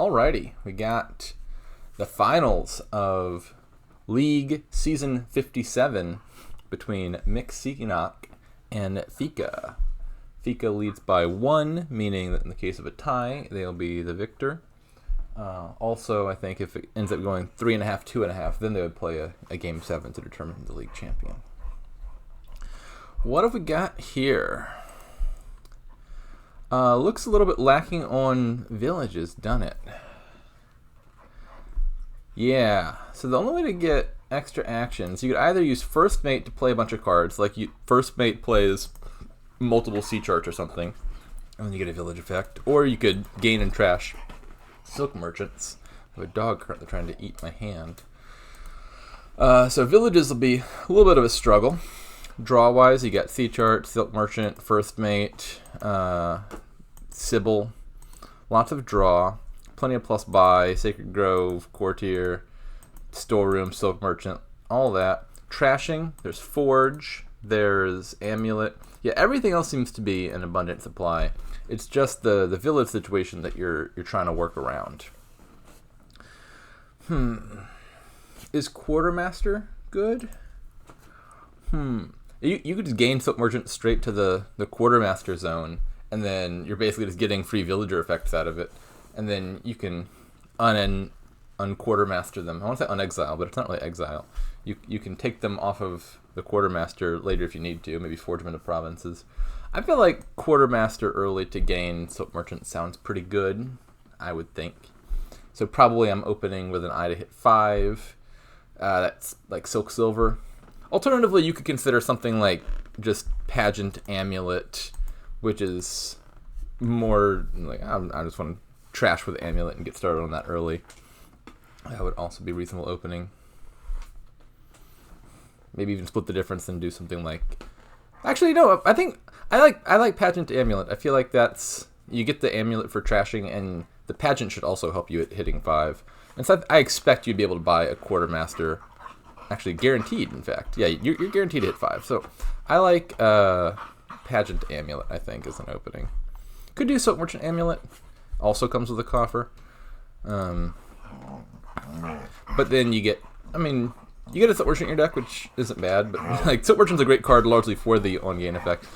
Alrighty, we got the finals of League Season 57 between Qsenoch and phika. Phika leads by 1, meaning that in the case of a tie, they'll be the victor. Also, I think if it ends up going 3.5, 2.5, then they would play a Game 7 to determine the league champion. What have we got here? Looks a little bit lacking on villages, doesn't it? Yeah, so the only way to get extra actions, you could either use First Mate to play a bunch of cards, like First Mate plays multiple sea charts or something, and then you get a village effect, or you could gain and trash Silk Merchants. I have a dog currently trying to eat my hand. So villages will be a little bit of a struggle. Draw-wise, you got Sea Chart, Silk Merchant, First Mate, Sybil. Lots of draw. Plenty of plus buy, Sacred Grove, Courtier, Storeroom, Silk Merchant, all that. Trashing, there's Forge, there's Amulet. Yeah, everything else seems to be an abundant supply. It's just the village situation that you're trying to work around. Is Quartermaster good? You could just gain Silk Merchant straight to the Quartermaster zone, and then you're basically just getting free villager effects out of it. And then you can unquartermaster them. I want to say unexile, but it's not really exile. You can take them off of the Quartermaster later if you need to, maybe forge them into provinces. I feel like Quartermaster early to gain Silk Merchant sounds pretty good, I would think. So probably I'm opening with an eye to hit 5. That's like Silk Silver. Alternatively, you could consider something like just Pageant Amulet, which is more like I just want to trash with Amulet and get started on that early. That would also be reasonable opening. Maybe even split the difference and do something like. Actually, no. I think I like Pageant Amulet. I feel like that's you get the Amulet for trashing, and the Pageant should also help you at hitting 5. And so I expect you'd be able to buy a Quartermaster. Actually, guaranteed. In fact, yeah, you're guaranteed to hit 5. So I like Pageant Amulet. I think is an opening. Could do Silk Merchant Amulet. Also comes with a coffer. But then you get, you get a Silk Merchant in your deck, which isn't bad, but like Silk Merchant's a great card largely for the on-gain effect.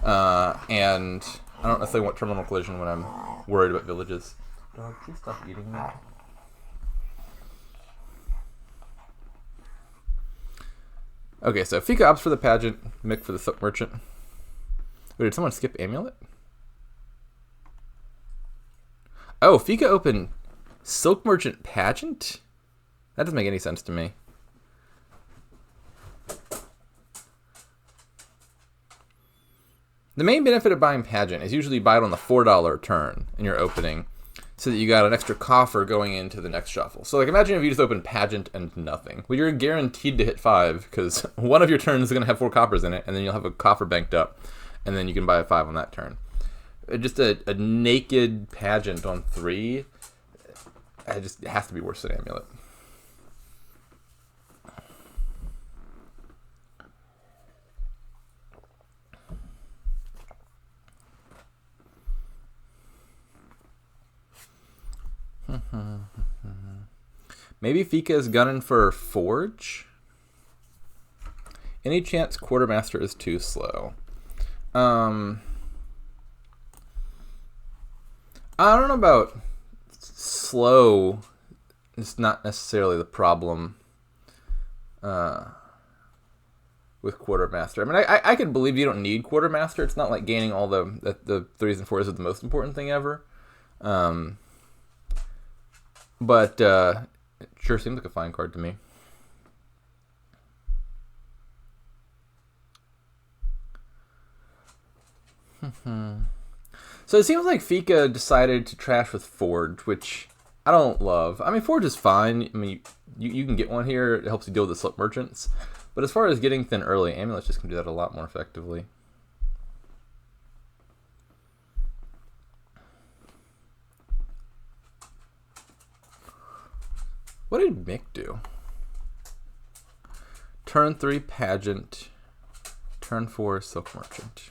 And I don't necessarily want Terminal Collision when I'm worried about villages. Dog, please stop eating me. Okay, so phika opts for the Pageant, Mick for the Silk Merchant. Wait, did someone skip Amulet? Oh, phika opened Silk Merchant Pageant? That doesn't make any sense to me. The main benefit of buying Pageant is usually you buy it on the $4 turn in your opening, so that you got an extra coffer going into the next shuffle. So like imagine if you just open Pageant and nothing. Well, you're guaranteed to hit 5, because one of your turns is going to have 4 coffers in it, and then you'll have a coffer banked up, and then you can buy a 5 on that turn. Just a naked Pageant on 3, it has to be worse than Amulet. Maybe phika is gunning for Forge? Any chance Quartermaster is too slow? I don't know about slow. It's not necessarily the problem with Quartermaster. I can believe you don't need Quartermaster. It's not like gaining all the 3s and 4s is the most important thing ever. But it sure seems like a fine card to me. So it seems like phika decided to trash with Forge, which I don't love. Forge is fine. You can get one here. It helps you deal with the Silk Merchants. But as far as getting thin early, Amulets just can do that a lot more effectively. What did Mick do? Turn 3 Pageant. Turn 4 Silk Merchant.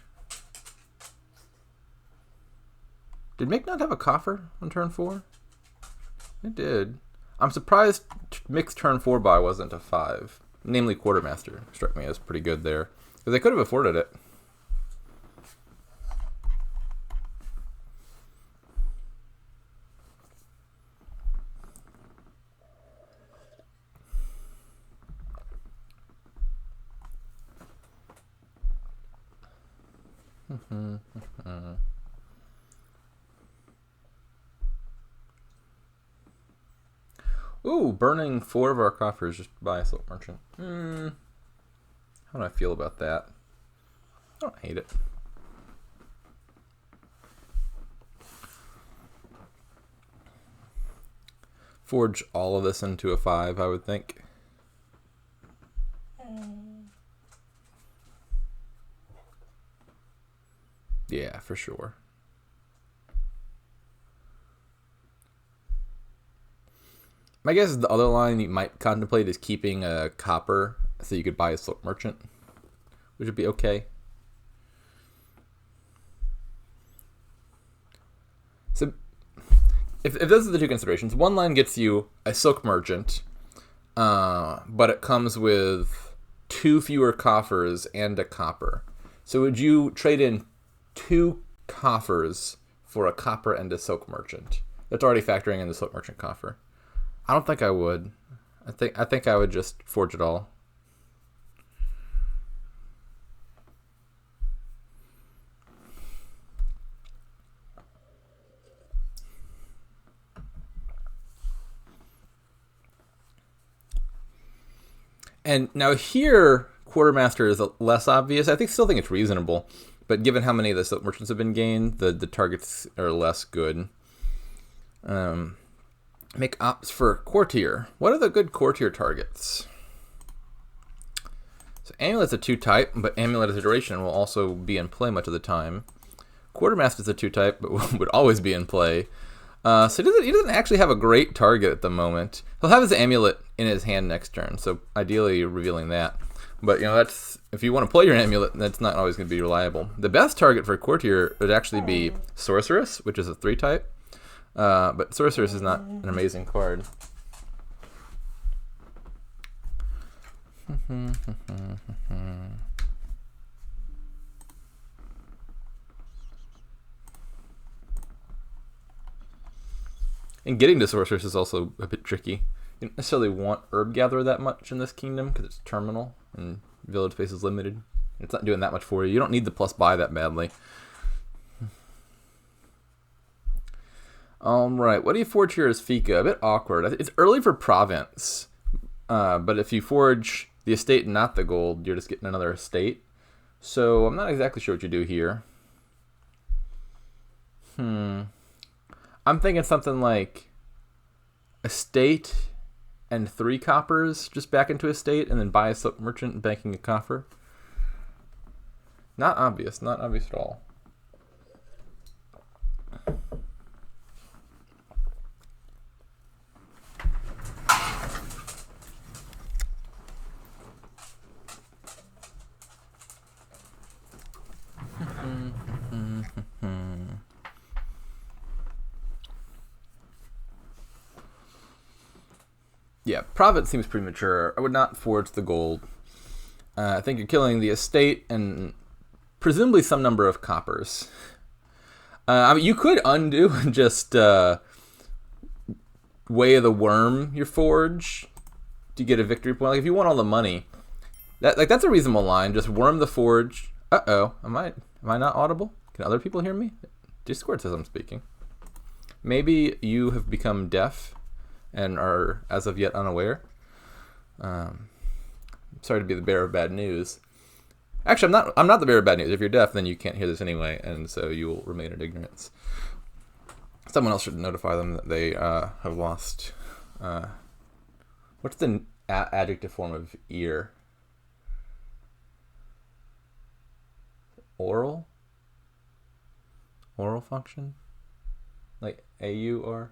Did Mick not have a coffer on turn 4? It did. I'm surprised mixed turn 4 buy wasn't a 5. Namely, Quartermaster struck me as pretty good there. Because they could have afforded it. Ooh, burning 4 of our coffers just by a Silk Merchant. How do I feel about that? I don't hate it. Forge all of this into a 5, I would think. Yeah, for sure. My guess is the other line you might contemplate is keeping a copper so you could buy a Silk Merchant, which would be okay. So if those are the two considerations, one line gets you a Silk Merchant, but it comes with 2 fewer coffers and a copper. So would you trade in 2 coffers for a copper and a Silk Merchant? That's already factoring in the Silk Merchant coffer. I don't think I would. I think I would just forge it all. And now here, Quartermaster is less obvious. Still think it's reasonable, but given how many of the Silk Merchants have been gained, the targets are less good. Make ops for Courtier. What are the good Courtier targets? So Amulet's a 2-type, but Amulet as a duration will also be in play much of the time. Quartermaster's a 2-type, but would always be in play. So he doesn't actually have a great target at the moment. He'll have his Amulet in his hand next turn, so ideally you're revealing that. But that's if you want to play your Amulet, that's not always going to be reliable. The best target for Courtier would actually be Sorceress, which is a 3-type. But Sorceress is not an amazing card. And getting to Sorceress is also a bit tricky. You don't necessarily want Herb Gatherer that much in this kingdom because it's terminal and village space is limited. It's not doing that much for you. You don't need the plus buy that badly. Alright, what do you forge here as phika? A bit awkward. It's early for province, but if you forge the estate and not the gold, you're just getting another estate. So I'm not exactly sure what you do here. I'm thinking something like estate and 3 coppers just back into estate, and then buy a Silk Merchant and banking a coffer. Not obvious at all. Yeah, Province seems premature. I would not forge the gold. I think you're killing the estate and presumably some number of coppers. You could undo and just Way of the Worm your forge to get a victory point. Like if you want all the money, that's a reasonable line. Just worm the forge. Am I not audible? Can other people hear me? Discord says I'm speaking. Maybe you have become deaf and are as of yet unaware. Sorry to be the bearer of bad news. Actually, I'm not the bearer of bad news. If you're deaf, then you can't hear this anyway, and so you will remain in ignorance. Someone else should notify them that they have lost. What's the adjective form of ear? Oral function? Like AUR?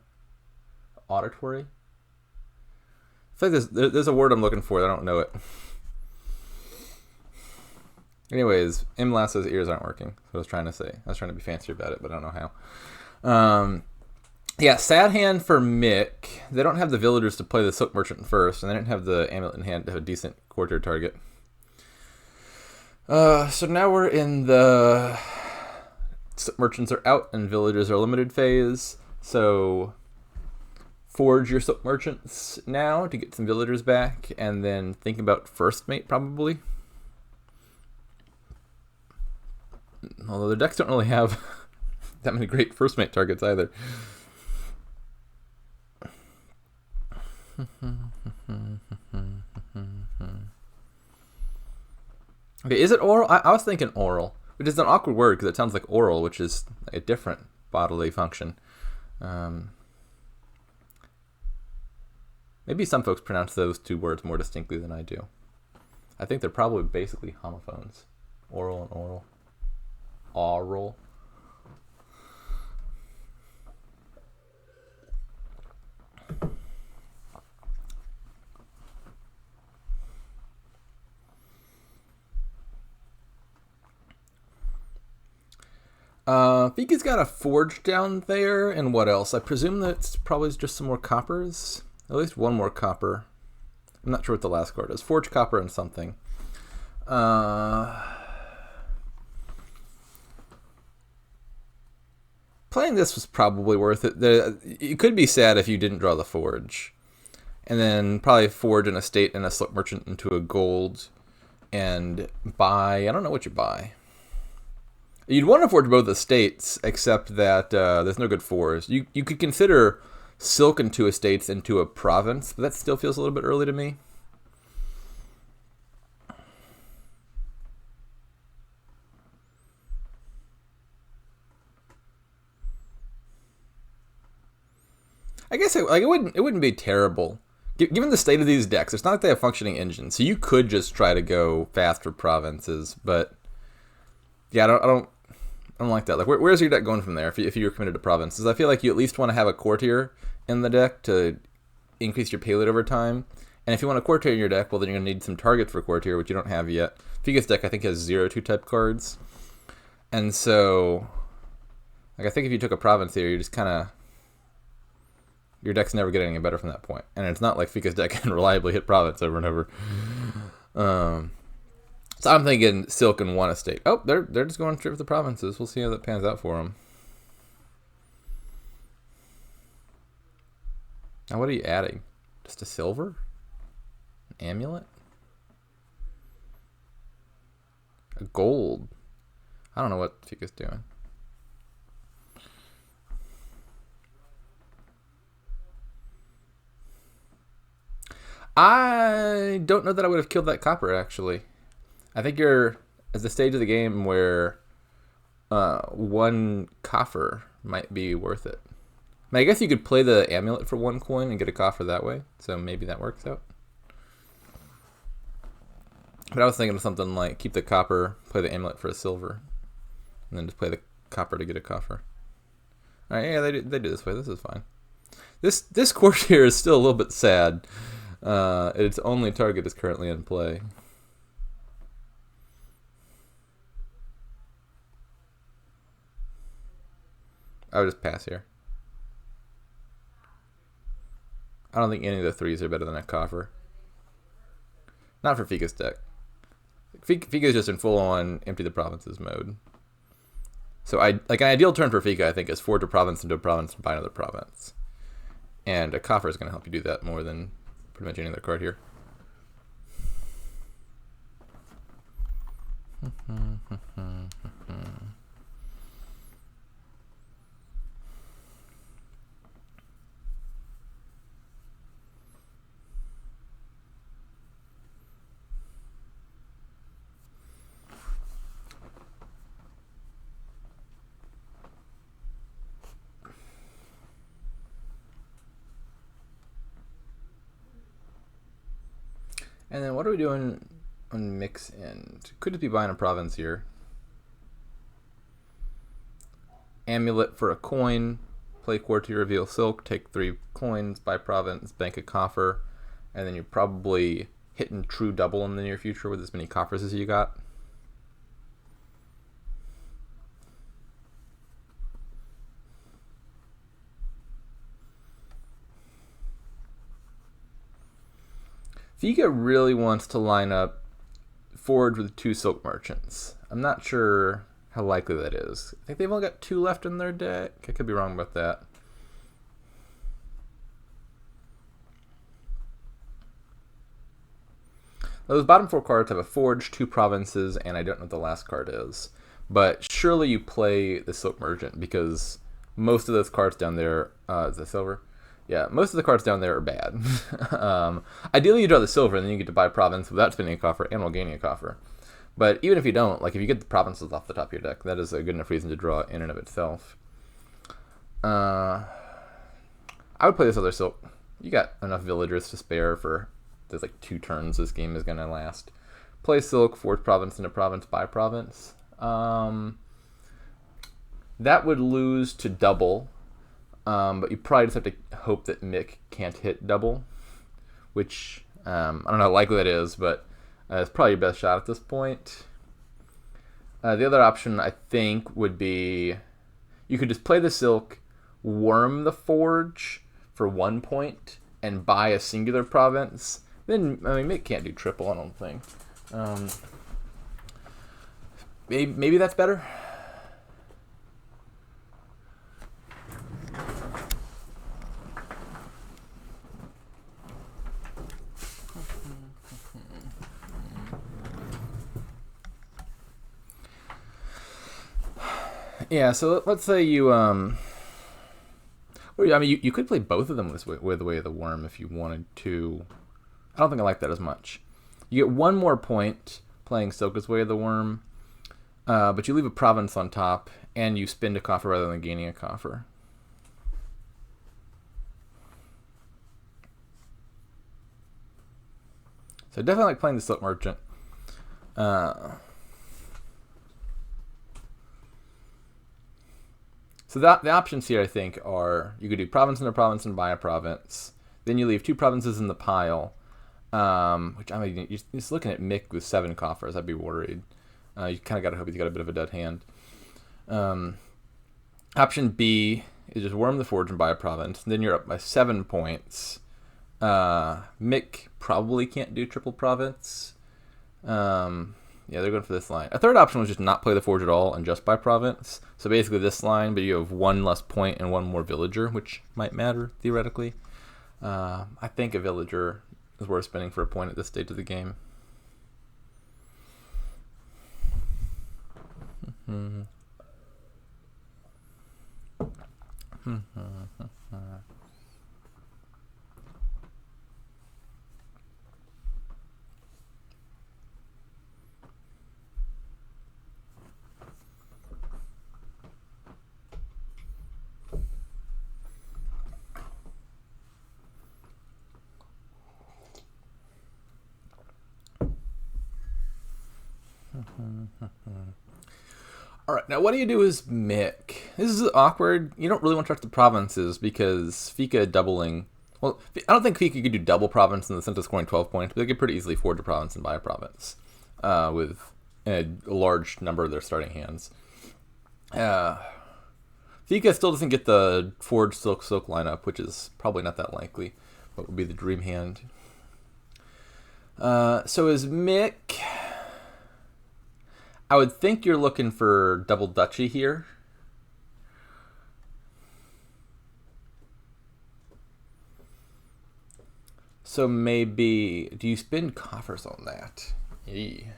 Auditory? I feel like there's a word I'm looking for. I don't know it. Anyways, Lasso's ears aren't working. That's what I was trying to say. I was trying to be fancy about it, but I don't know how. Yeah, sad hand for Mick. They don't have the villagers to play the Silk Merchant first, and they didn't have the amulet in hand to have a decent quarter target. So now we're in the Silk Merchants are out and villagers are limited phase. So forge your Silk Merchants now to get some villagers back, and then think about first mate probably. Although their decks don't really have that many great first mate targets either. Okay, is it oral? I was thinking oral, which is an awkward word because it sounds like oral, which is a different bodily function. Maybe some folks pronounce those two words more distinctly than I do. I think they're probably basically homophones. Oral and oral. Oral. Phika's got a forge down there, and what else? I presume that's probably just some more coppers. At least one more copper. I'm not sure what the last card is. Forge, copper, and something. Playing this was probably worth it. It could be sad if you didn't draw the forge. And then probably forge an estate and a Silk Merchant into a gold. And buy... I don't know what you buy. You'd want to forge both estates, except that there's no good fours. You could consider silk into estates into a province, but that still feels a little bit early to me. I guess it wouldn't be terrible. Given the state of these decks, it's not like they have functioning engines, so you could just try to go fast for provinces, but yeah, I don't like that. Like, where's your deck going from there if you're committed to provinces? I feel like you at least want to have a courtier in the deck to increase your payload over time. And if you want a courtier in your deck, well, then you're going to need some targets for courtier, which you don't have yet. Phika's deck, I think, has 0 2-type cards. And so, like, I think if you took a province here, you're just kind of... Your deck's never getting any better from that point. And it's not like Phika's deck can reliably hit province over and over. So I'm thinking silk and one estate. Oh, they're just going straight for the provinces. We'll see how that pans out for them. Now, what are you adding? Just a silver? An amulet? A gold? I don't know what Phika's doing. I don't know that I would have killed that copper, actually. I think you're at the stage of the game where one coffer might be worth it. I mean, I guess you could play the amulet for 1 coin and get a coffer that way, so maybe that works out. But I was thinking of something like keep the copper, play the amulet for a silver, and then just play the copper to get a coffer. All right, yeah, they do this way. This is fine. This courtier is still a little bit sad. Its only target is currently in play. I would just pass here. I don't think any of the 3s are better than a coffer. Not for Phika's deck. Phika's just in full-on empty the provinces mode. So like an ideal turn for Phika, I think, is forge a province into a province and buy another province. And a coffer is going to help you do that more than pretty much any other card here. And then what are we doing on mix end? Could it be buying a province here? Amulet for a coin, play courtier, reveal silk, take 3 coins, buy province, bank a coffer, and then you're probably hitting true double in the near future with as many coffers as you got. Phika really wants to line up Forge with 2 Silk Merchants. I'm not sure how likely that is. I think they've only got 2 left in their deck. I could be wrong about that. Those bottom 4 cards have a Forge, 2 Provinces, and I don't know what the last card is. But surely you play the Silk Merchant because most of those cards down there, is that silver? Yeah, most of the cards down there are bad. Ideally you draw the silver and then you get to buy Province without spending a coffer and while gaining a coffer. But even if you don't, like if you get the Provinces off the top of your deck, that is a good enough reason to draw in and of itself. I would play this other Silk. You got enough villagers to spare for, there's like 2 turns this game is going to last. Play Silk, Forge Province into Province, buy Province. That would lose to double, but you probably just have to hope that Mick can't hit double, which I don't know how likely that is, but it's probably your best shot at this point. The other option, I think, would be you could just play the Silk, worm the Forge for 1 point, and buy a singular province. Then, I mean, Mick can't do triple, I don't think. Maybe that's better. Yeah, so let's say you, or, I mean, you could play both of them with Way of the Worm if you wanted to. I don't think I like that as much. You get 1 more point playing Silka's Way of the Worm, but you leave a province on top, and you spend a coffer rather than gaining a coffer. So I definitely like playing the Silk Merchant. So the options here, I think, are you could do province into province and buy a province. Then you leave 2 provinces in the pile, which I mean, you're just looking at Mick with 7 coffers. I'd be worried. You kind of got to hope he's got a bit of a dead hand. Option B is just worm the Forge and buy a province. Then you're up by 7 points. Mick probably can't do triple province. Yeah, they're going for this line. A third option was just not play the Forge at all and just buy province. So basically this line, but you have 1 less point and 1 more villager, which might matter theoretically. I think a villager is worth spending for a point at this stage of the game. Alright, now what do you do as Mick? This is awkward. You don't really want to trust the provinces because Phika doubling... Well, I don't think Phika could do double province in the sense of scoring 12 points, but they could pretty easily forge a province and buy a province with a large number of their starting hands. Phika still doesn't get the Forge Silk lineup, which is probably not that likely, but would be the dream hand. So as Mick... I would think you're looking for double duchy here. So maybe, do you spend coffers on that? Eee.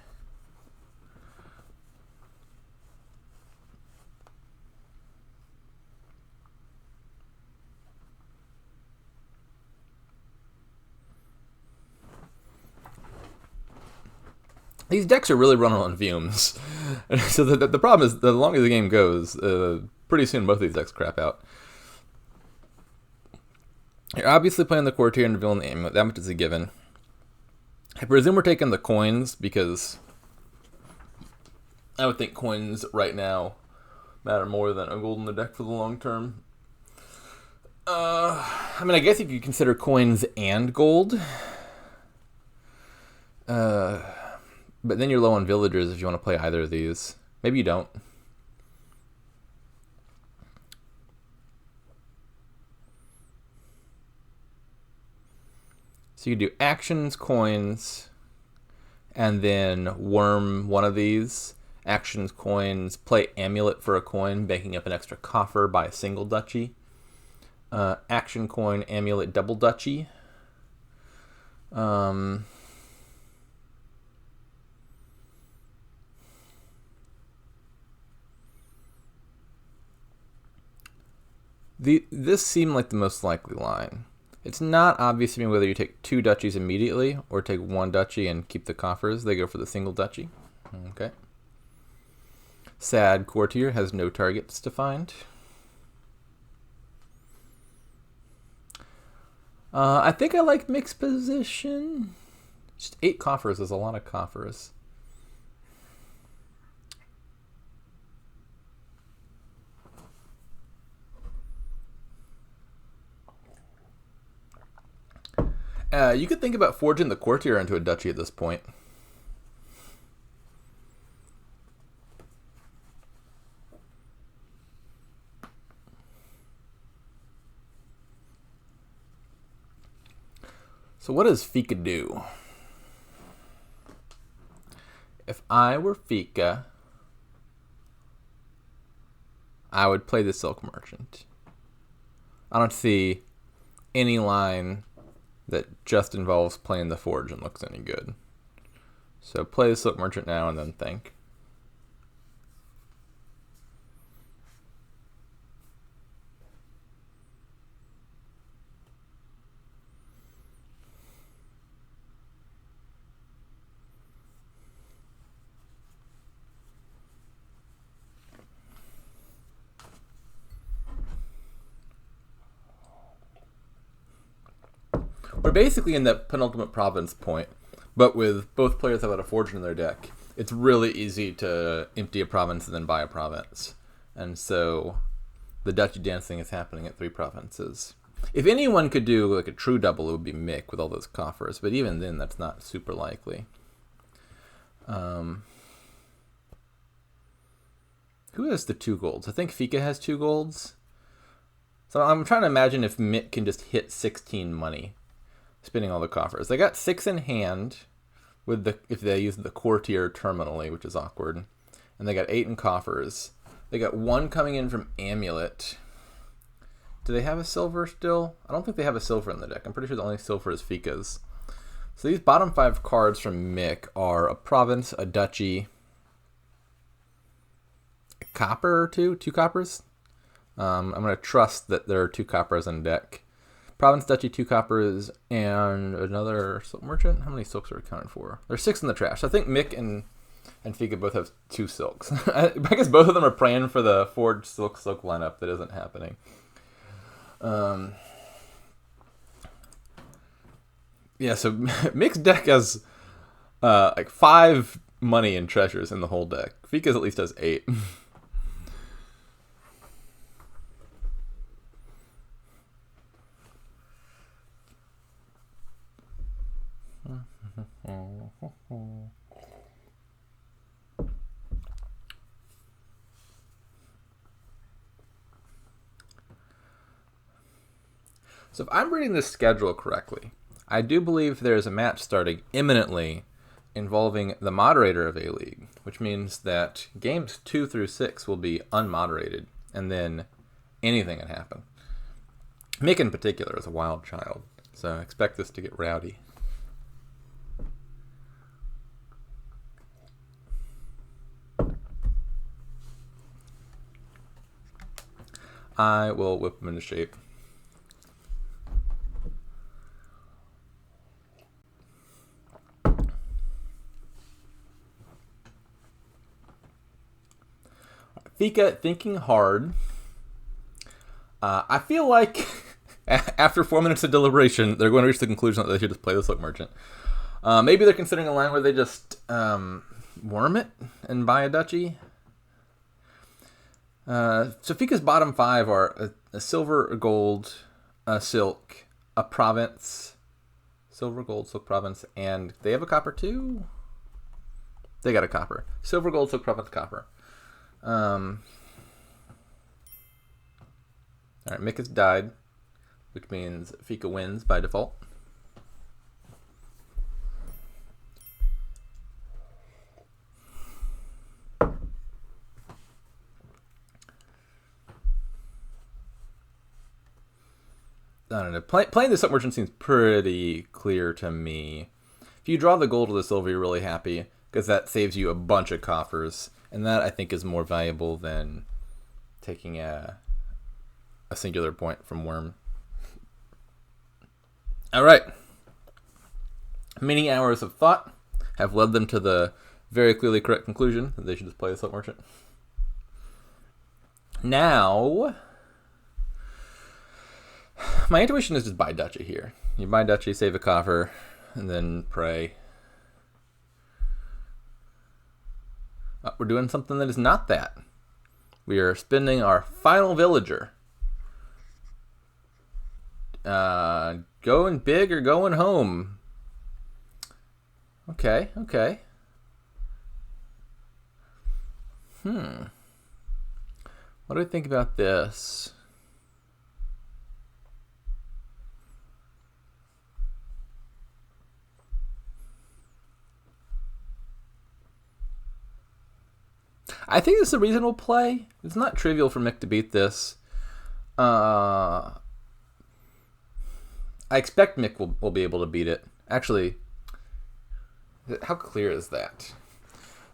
These decks are really running on fumes. So the problem is, the longer the game goes, pretty soon both of these decks crap out. You're obviously playing the Courtier and the Villain Aim. That much is a given. I presume we're taking the coins because I would think coins right now matter more than a gold in the deck for the long term. I mean, I guess you could consider coins and gold. But then you're low on villagers if you want to play either of these. Maybe you don't. So So you can do actions, coins, and then worm one of these. Actions, coins, play amulet for a coin, banking up an extra coffer, buy a single duchy. Action coin, amulet, double duchy. This seemed like the most likely line. It's not obvious to me whether you take 2 duchies immediately or take 1 duchy and keep the coffers. They go for the single duchy. Okay. Sad courtier has no targets to find. I think I like mixed position. Just 8 coffers is a lot of coffers. You could think about forging the courtier into a duchy at this point. So what does phika do? If I were phika, I would play the Silk Merchant. I don't see any line that just involves playing the Forge and looks any good. So play the Silk Merchant now and then think. We're basically in that penultimate province point, but with both players have a Forge in their deck. It's really easy to empty a province and then buy a province. And so the duchy dancing is happening at 3 provinces. If anyone could do like a true double, it would be Mick with all those coffers, but even then that's not super likely. Who has the 2 golds? I think phika has 2 golds. So I'm trying to imagine if Mick can just hit 16 money, spinning all the coffers. They got 6 in hand with if they use the courtier terminally, which is awkward. And they got 8 in coffers. They got 1 coming in from amulet. Do they have a silver still? I don't think they have a silver in the deck. I'm pretty sure the only silver is phika's. So these bottom 5 cards from Mick are a province, a duchy, a copper or 2 coppers. I'm going to trust that there are 2 coppers in deck. Province, duchy, 2 coppers, and another silk merchant. How many silks are accounted for? There's 6 in the trash. I think Mick and phika both have 2 silks. I guess both of them are praying for the forged silk lineup that isn't happening. Yeah, so Mick's deck has like 5 money and treasures in the whole deck. Phika's at least has 8. So if I'm reading this schedule correctly, I do believe there is a match starting imminently involving the moderator of A-League, which means that games 2 through 6 will be unmoderated, and then anything can happen. Mick in particular is a wild child, so I expect this to get rowdy. I will whip him into shape. Phika thinking hard. I feel like after 4 minutes of deliberation, they're going to reach the conclusion that they should just play the Silk Merchant. Maybe they're considering a line where they just worm it and buy a duchy. So Phika's bottom 5 are a silver, a gold, a silk, a province, silver, gold, silk, province, and they have a copper too? They got a copper. Silver, gold, silk, province, copper. Alright, Mick has died, which means Phika wins by default. I don't know. Playing the Silk Merchant seems pretty clear to me. If you draw the gold or the silver, you're really happy, because that saves you a bunch of coffers, and that I think is more valuable than taking a singular point from Worm. All right. Many hours of thought have led them to the very clearly correct conclusion that they should just play the Silk Merchant. Now, my intuition is just buy Duchy here. You buy Duchy, save a coffer, and then pray. We're doing something that is not that. We are spending our final villager. Going big or going home? Okay. What do I think about this? I think this is a reasonable play. It's not trivial for Mick to beat this. I expect Mick will be able to beat it. Actually, how clear is that?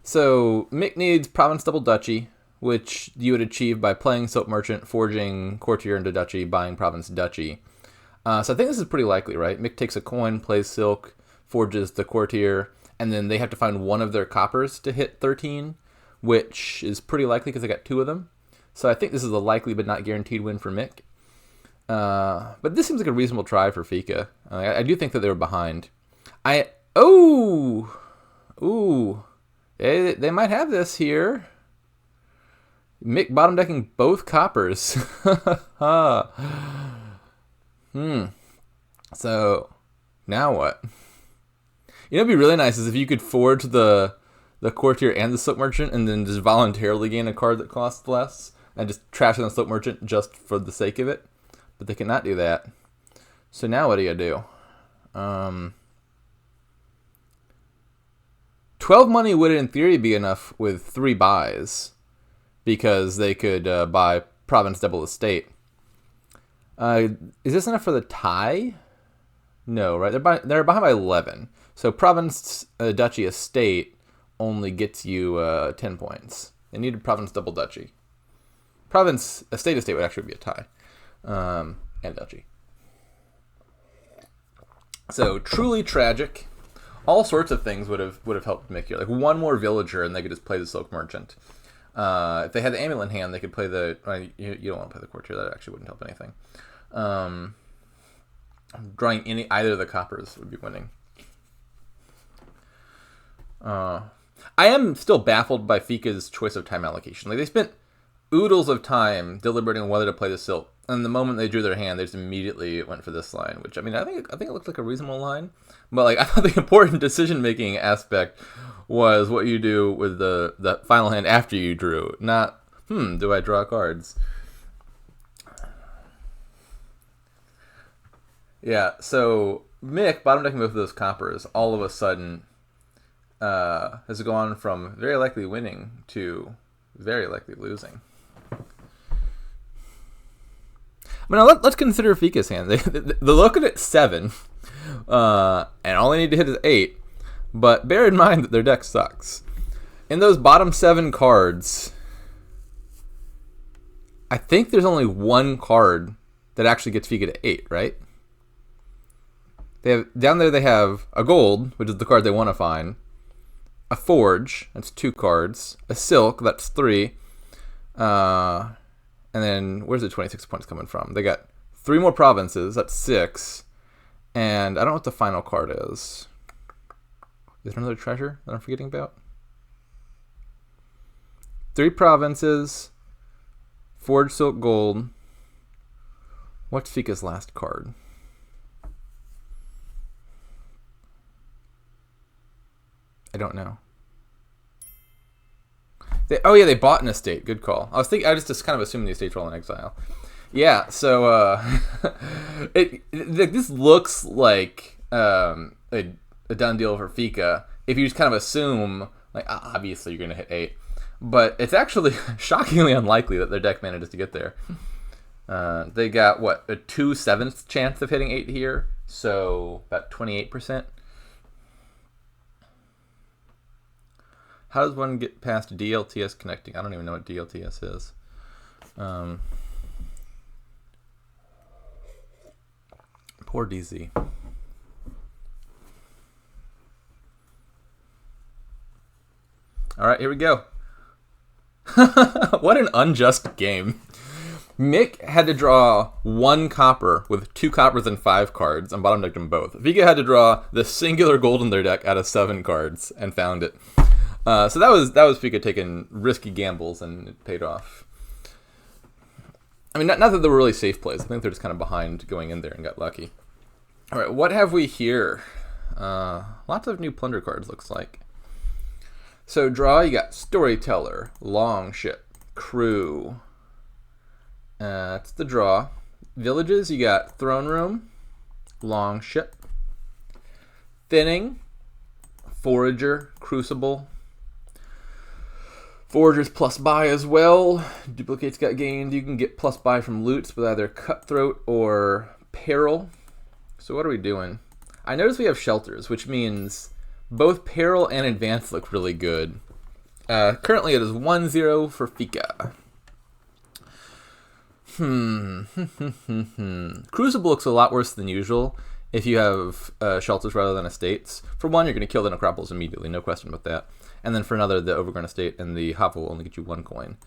So Mick needs Province Double Duchy, which you would achieve by playing Silk Merchant, forging Courtier into Duchy, buying Province Duchy. So I think this is pretty likely, right? Mick takes a coin, plays Silk, forges the Courtier, and then they have to find one of their coppers to hit 13, which is pretty likely because they got 2 of them. So I think this is a likely but not guaranteed win for Mick. But this seems like a reasonable try for phika. I do think that they were behind. They might have this here. Mick bottom decking both coppers. So now what? You know, it'd be really nice is if you could forge the Courtier and the Silk Merchant and then just voluntarily gain a card that costs less and just trash on the Silk Merchant just for the sake of it. But they cannot do that. So now what do you do? 12 money would in theory be enough with 3 buys, because they could buy Province Double Estate. Is this enough for the tie? No, right? They're behind by 11. So Province Duchy Estate only gets you 10 points. They need a Province Double Duchy. Province Estate would actually be a tie. And Duchy. So truly tragic. All sorts of things would have helped Mick here. Like one more villager and they could just play the Silk Merchant. If they had the Amulet in hand, they could play the... you don't want to play the Courtier. That actually wouldn't help anything. Drawing either of the coppers would be winning. I am still baffled by phika's choice of time allocation. Like, they spent oodles of time deliberating on whether to play the Silk. And the moment they drew their hand, they just immediately went for this line, which, I mean, I think it looked like a reasonable line. But, like, I thought the important decision-making aspect was what you do with the final hand after you drew, not, do I draw cards? Yeah, so Mick, bottom decking both of those coppers, all of a sudden has gone from very likely winning to very likely losing. I mean, let's consider phika's hand. They look at it 7, and all they need to hit is 8. But bear in mind that their deck sucks. In those bottom 7 cards, I think there's only one card that actually gets phika to 8, right? Down there they have a gold, which is the card they want to find, a forge, that's 2 cards, a silk, that's 3, and then where's the 26 points coming from? They got 3 more provinces, that's 6, and I don't know what the final card is. Is there another treasure that I'm forgetting about? 3 provinces, forge, silk, gold. What's phika's last card? I don't know. They bought an estate. Good call. I was just kind of assuming the estates were all in exile. Yeah, so this looks like a done deal for phika. If you just kind of assume, like, obviously you're going to hit 8, but it's actually shockingly unlikely that their deck manages to get there. They got, what, a 2/7 chance of hitting 8 here, so about 28%. How does one get past DLTS connecting? I don't even know what DLTS is. Poor DZ. All right, here we go. What an unjust game. Mick had to draw 1 copper with 2 coppers and 5 cards, and bottom decked them both. Phika had to draw the singular gold in their deck out of 7 cards and found it. So that was Phika taking risky gambles, and it paid off. I mean, not that they were really safe plays. I think they're just kind of behind going in there and got lucky. All right, what have we here? Lots of new plunder cards, looks like. So draw, you got Storyteller, Longship, Crew. That's the draw. Villages, you got Throne Room, Longship, Thinning, Forager, Crucible. Forager's plus buy as well. Duplicates got gained. You can get plus buy from loots with either Cutthroat or Peril. So what are we doing? I notice we have Shelters, which means both Peril and Advance look really good. Currently it is 1-0 for Phika. Crucible looks a lot worse than usual if you have Shelters rather than Estates. For one, you're going to kill the Necropolis immediately, no question about that. And then for another, the Overgrown Estate and the Hovel will only get you 1 coin.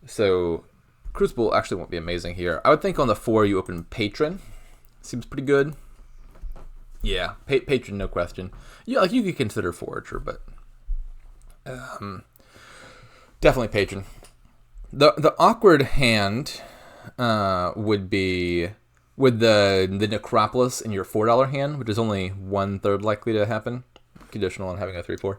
So Crucible actually won't be amazing here. I would think on the 4 you open Patron. Seems pretty good. Yeah, Patron, no question. Yeah, like you could consider Forager, but definitely Patron. The awkward hand would be with the Necropolis in your $4 hand, which is only 1/3 likely to happen, conditional on having a 3/4.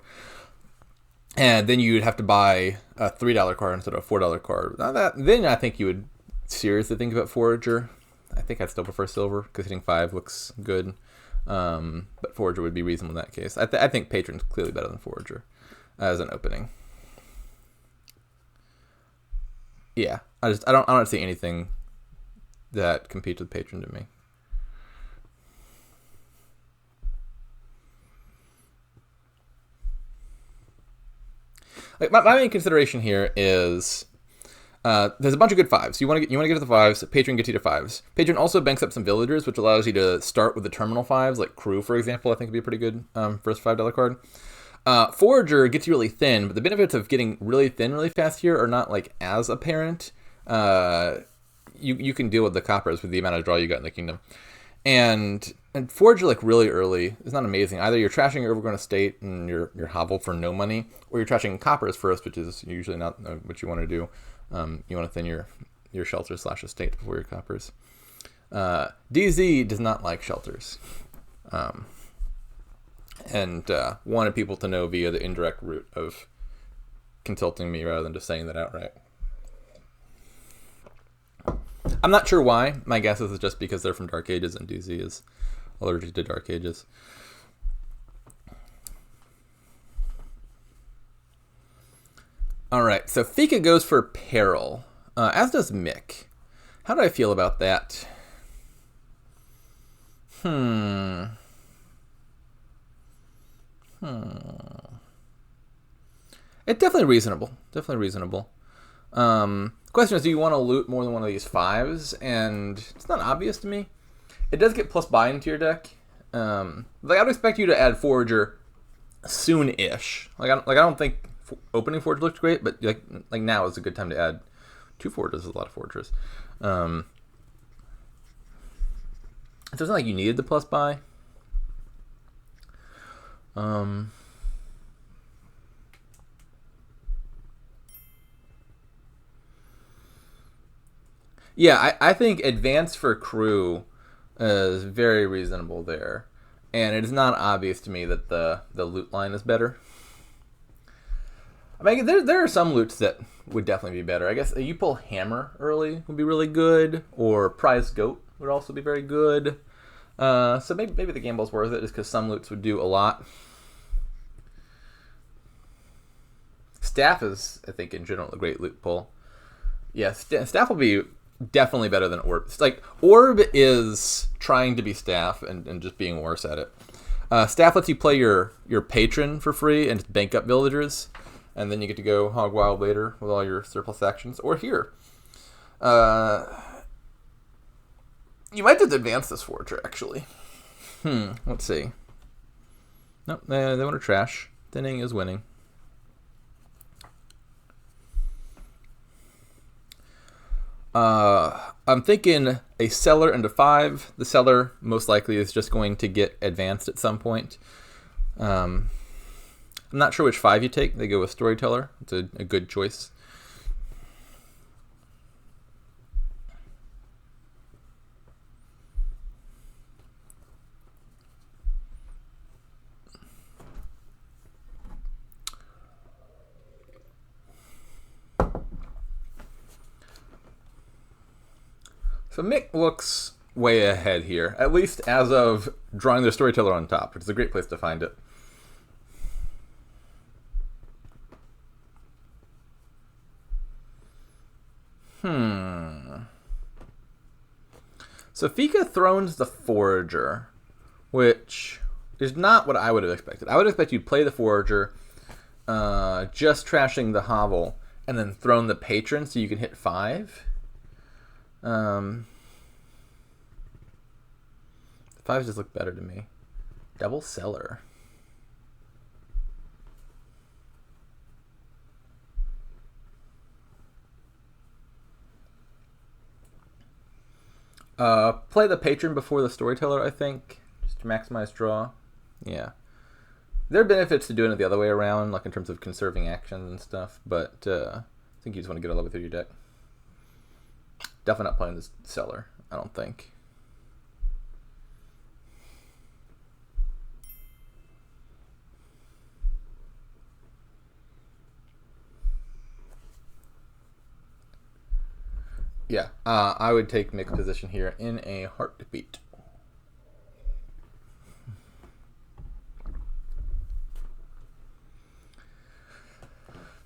And then you'd have to buy a $3 card instead of a $4 card. Then I think you would seriously think about Forager. I think I'd still prefer Silver because hitting 5 looks good. But Forager would be reasonable in that case. I think Patron's clearly better than Forager as an opening. Yeah, I don't see anything that competes with Patron to me. Like my main consideration here is there's a bunch of good 5s. You want to get to the 5s. Patron gets you to 5s. Patron also banks up some villagers, which allows you to start with the terminal 5s, like Crew, for example. I think would be a pretty good first $5 card. Forager gets you really thin, but the benefits of getting really thin really fast here are not like as apparent. You can deal with the coppers with the amount of draw you got in the kingdom. And Forager like really early is not amazing. Either you're trashing your Overgrown Estate and your Hovel for no money, or you're trashing coppers first, which is usually not what you want to do. You want to thin your Shelter / Estate before your coppers. DZ does not like Shelters. And wanted people to know via the indirect route of consulting me rather than just saying that outright. I'm not sure why. My guess is just because they're from Dark Ages and DZ is allergic to Dark Ages. All right, so Phika goes for Peril, as does Mick. How do I feel about that? It's definitely reasonable. Question is, do you want to loot more than one of these 5s? And it's not obvious to me. It does get plus buy into your deck. Like I would expect you to add Forager soon-ish. Like I don't think opening Forager looks great, but like now is a good time to add 2 Foragers. There's a lot of Foragers. So it's not like you needed the plus buy. Yeah, I think Advance for Crew is very reasonable there. And it is not obvious to me that the loot line is better. I mean, there are some loots that would definitely be better. I guess you pull Hammer early would be really good, or Prize Goat would also be very good. So maybe the gamble's worth it just because some loots would do a lot. Staff is, I think, in general, a great loot pull. Yeah, Staff will be definitely better than Orb. It's like, Orb is trying to be Staff and just being worse at it. Staff lets you play your patron for free and just bank up villagers, and then you get to go hog wild later with all your surplus actions. Or here. You might just advance this Forager, actually. Let's see. Nope, they want to trash. Thinning is winning. I'm thinking a Seller into 5. The Seller most likely is just going to get advanced at some point. I'm not sure which 5 you take. They go with Storyteller. It's a good choice. So Mick looks way ahead here, at least as of drawing their Storyteller on top, which is a great place to find it. So phika thrones the Forager, which is not what I would have expected. I would expect you'd play the Forager, just trashing the hovel, and then throne the patron so you can hit 5. 5s just look better to me. Double Seller. Play the patron before the Storyteller, I think, just to maximize draw. Yeah. There are benefits to doing it the other way around, like in terms of conserving actions and stuff, but I think you just want to get all the way through your deck. Definitely not playing this Seller, I don't think. Yeah, I would take Mick's position here in a heartbeat.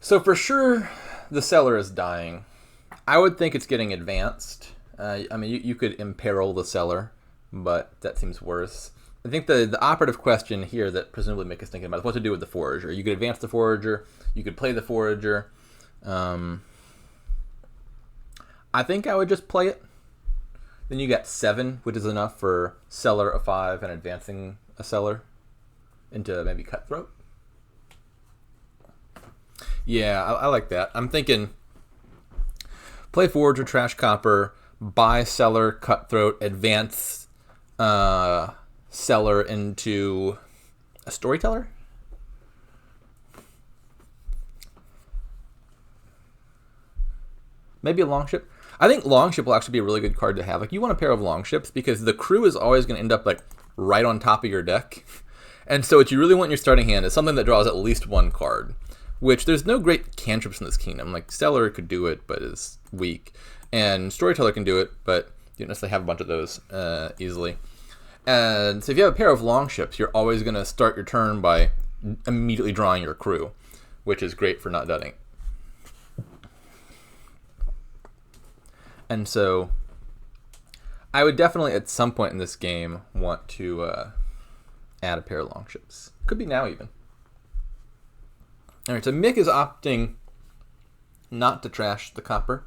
So for sure, the Seller is dying. I would think it's getting advanced. I mean, you could imperil the Seller, but that seems worse. I think the operative question here that presumably Mick is thinking about is what to do with the Forager. You could advance the Forager. You could play the Forager. I think I would just play it. Then you got 7, which is enough for Seller a 5 and advancing a Seller into maybe Cutthroat. Yeah, I like that. I'm thinking play Forager, trash Copper, buy Seller, Cutthroat, advance Seller into a Storyteller. Maybe a Longship. I think Longship will actually be a really good card to have. Like, you want a pair of Longships because the crew is always going to end up like right on top of your deck. And so what you really want in your starting hand is something that draws at least 1 card, which there's no great cantrips in this kingdom. Like, Seller could do it, but is weak. And Storyteller can do it, but you don't necessarily have a bunch of those easily. And so if you have a pair of Longships, you're always going to start your turn by immediately drawing your crew, which is great for not dutting. And so I would definitely at some point in this game want to add a pair of Longships. Could be now even. All right, so Mick is opting not to trash the Copper.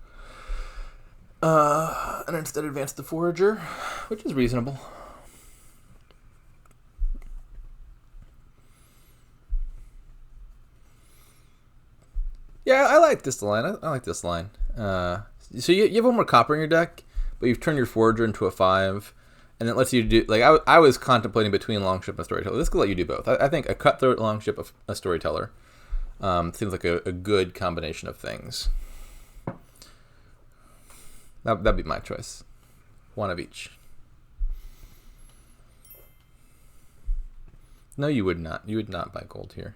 And instead advance the Forager, which is reasonable. Yeah, I like this line. I like this line. So you have 1 more Copper in your deck, but you've turned your Forager into a 5, and it lets you do, like, I was contemplating between Longship and a Storyteller. This could let you do both. I think a Cutthroat, Longship, a Storyteller seems like a good combination of things. That'd be my choice. 1 of each. No, you would not. You would not buy gold here.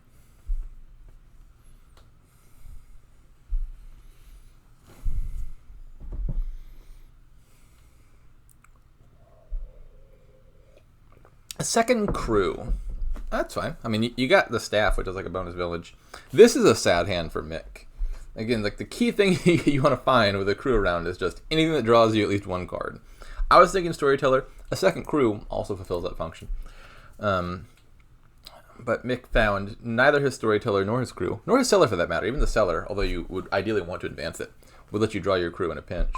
A second crew. That's fine. I mean, you got the Staff, which is like a bonus village. This is a sad hand for Mick. Again, like the key thing you want to find with a crew around is just anything that draws you at least one card. I was thinking Storyteller. A second crew also fulfills that function. But Mick found neither his Storyteller nor his crew, nor his Seller for that matter, even the Seller, although you would ideally want to advance it, would let you draw your crew in a pinch.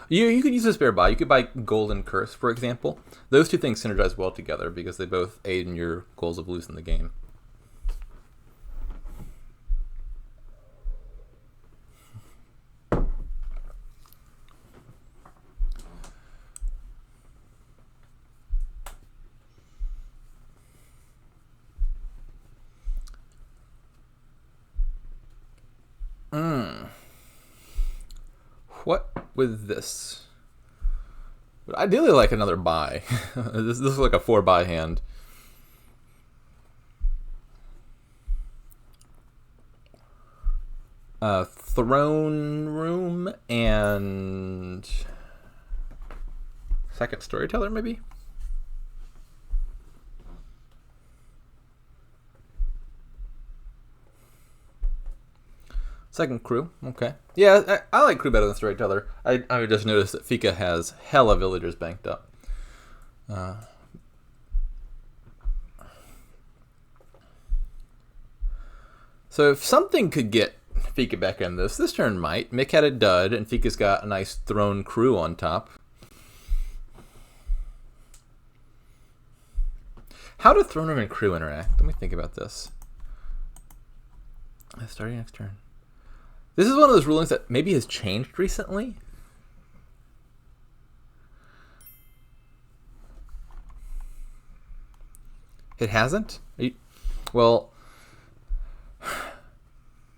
You could use a spare buy. You could buy Golden Curse, for example. Those two things synergize well together because they both aid in your goals of losing the game. What with this? Would ideally like another buy. This is like a 4-buy hand. Throne Room and second Storyteller, maybe? Second crew, okay. Yeah, I like crew better than Storyteller. I just noticed that phika has hella villagers banked up. So if something could get phika back in this turn might. Mick had a dud, and phika's got a nice throne crew on top. How do Throne Room and crew interact? Let me think about this. Starting next turn. This is one of those rulings that maybe has changed recently. It hasn't? Well,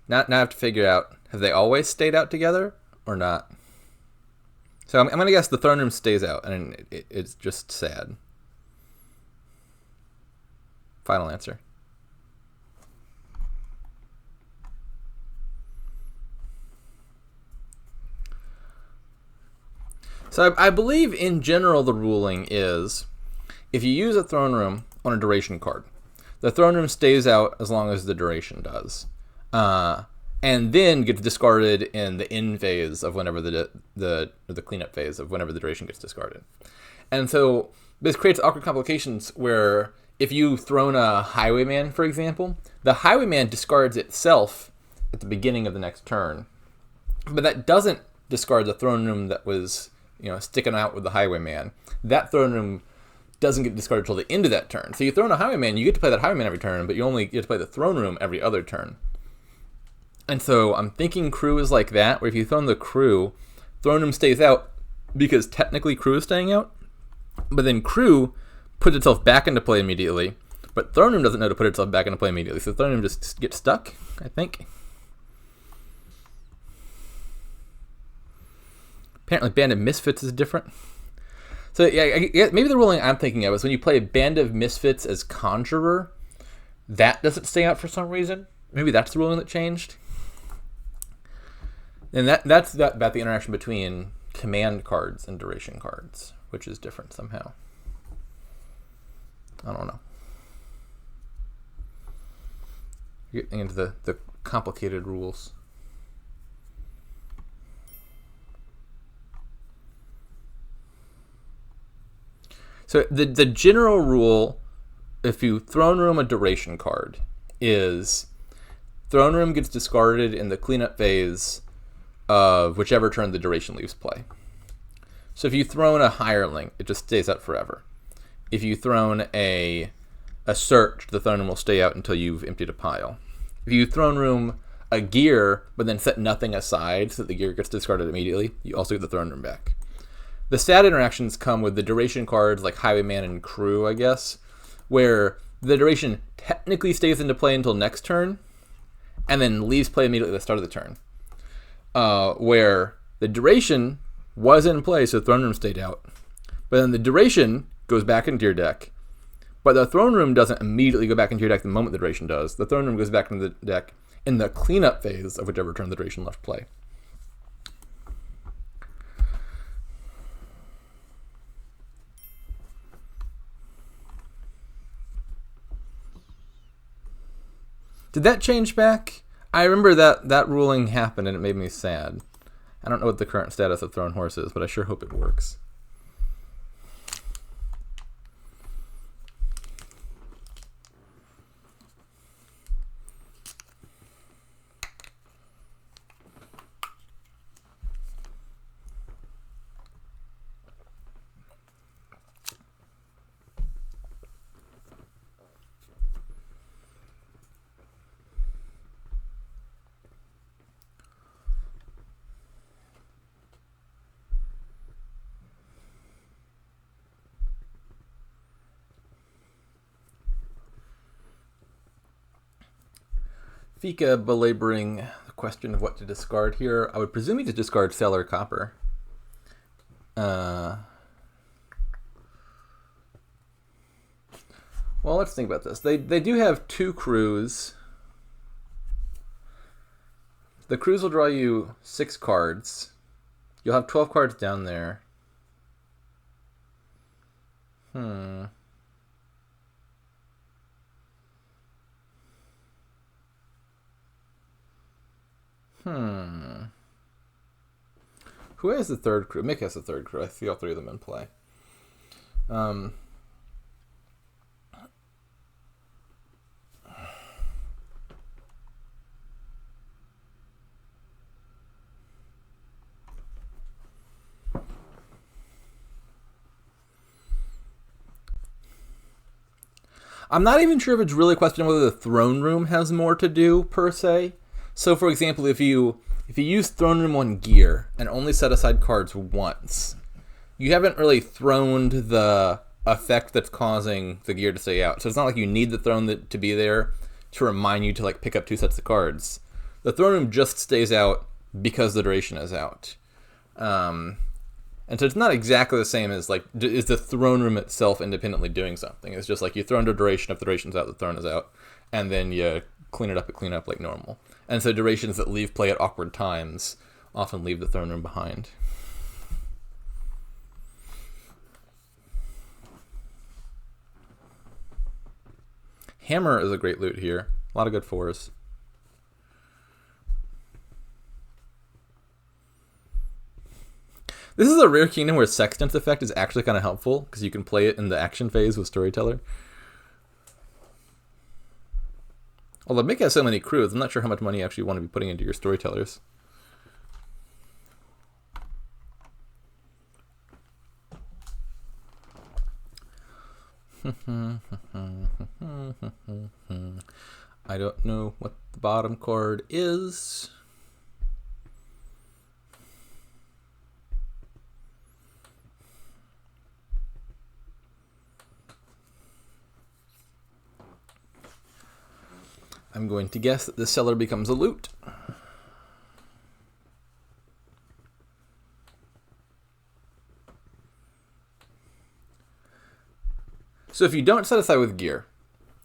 now I have to figure out, have they always stayed out together or not? So I'm going to guess the Throne Room stays out, and it's just sad. Final answer. So I believe in general the ruling is if you use a Throne Room on a duration card, the Throne Room stays out as long as the duration does, and then gets discarded in the end phase of whenever the cleanup phase of whenever the duration gets discarded. And so this creates awkward complications where if you throne a Highwayman, for example, the Highwayman discards itself at the beginning of the next turn, but that doesn't discard the Throne Room that was sticking out with the Highwayman. That Throne Room doesn't get discarded until the end of that turn. So you throw in a Highwayman, you get to play that Highwayman every turn, but you only get to play the Throne Room every other turn. And so I'm thinking crew is like that, where if you throw in the crew, Throne Room stays out because technically crew is staying out, but then crew puts itself back into play immediately, but Throne Room doesn't know to put itself back into play immediately, so Throne Room just gets stuck, I think. Apparently Band of Misfits is different. So yeah, maybe the ruling I'm thinking of is when you play a Band of Misfits as Conjurer, that doesn't stay out for some reason. Maybe that's the ruling that changed. And that's about the interaction between command cards and duration cards, which is different somehow. I don't know. You're getting into the complicated rules. So the general rule, if you Throne Room a duration card, is Throne Room gets discarded in the cleanup phase of whichever turn the duration leaves play. So if you throne a Hireling, it just stays out forever. If you throne a Search, the Throne Room will stay out until you've emptied a pile. If you Throne Room a Gear, but then set nothing aside so that the Gear gets discarded immediately, you also get the Throne Room back. The sad interactions come with the duration cards like Highwayman and Crew, I guess, where the duration technically stays into play until next turn, and then leaves play immediately at the start of the turn. Where the duration was in play, so Throne Room stayed out, but then the duration goes back into your deck, but the Throne Room doesn't immediately go back into your deck the moment the duration does. The Throne Room goes back into the deck in the cleanup phase of whichever turn the duration left play. Did that change back? I remember that ruling happened and it made me sad. I don't know what the current status of Thrown Horse is, but I sure hope it works. Phika belaboring the question of what to discard here. I would presume you to discard Cellar Copper. Well, let's think about this. They do have 2 crews. The crews will draw you 6 cards. You'll have 12 cards down there. Who has the 3rd crew? Mick has the 3rd crew. I see all 3 of them in play. I'm not even sure if it's really a question of whether the throne room has more to do, per se. So, for example, if you use Throne Room on gear and only set aside cards once, you haven't really throned the effect that's causing the gear to stay out. So it's not like you need the throne to be there to remind you to like pick up 2 sets of cards. The Throne Room just stays out because the duration is out. And so it's not exactly the same as like, is the Throne Room itself independently doing something? It's just like you thrown the duration. If the duration's out, the throne is out. And then you clean it up at cleanup like normal. And so durations that leave play at awkward times often leave the throne room behind. Hammer is a great loot here. A lot of good 4s. This is a rare kingdom where Sextant's effect is actually kind of helpful because you can play it in the action phase with Storyteller. Although Mick has so many crews, I'm not sure how much money you actually want to be putting into your Storytellers. I don't know what the bottom card is. I'm going to guess that the cellar becomes a loot. So if you don't set aside with gear,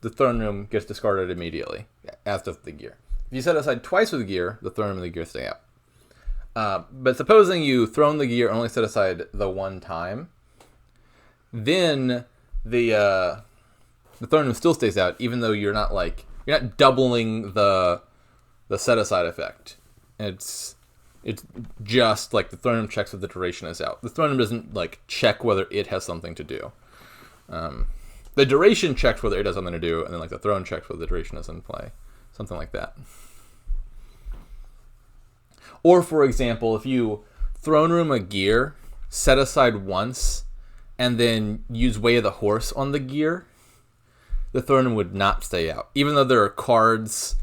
the throne room gets discarded immediately, as does the gear. If you set aside twice with gear, the throne room and the gear stay out. But supposing you thrown the gear and only set aside the one time, then the throne room still stays out, even though you're not doubling the set aside effect. It's just like the throne room checks if the duration is out. The throne room doesn't like check whether it has something to do. The duration checks whether it has something to do, and then like the throne checks whether the duration is in play. Something like that. Or for example, if you throne room a gear, set aside once, and then use Way of the Horse on the gear, the throne room would not stay out. Even though there are cards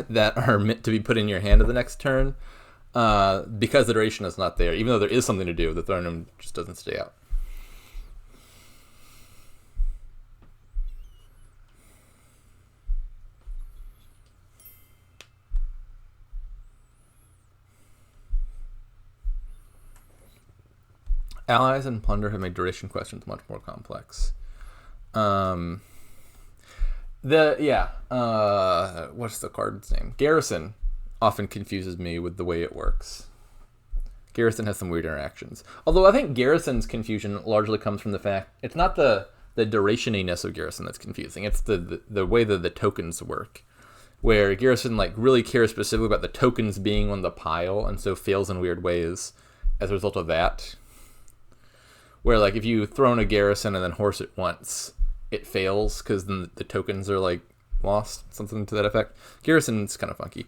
that are meant to be put in your hand at the next turn, because the duration is not there, even though there is something to do, the throne room just doesn't stay out. Allies and plunder have made duration questions much more complex. What's the card's name? Garrison often confuses me with the way it works. Garrison has some weird interactions. Although I think Garrison's confusion largely comes from the fact it's not the durationiness of Garrison that's confusing. It's the way that the tokens work. Where Garrison like really cares specifically about the tokens being on the pile and so fails in weird ways as a result of that. Where like if you throw in a Garrison and then horse it once, it fails because then the tokens are like lost, something to that effect. Garrison's kind of funky.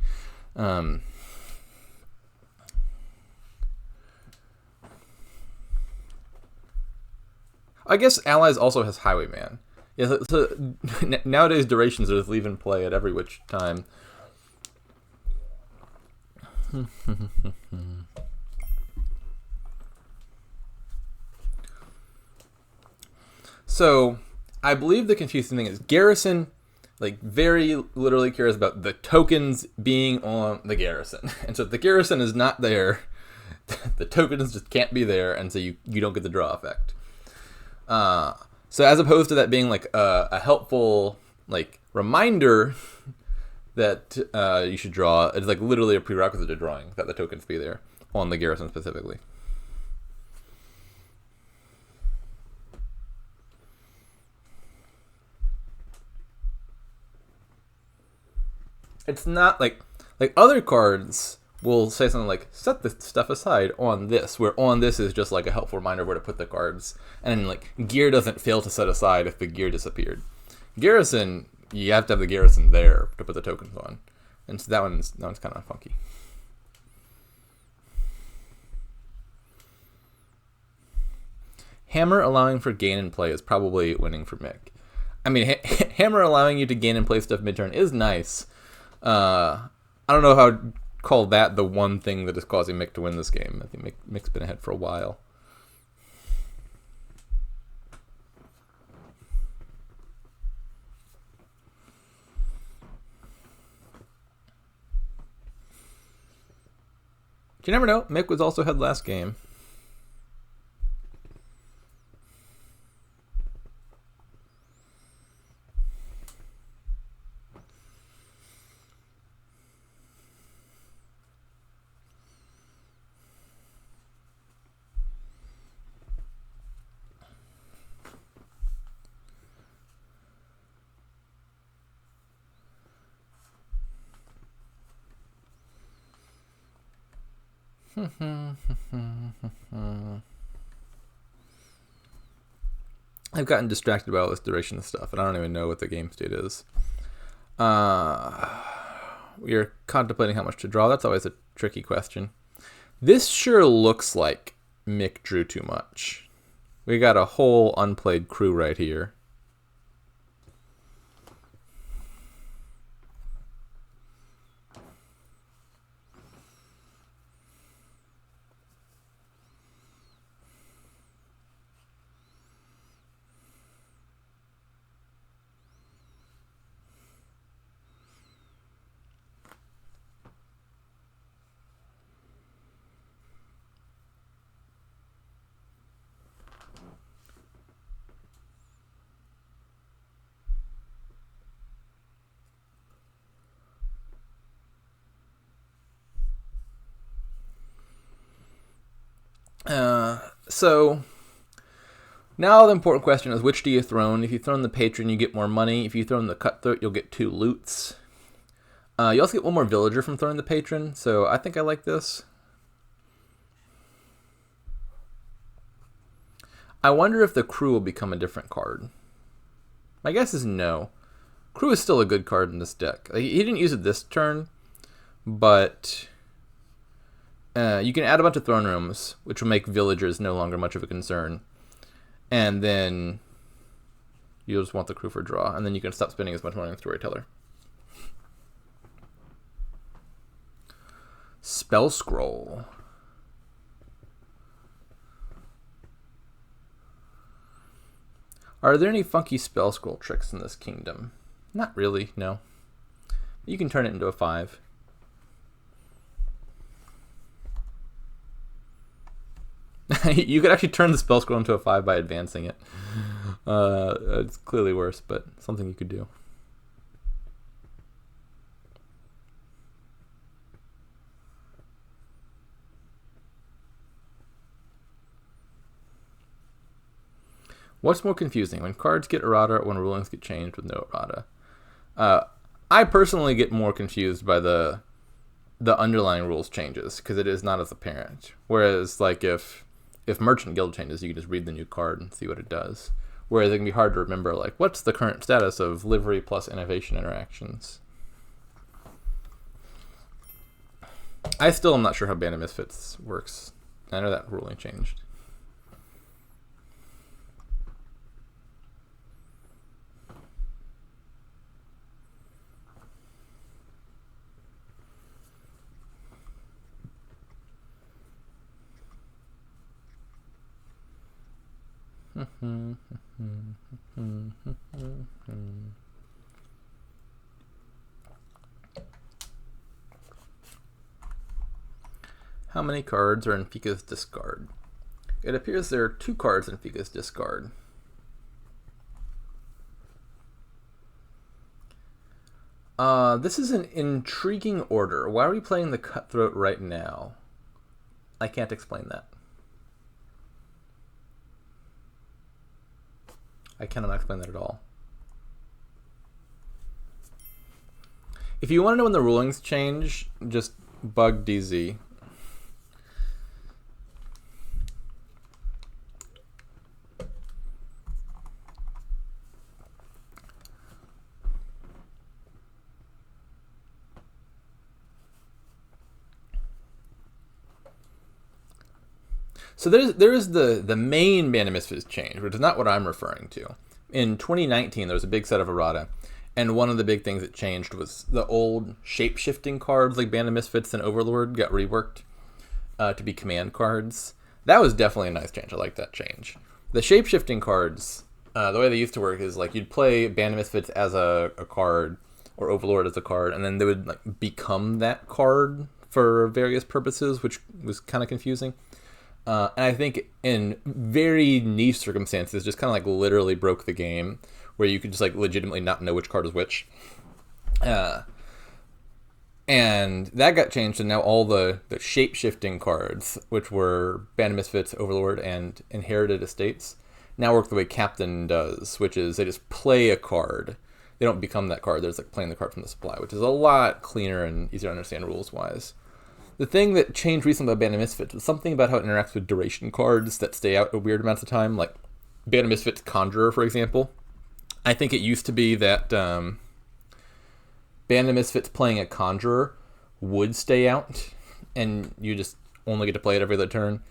I guess Allies also has Highwayman. Yeah, so nowadays durations are just leave and play at every which time. So I believe the confusing thing is Garrison like very literally cares about the tokens being on the Garrison. And so if the Garrison is not there, the tokens just can't be there, and so you don't get the draw effect. So as opposed to that being like a helpful like reminder that you should draw, it's like literally a prerequisite to drawing that the tokens be there on the Garrison specifically. It's not like other cards will say something like set this stuff aside on this, where on this is just like a helpful reminder of where to put the cards, and like gear doesn't fail to set aside if the gear disappeared. Garrison, you have to have the Garrison there to put the tokens on, and so that one's kind of funky. Hammer allowing for gain and play is probably winning for Mick. I mean, Hammer allowing you to gain and play stuff mid-turn is nice. I don't know how to call that the one thing that is causing Mick to win this game. I think Mick's been ahead for a while. You never know. Mick was also ahead last game. I've gotten distracted by all this duration of stuff, and I don't even know what the game state is. We are contemplating how much to draw. That's always a tricky question. This sure looks like Mick drew too much. We got a whole unplayed crew right here. So now the important question is, which do you throne? If you throne the patron, you get more money. If you throne the cutthroat, you'll get 2 loots. You also get 1 more villager from throwing the patron, so I think I like this. I wonder if the crew will become a different card. My guess is no. Crew is still a good card in this deck. He didn't use it this turn, but you can add a bunch of throne rooms, which will make villagers no longer much of a concern. And then you'll just want the crew for draw, and then you can stop spending as much money on Storyteller. Spell Scroll. Are there any funky Spell Scroll tricks in this kingdom? Not really, no. You can turn it into a 5. You could actually turn the Spell Scroll into a 5 by advancing it. It's clearly worse, but something you could do. What's more confusing, when cards get errata or when rulings get changed with no errata? I personally get more confused by the underlying rules changes because it is not as apparent. Whereas, like, if Merchant Guild changes, you can just read the new card and see what it does. Whereas it can be hard to remember, like, what's the current status of livery plus innovation interactions? I still am not sure how Band of Misfits works. I know that ruling changed. How many cards are in Phika's discard? It appears there are 2 cards in Phika's discard. This is an intriguing order. Why are we playing the Cutthroat right now? I can't explain that. I cannot explain that at all. If you want to know when the rulings change, just bug DZ. So there is the main Band of Misfits change, which is not what I'm referring to. In 2019, there was a big set of errata, and one of the big things that changed was the old shape-shifting cards like Band of Misfits and Overlord got reworked to be command cards. That was definitely a nice change. I like that change. The shape-shifting cards, the way they used to work is like you'd play Band of Misfits as a card or Overlord as a card, and then they would like become that card for various purposes, which was kind of confusing. And I think in very niche circumstances, just kind of like literally broke the game, where you could just like legitimately not know which card is which. And that got changed, and now all the shape-shifting cards, which were Band of Misfits, Overlord, and Inherited Estates, now work the way Captain does, which is they just play a card. They don't become that card. They're just like playing the card from the supply, which is a lot cleaner and easier to understand rules-wise. The thing that changed recently about Band of Misfits was something about how it interacts with duration cards that stay out a weird amounts of time, like Band of Misfits Conjurer, for example. I think it used to be that Band of Misfits playing a Conjurer would stay out, and you just only get to play it every other turn.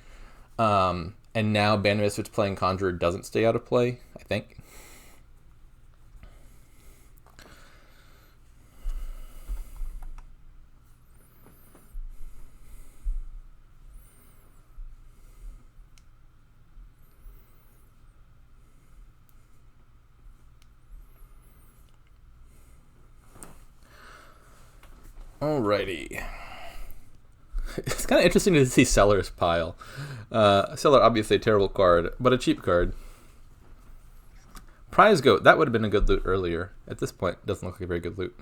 And now Band of Misfits playing Conjurer doesn't stay out of play, I think. Alrighty. It's kind of interesting to see Seller's pile. Seller, obviously a terrible card, but a cheap card. Prize Goat, that would have been a good loot earlier. At this point, it doesn't look like a very good loot.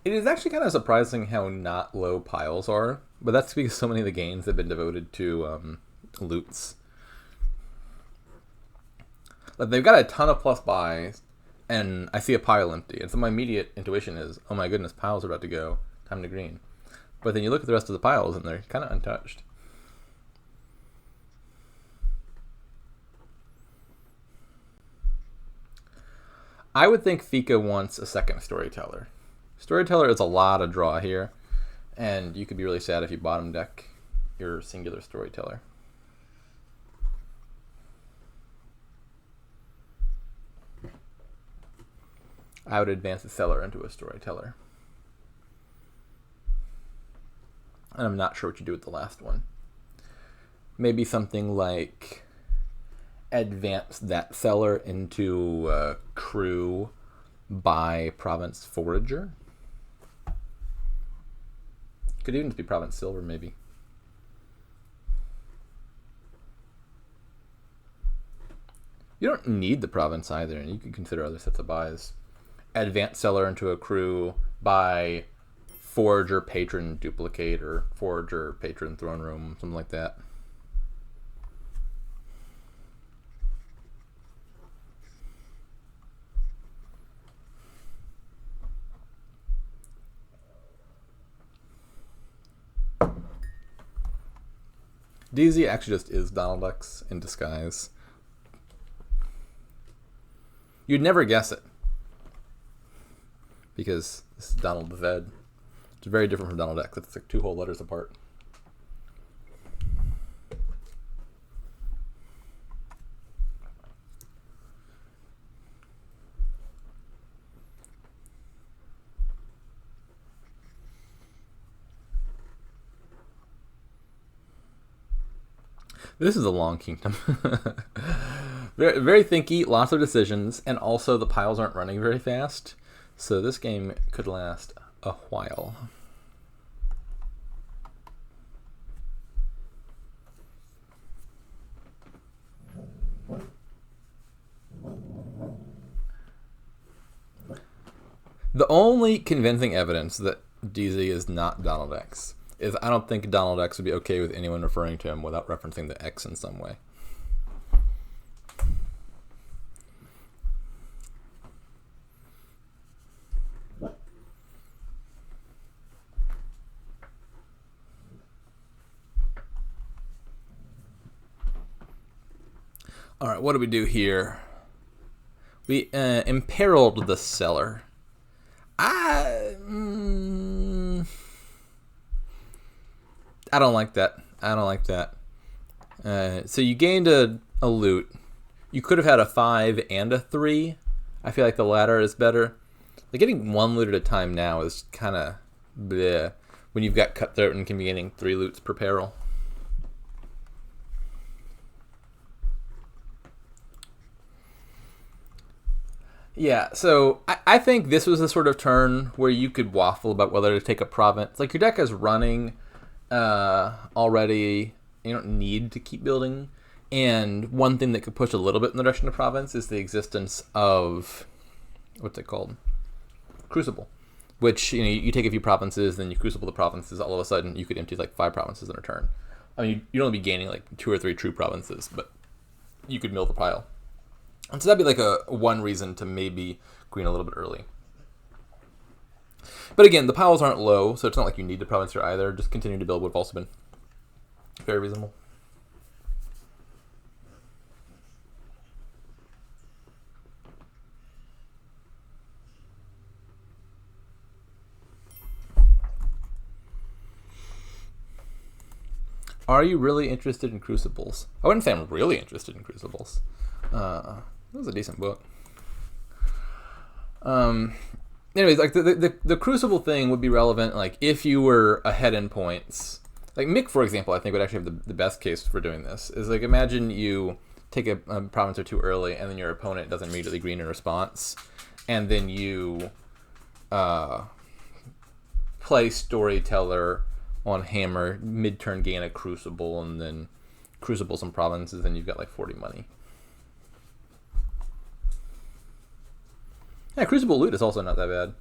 It is actually kind of surprising how not low piles are, but that's because so many of the games have been devoted to loots. Like they've got a ton of plus buys, and I see a pile empty, and so my immediate intuition is, oh my goodness, piles are about to go, time to green. But then you look at the rest of the piles, and they're kind of untouched. I would think Phika wants a second Storyteller. Storyteller is a lot of draw here, and you could be really sad if you bottom deck your singular Storyteller. I would advance the Seller into a Storyteller. And I'm not sure what you do with the last one. Maybe something like advance that Seller into Crew by Province Forager. Could even just be Province Silver, maybe. You don't need the province either, and you can consider other sets of buys. Advance Seller into a crew, buy Forge or Patron Duplicate, or Forge or Patron Throne Room, something like that. DZ actually just is Donald X in disguise. You'd never guess it, because this is Donald the Ved. It's very different from Donald X. It's like 2 whole letters apart. This is a long kingdom. very, very thinky, lots of decisions, and also the piles aren't running very fast. So this game could last a while. The only convincing evidence that DZ is not Donald X is I don't think Donald X would be okay with anyone referring to him without referencing the X in some way. All right, what do we do here? We imperiled the seller. I don't like that. I don't like that. So you gained a loot. You could have had a 5 and a 3. I feel like the latter is better. Like getting 1 loot at a time now is kind of bleh when you've got Cutthroat and can be getting 3 loots per peril. Yeah, so I think this was the sort of turn where you could waffle about whether to take a province. Like your deck is running already. You don't need to keep building. And one thing that could push a little bit in the direction of province is the existence of, what's it called? Crucible. Which, you take a few provinces, then you crucible the provinces, all of a sudden you could empty like 5 provinces in a turn. I mean, you'd only be gaining like 2 or 3 true provinces, but you could mill the pile. And so that'd be like a one reason to maybe green a little bit early. But again, the piles aren't low, so it's not like you need the province here either. Just continue to build would have also been very reasonable. Are you really interested in Crucibles? I wouldn't say I'm really interested in Crucibles. It was a decent book. Anyways, like the Crucible thing would be relevant, like if you were ahead in points. Like Mick, for example, I think would actually have the best case for doing this. Is like imagine you take a province or 2 early, and then your opponent doesn't immediately green in response, and then you play Storyteller on Hammer, mid-turn gain a Crucible, and then Crucible some provinces, and you've got like 40 money. Yeah, Crucible loot is also not that bad.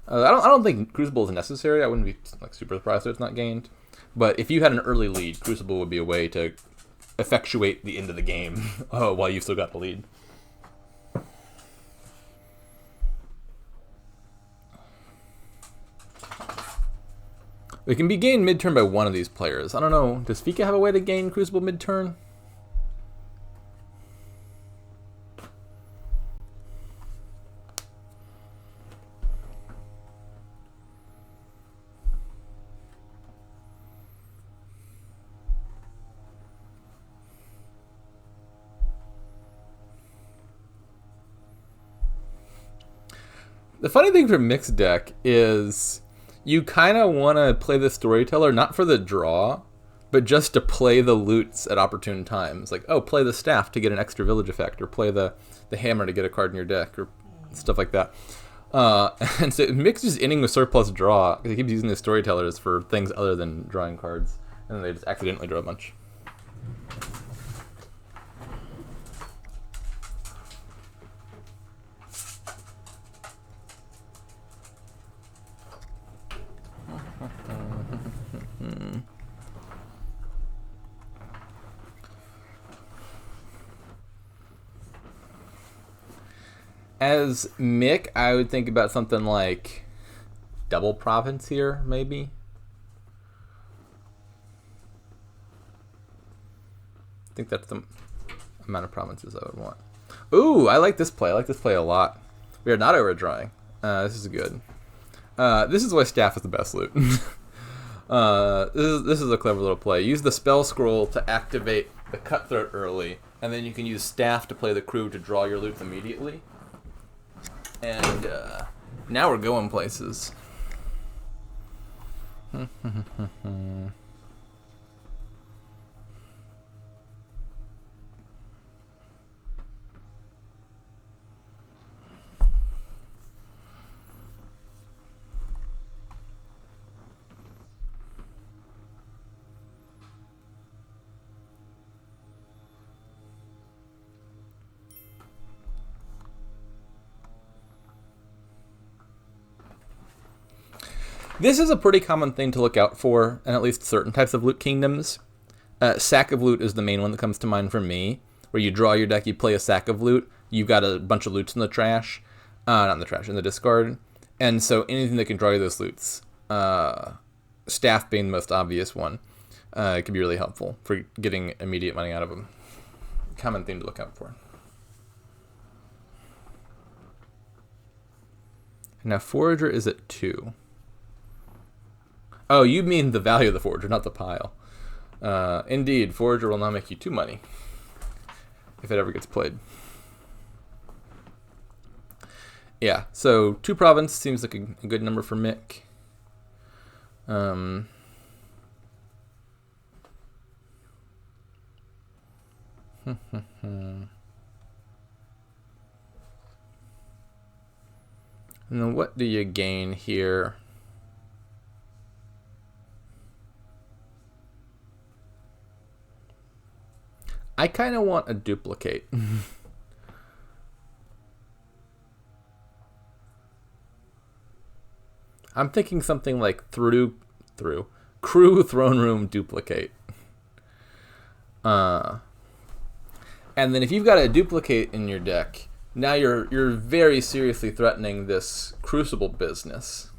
I don't think Crucible is necessary. I wouldn't be like super surprised if it's not gained. But if you had an early lead, Crucible would be a way to effectuate the end of the game while you've still got the lead. It can be gained mid-turn by one of these players. I don't know. Does phika have a way to gain Crucible mid-turn? The funny thing for mixed deck is you kind of want to play the Storyteller not for the draw, but just to play the loots at opportune times. Like, oh, play the Staff to get an extra village effect, or play the Hammer to get a card in your deck, or stuff like that. And so mixed is ending with surplus draw, because he keeps using the Storytellers for things other than drawing cards, and then they just accidentally draw a bunch. As Mick, I would think about something like double province here, maybe. I think that's the amount of provinces I would want. Ooh, I like this play. I like this play a lot. We are not overdrawing. This is good. This is why staff is the best loot. This is a clever little play. Use the spell scroll to activate the cutthroat early, and then you can use staff to play the crew to draw your loot immediately. And now we're going places. This is a pretty common thing to look out for in at least certain types of loot kingdoms. Sack of loot is the main one that comes to mind for me, where you draw your deck, you play a sack of loot, you've got a bunch of loots in the trash, not in the trash, in the discard, and so anything that can draw you those loots, staff being the most obvious one, can be really helpful for getting immediate money out of them. Common thing to look out for. Now Forager is at 2. Oh, you mean the value of the Forager, not the pile. Indeed, Forager will now make you 2 money if it ever gets played. Yeah, so 2 province seems like a good number for Mick. And then what do you gain here? I kind of want a duplicate. I'm thinking something like crew throne room duplicate. And then if you've got a duplicate in your deck, now you're very seriously threatening this crucible business,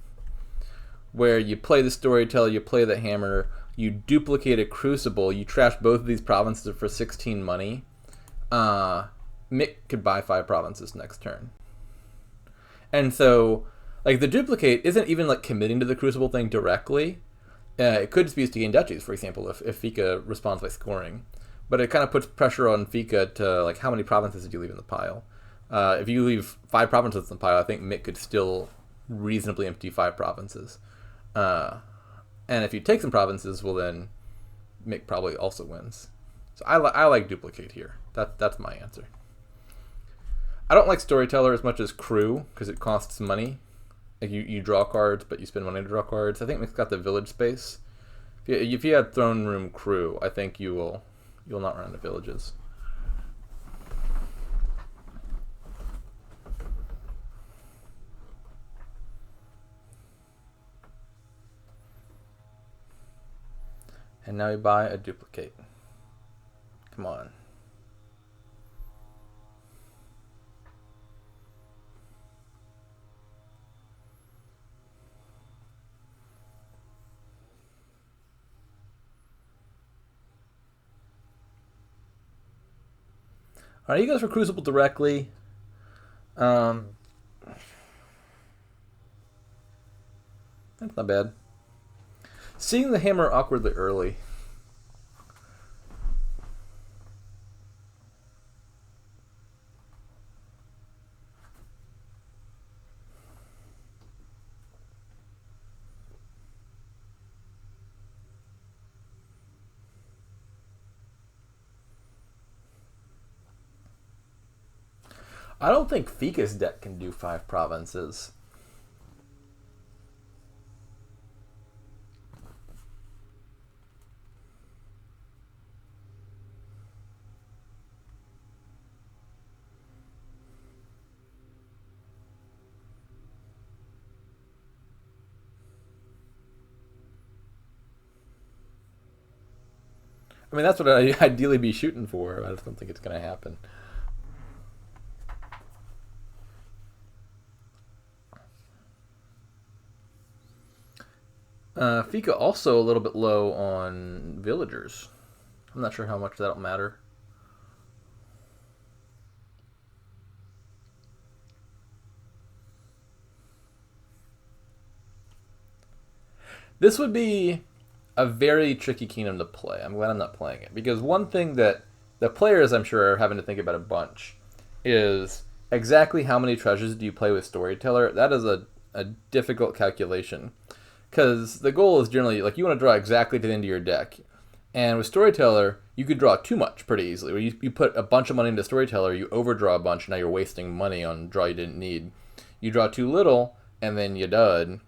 where you play the storyteller, you play the hammer, you duplicate a crucible, you trash both of these provinces for 16 money. Mick could buy 5 provinces next turn. And so, like, the duplicate isn't even like committing to the crucible thing directly. It could just be used to gain duchies, for example, if phika responds by scoring. But it kind of puts pressure on phika to, like, how many provinces did you leave in the pile? If you leave 5 provinces in the pile, I think Mick could still reasonably empty 5 provinces. And if you take some provinces, well then Mick probably also wins. So I like duplicate here. That's my answer. I don't like storyteller as much as crew because it costs money. Like you draw cards, but you spend money to draw cards. I think Mick's got the village space. If you had throne room crew, I think you'll not run into villages. And now we buy a duplicate. Come on. Alright, you guys for Crucible directly. That's not bad. Seeing the hammer awkwardly early. I don't think Phika's deck can do 5 provinces. I mean, that's what I'd ideally be shooting for. I just don't think it's going to happen. Phika also a little bit low on villagers. I'm not sure how much that'll matter. This would be a very tricky kingdom to play. I'm glad I'm not playing it. Because one thing that the players, I'm sure, are having to think about a bunch is exactly how many treasures do you play with Storyteller. That is a difficult calculation. Because the goal is generally, like, you want to draw exactly to the end of your deck. And with Storyteller, you could draw too much pretty easily. Where you put a bunch of money into Storyteller, you overdraw a bunch, now you're wasting money on draw you didn't need. You draw too little, and then you're done.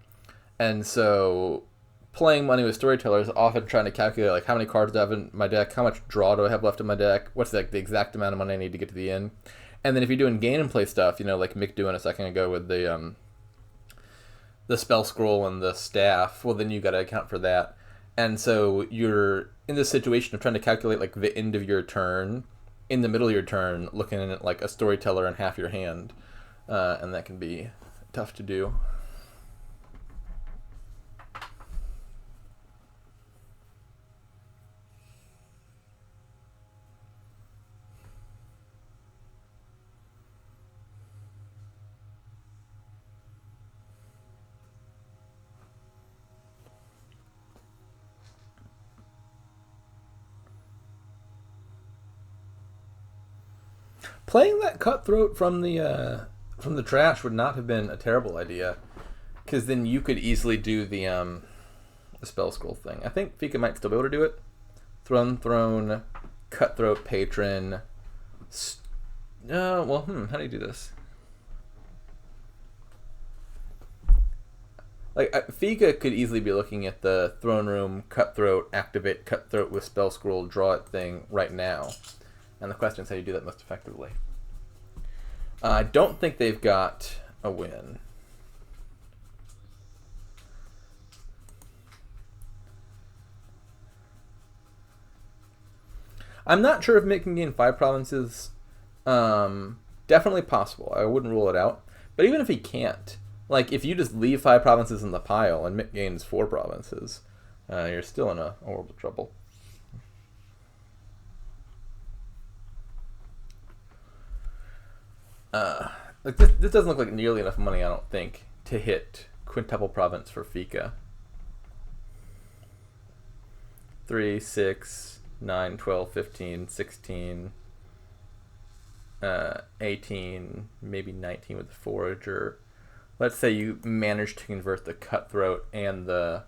And so playing money with Storyteller is often trying to calculate, like, how many cards do I have in my deck, how much draw do I have left in my deck, what's the exact amount of money I need to get to the end. And then if you're doing gain and play stuff, like Mick doing a second ago with the spell scroll and the staff, well, then you got to account for that. And so you're in this situation of trying to calculate, like, the end of your turn, in the middle of your turn, looking at, like, a Storyteller in half your hand. And that can be tough to do. Playing that Cutthroat from the trash would not have been a terrible idea, because then you could easily do the spell scroll thing. I think Phika might still be able to do it. Throne, Cutthroat, Patron. How do you do this? Like, Phika could easily be looking at the Throne Room, Cutthroat, activate Cutthroat with spell scroll, draw it thing right now. And the question is how you do that most effectively. I don't think they've got a win. I'm not sure if Mick can gain 5 provinces. Definitely possible. I wouldn't rule it out. But even if he can't, like, if you just leave 5 provinces in the pile and Mick gains 4 provinces, you're still in a world of trouble. Like, this doesn't look like nearly enough money, I don't think, to hit quintuple province for Phika. 3, 6, 9, 12, 15, 16, 18, maybe 19 with the Forager. Let's say you manage to convert the Cutthroat and the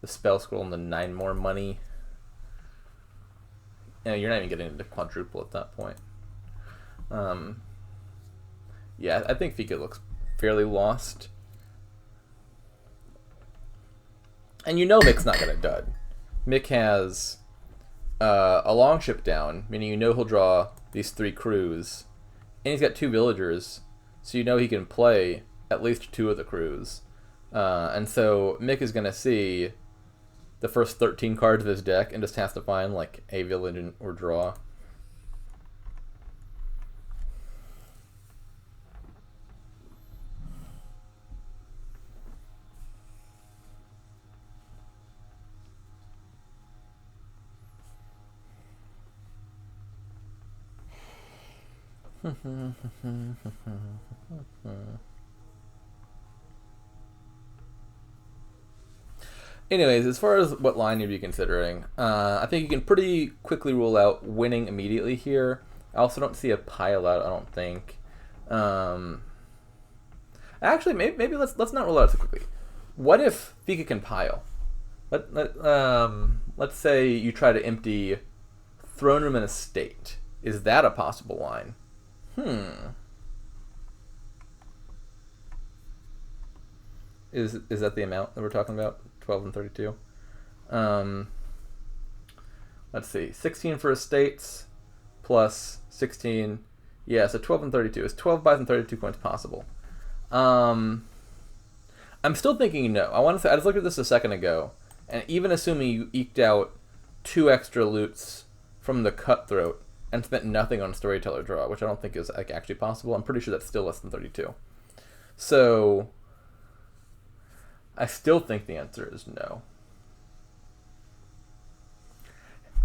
spell scroll into 9 more money. You're not even getting into quadruple at that point. Yeah, I think Phika looks fairly lost. And Mick's not going to dud. Mick has a longship down, meaning he'll draw these 3 crews. And he's got 2 villagers, so he can play at least 2 of the crews. And so Mick is going to see the first 13 cards of his deck and just has to find, like, a village or draw. Anyways, as far as what line you'd be considering, I think you can pretty quickly rule out winning immediately here. I also don't see a pile out, I don't think. Actually, maybe let's not rule out so quickly. What if Phika can pile? Let's say you try to empty Throne Room and Estate. Is that a possible line? Is that the amount that we're talking about? 12 and 32. Let's see. 16 for estates plus 16. Yeah, so 12 and 32. Is 12 buys and 32 points possible? I'm still thinking no. I just looked at this a second ago, and even assuming you eked out 2 extra loots from the Cutthroat and spent nothing on Storyteller draw, which I don't think is, like, actually possible. I'm pretty sure that's still less than 32. So I still think the answer is no.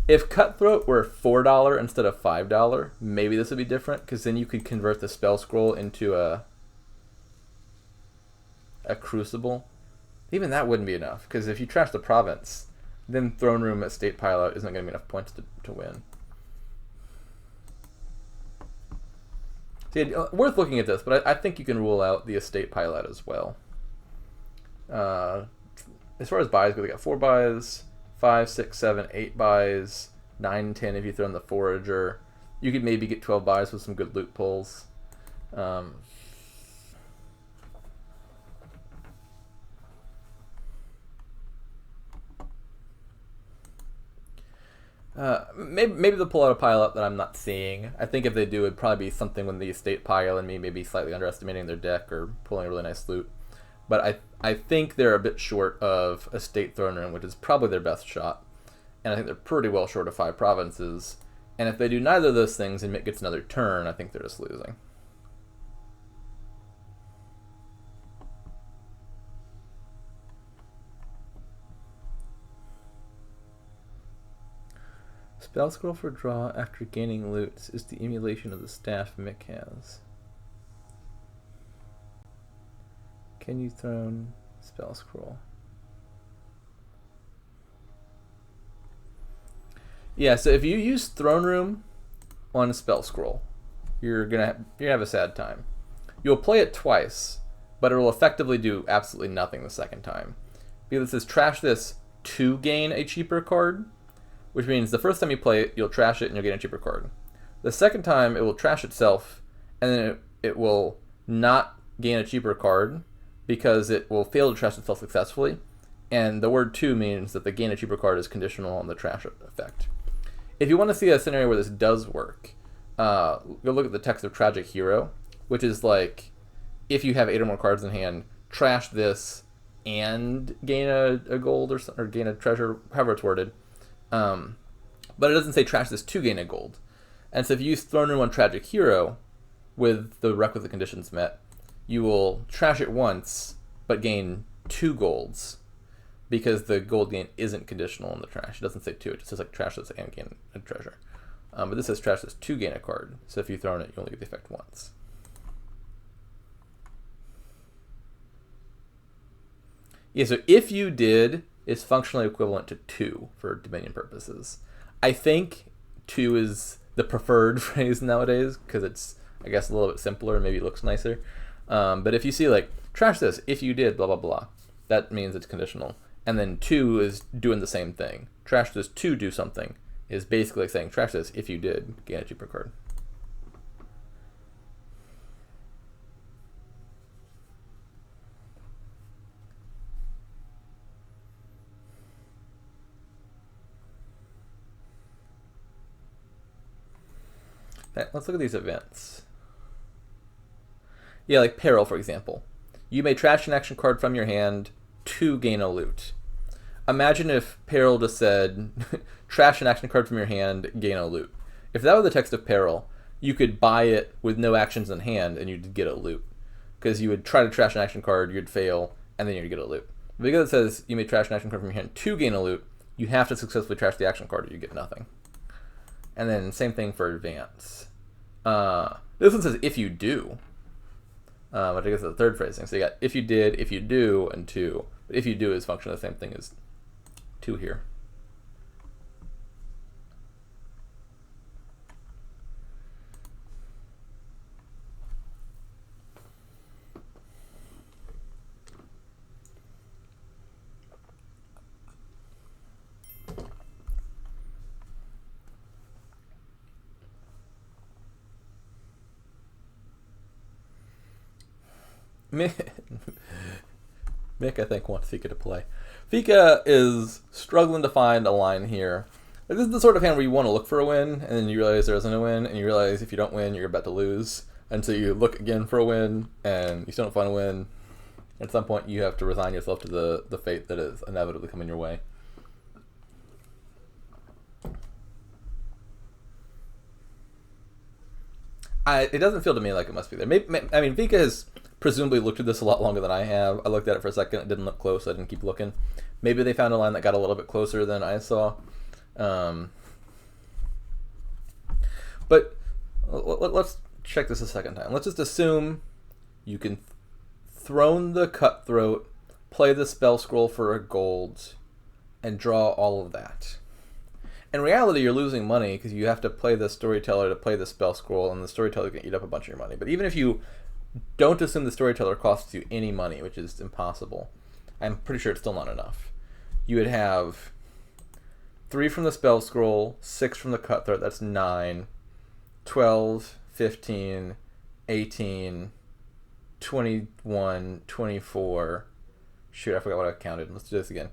If Cutthroat were $4 instead of $5, maybe this would be different, because then you could convert the spell scroll into a Crucible. Even that wouldn't be enough, because if you trash the province, then Throne Room at State Pilot isn't going to be enough points to win. See, worth looking at this, but I think you can rule out the Estate Pilot as well. As far as buys go, we got 4 buys, 5, 6, 7, 8 buys, 9, 10 if you throw in the Forager. You could maybe get 12 buys with some good loot pulls. Maybe they'll pull out a pile up that I'm not seeing. I think if they do, it'd probably be something with the Estate Pile and me maybe slightly underestimating their deck or pulling a really nice loot. But I think they're a bit short of Estate Throne Room, which is probably their best shot. And I think they're pretty well short of 5 provinces. And if they do neither of those things and Mick gets another turn, I think they're just losing. Spell scroll for draw after gaining loot is the emulation of the staff Mick has. Can you throne spell scroll? Yeah, so if you use Throne Room on a spell scroll, you're gonna have a sad time. You'll play it twice, but it will effectively do absolutely nothing the second time. Because it says trash this to gain a cheaper card, which means the first time you play it, you'll trash it and you'll gain a cheaper card. The second time, it will trash itself, and then it will not gain a cheaper card because it will fail to trash itself successfully. And the word to means that the gain a cheaper card is conditional on the trash effect. If you want to see a scenario where this does work, go look at the text of Tragic Hero, which is like, if you have 8 or more cards in hand, trash this and gain a gold or gain a treasure, however it's worded. But it doesn't say trash this to gain a gold. And so if you use Throne Room on Tragic Hero with the requisite conditions met, you will trash it once, but gain 2 golds, because the gold gain isn't conditional on the trash. It doesn't say 2, it just says like trash this and gain a treasure. But this says trash this to gain a card, so if you throw it, you only get the effect once. Yeah, so if you did, it's functionally equivalent to 2 for Dominion purposes. I think 2 is the preferred phrase nowadays, because it's, I guess, a little bit simpler and maybe it looks nicer. But if you see, like, trash this, if you did, blah, blah, blah, that means it's conditional. And then 2 is doing the same thing. Trash this to do something is basically like saying trash this, if you did, gain a cheaper card. Let's look at these events. Yeah, like Peril, for example. You may trash an action card from your hand to gain a loot. Imagine if Peril just said, trash an action card from your hand, gain a loot. If that were the text of Peril, you could buy it with no actions in hand and you'd get a loot. Because you would try to trash an action card, you'd fail, and then you'd get a loot. But because it says you may trash an action card from your hand to gain a loot, you have to successfully trash the action card or you get nothing. And then same thing for advance. This one says if you do, which I guess is the third phrasing. So you got if you did, if you do, and 2. But if you do is functionally the same thing as 2 here. Mick, I think, wants Phika to play. Phika is struggling to find a line here. This is the sort of hand where you want to look for a win, and then you realize there isn't a win, and you realize if you don't win, you're about to lose. And so you look again for a win, and you still don't find a win. At some point, you have to resign yourself to the fate that is inevitably coming your way. It doesn't feel to me like it must be there. Maybe, I mean, Phika has presumably looked at this a lot longer than I have. I looked at it for a second. It didn't look close. I didn't keep looking. Maybe they found a line that got a little bit closer than I saw. But let's check this a second time. Let's just assume you can throne the Cutthroat, play the spell scroll for a gold, and draw all of that. In reality, you're losing money because you have to play the Storyteller to play the spell scroll, and the Storyteller can eat up a bunch of your money. But even if you don't assume the Storyteller costs you any money, which is impossible, I'm pretty sure it's still not enough. You would have 3 from the spell scroll, 6 from the Cutthroat, that's 9, 12, 15, 18, 21, 24. Shoot, I forgot what I counted. Let's do this again.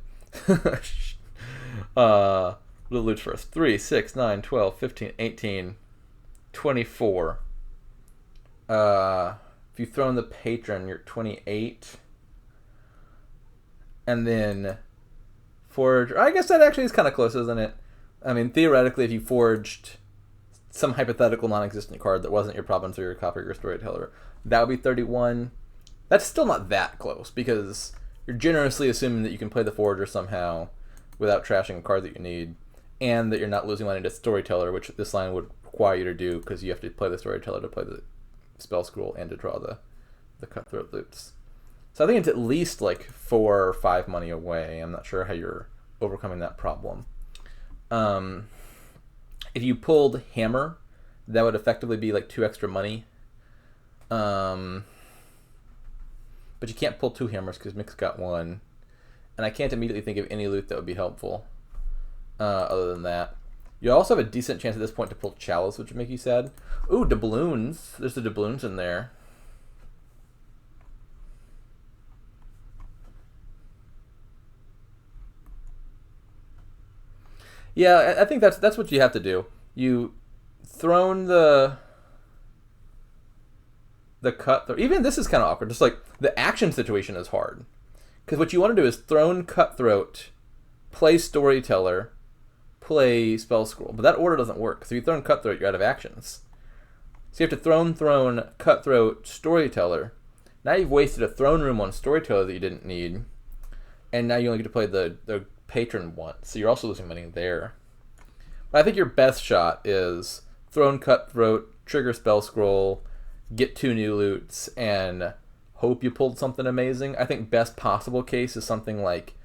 Little loots first. 3, 6, 9, 12, 15, 18, 24. If you throw in the patron, you're 28. And then forge. I guess that actually is kind of close, isn't it? I mean, theoretically, if you forged some hypothetical non-existent card that wasn't your province or your copy or your Storyteller, that would be 31. That's still not that close because you're generously assuming that you can play the Forager somehow without trashing a card that you need, and that you're not losing money to Storyteller, which this line would require you to do because you have to play the Storyteller to play the spell scroll and to draw the Cutthroat loops. So I think it's at least like 4 or 5 money away. I'm not sure how you're overcoming that problem. If you pulled Hammer, that would effectively be like 2 extra money. But you can't pull 2 hammers because Mick's got 1. And I can't immediately think of any loot that would be helpful other than that. You also have a decent chance at this point to pull Chalice, which would make you sad. Ooh, doubloons. There's the doubloons in there. Yeah, I think that's what you have to do. You throne the Cutthroat. Even this is kind of awkward. Just like the action situation is hard. Because what you want to do is throne Cutthroat, play Storyteller, play Spell Scroll. But that order doesn't work. So you throne Cutthroat, you're out of actions. So you have to throne, Cutthroat, Storyteller. Now you've wasted a throne room on Storyteller that you didn't need. And now you only get to play the patron once. So you're also losing money there. But I think your best shot is throne Cutthroat, trigger Spell Scroll, get 2 new loots, and hope you pulled something amazing. I think best possible case is something like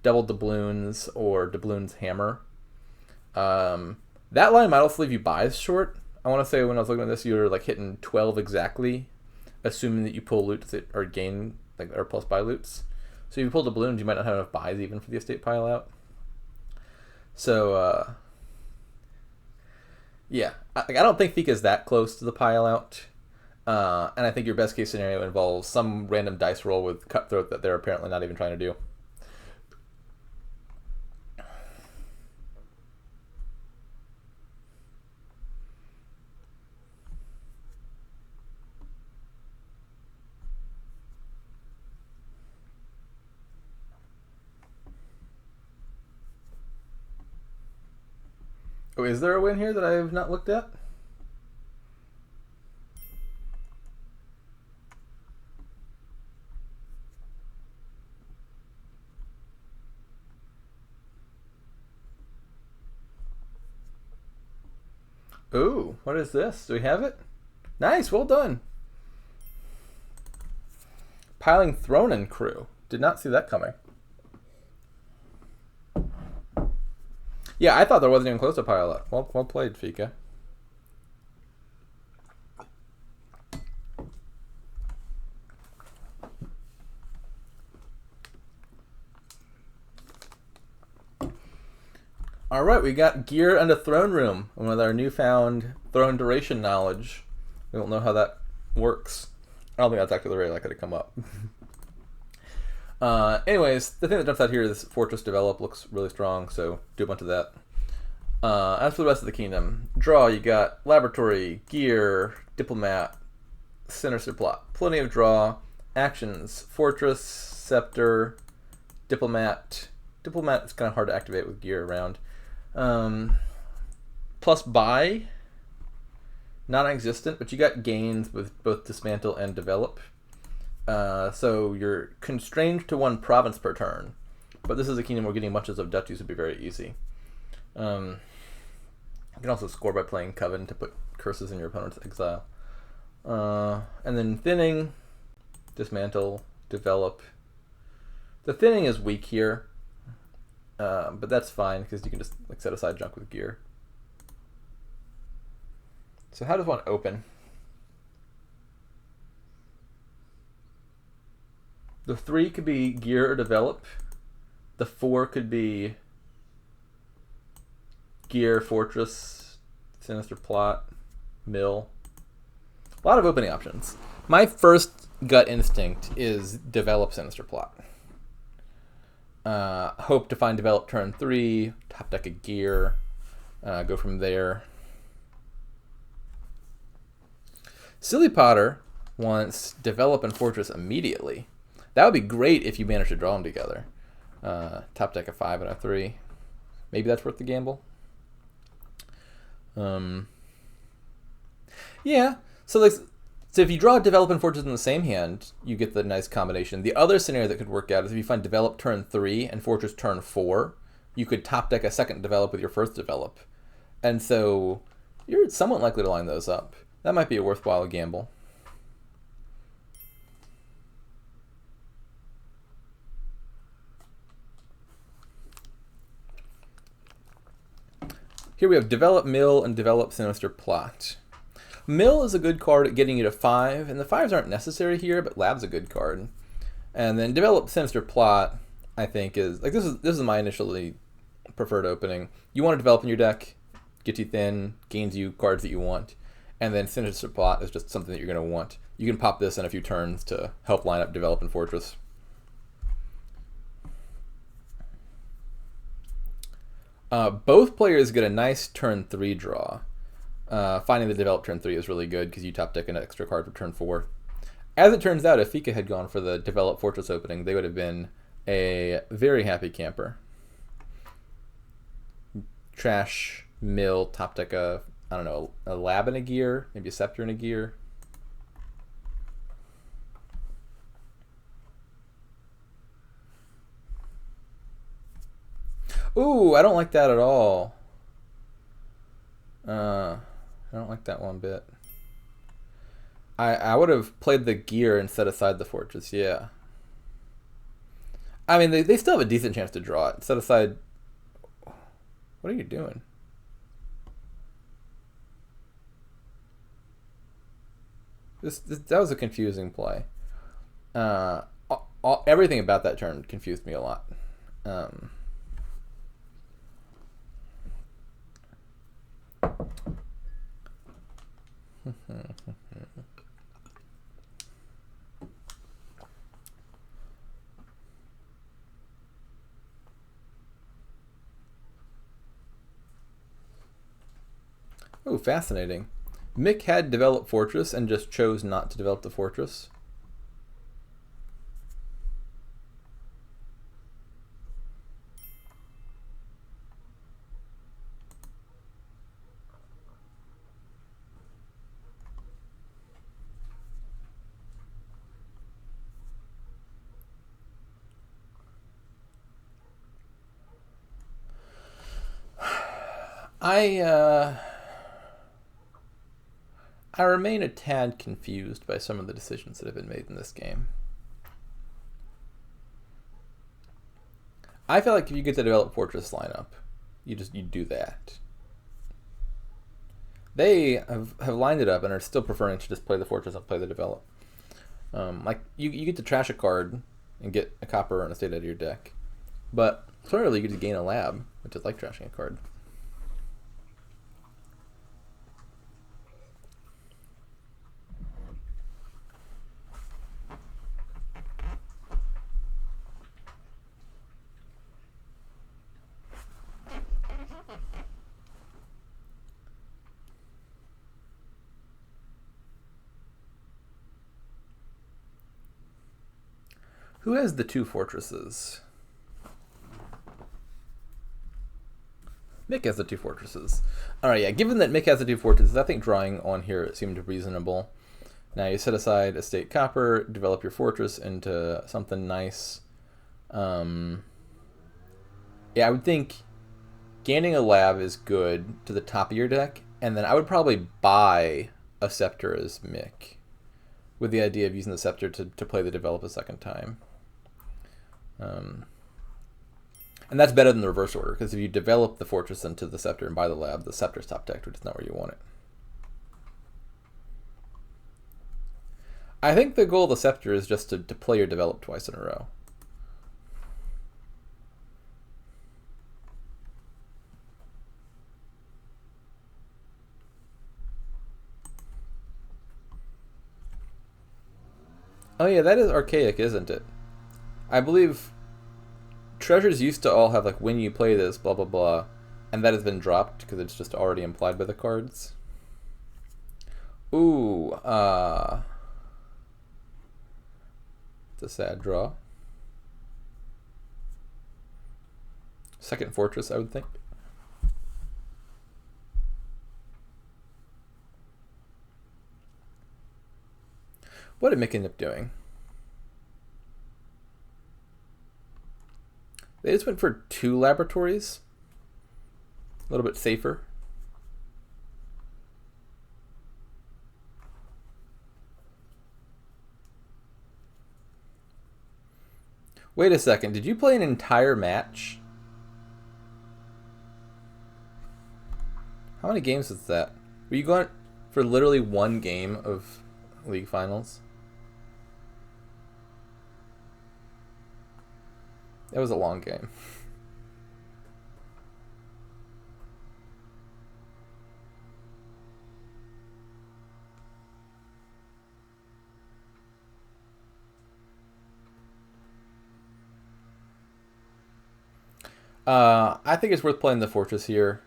double doubloons or doubloons hammer. That line might also leave you buys short. I want to say when I was looking at this, you were like hitting 12 exactly, assuming that you pull loots that or gain like or plus buy loots. So if you pull doubloons, you might not have enough buys even for the estate pile out. So yeah, I don't think phika is that close to the pile out. And I think your best case scenario involves some random dice roll with Cutthroat that they're apparently not even trying to do. Oh, is there a win here that I have not looked at? Ooh, what is this? Do we have it? Nice, well done. Piling Throne and Crew. Did not see that coming. Yeah, I thought there wasn't even close to pile up. Well played, phika. Alright, we got gear and a throne room. And with our newfound throne duration knowledge, we don't know how that works. I don't think that's actually really likely to come up. Anyways, the thing that jumps out here is Fortress Develop looks really strong, so do a bunch of that. As for the rest of the kingdom, draw, you got Laboratory, Gear, Diplomat, Center Supply. Plenty of draw. Actions, Fortress, Scepter, Diplomat. Diplomat is kind of hard to activate with gear around. Plus buy, non-existent, but you got gains with both Dismantle and Develop. So you're constrained to 1 province per turn. But this is a kingdom where getting bunches of duchies would be very easy. You can also score by playing Coven to put curses in your opponent's exile. And then thinning, dismantle, develop. The thinning is weak here, but that's fine because you can just like set aside junk with gear. So how does one open? The 3 could be gear or develop. The 4 could be gear, fortress, sinister plot, mill. A lot of opening options. My first gut instinct is develop sinister plot. Hope to find develop turn 3, top deck a gear, go from there. Silly Potter wants develop and fortress immediately. That would be great if you manage to draw them together. Top deck a 5 and a 3. Maybe that's worth the gamble. Yeah. So if you draw develop and fortress in the same hand, you get the nice combination. The other scenario that could work out is if you find develop turn 3 and fortress turn 4, you could top deck a second develop with your first develop. And so you're somewhat likely to line those up. That might be a worthwhile gamble. Here we have develop mill and develop sinister plot. Mill is a good card at getting you to 5, and the 5s aren't necessary here, but lab's a good card. And then develop sinister plot, I think, is like this is my initially preferred opening. You want to develop in your deck, gets you thin, gains you cards that you want, and then sinister plot is just something that you're going to want. You can pop this in a few turns to help line up develop and fortress. Both players get a nice turn 3 draw. Finding the develop turn 3 is really good because you top deck an extra card for turn 4. As it turns out, if phika had gone for the develop fortress opening, they would have been a very happy camper. Trash, mill, top deck a lab and a gear, maybe a scepter and a gear. Ooh, I don't like that at all. I don't like that one bit. I would have played the gear and set aside the fortress, yeah. I mean, they still have a decent chance to draw it. Set aside... What are you doing? That was a confusing play. Everything about that turn confused me a lot. Oh, fascinating. Mick had developed fortress and just chose not to develop the fortress. I remain a tad confused by some of the decisions that have been made in this game. I feel like if you get the develop fortress lineup, you do that. They have lined it up and are still preferring to just play the fortress and play the develop. Like you get to trash a card and get a copper and a state out of your deck, but clearly you get to gain a lab, which is like trashing a card. Who has the 2 fortresses? Mick has the 2 fortresses. All right, yeah. Given that Mick has the 2 fortresses, I think drawing on here seemed reasonable. Now you set aside estate copper, develop your fortress into something nice. Yeah, I would think gaining a lab is good to the top of your deck, and then I would probably buy a scepter as Mick, with the idea of using the scepter to play the develop a second time. And that's better than the reverse order, because if you develop the fortress into the scepter and buy the lab, the scepter's top decked, which is not where you want it. I think the goal of the scepter is just to play your develop twice in a row. Oh yeah, that is archaic, isn't it? I believe treasures used to all have like when you play this, blah blah blah, and that has been dropped because it's just already implied by the cards. Ooh, it's a sad draw. Second fortress, I would think. What did Mick end up doing? They just went for 2 laboratories. A little bit safer. Wait a second, did you play an entire match? How many games was that? Were you going for literally 1 game of League Finals? That was a long game. I think it's worth playing the fortress here.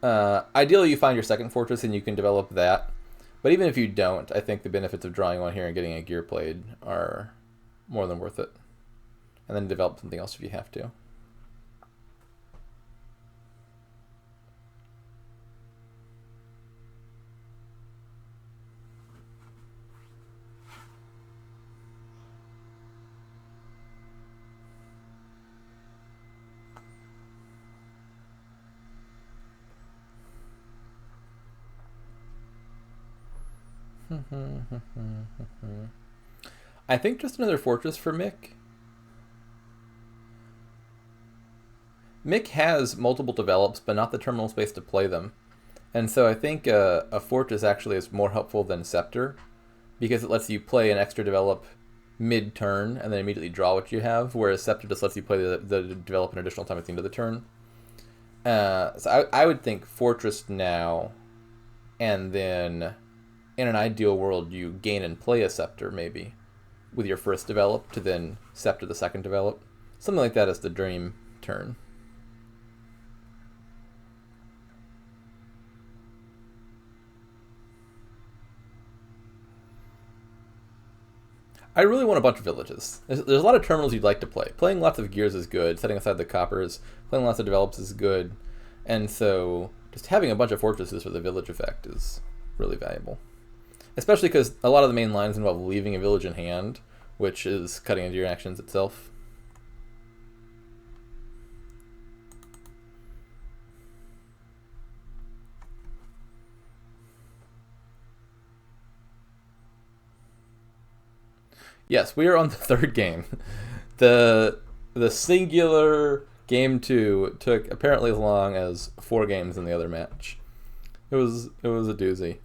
Ideally, you find your second fortress and you can develop that. But even if you don't, I think the benefits of drawing one here and getting a gear blade are more than worth it. And then develop something else if you have to. I think just another fortress for Mick. Mick has multiple develops, but not the terminal space to play them. And so I think a fortress actually is more helpful than Scepter, because it lets you play an extra develop mid-turn and then immediately draw what you have, whereas Scepter just lets you play the develop an additional time at the end of the turn. So I would think fortress now, and then in an ideal world you gain and play a Scepter maybe with your first develop to then Scepter the second develop. Something like that is the dream turn. I really want a bunch of villages. There's a lot of terminals you'd like to play. Playing lots of gears is good. Setting aside the coppers, playing lots of develops is good. And so just having a bunch of fortresses for the village effect is really valuable. Especially because a lot of the main lines involve leaving a village in hand, which is cutting into your actions itself. Yes, we are on the third game. The singular game 2 took apparently as long as 4 games in the other match. It was a doozy.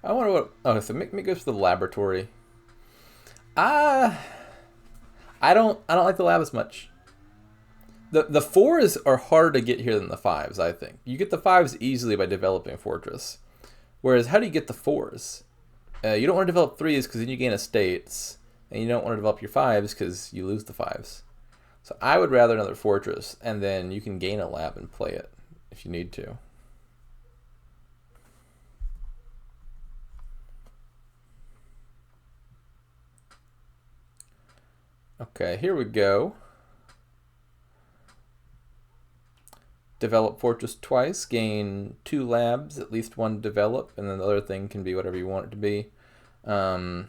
I wonder what. Oh, so Mick goes to the laboratory. I don't like the lab as much. The 4s are harder to get here than the 5s, I think. You get the 5s easily by developing Fortress. Whereas, how do you get the 4s? You don't want to develop 3s because then you gain estates. And you don't want to develop your 5s because you lose the 5s. So I would rather another Fortress, and then you can gain a lab and play it if you need to. Okay, here we go. develop fortress twice, gain 2 labs, at least 1 develop, and then the other thing can be whatever you want it to be. And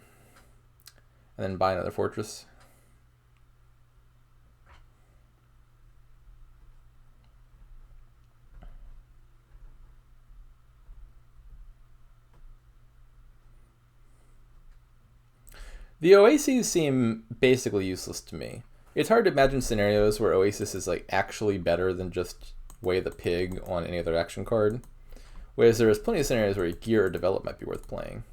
then buy another fortress. The oases seem basically useless to me. It's hard to imagine scenarios where Oasis is like actually better than just Weigh the Pig on any other action card. Whereas there's plenty of scenarios where Gear or Develop might be worth playing.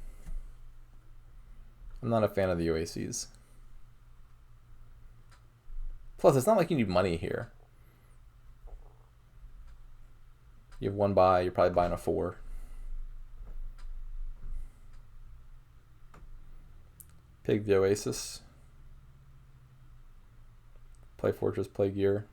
I'm not a fan of the Oases. Plus, it's not like you need money here. You have 1 buy, you're probably buying a 4. Pig the Oasis. Play Fortress, play Gear.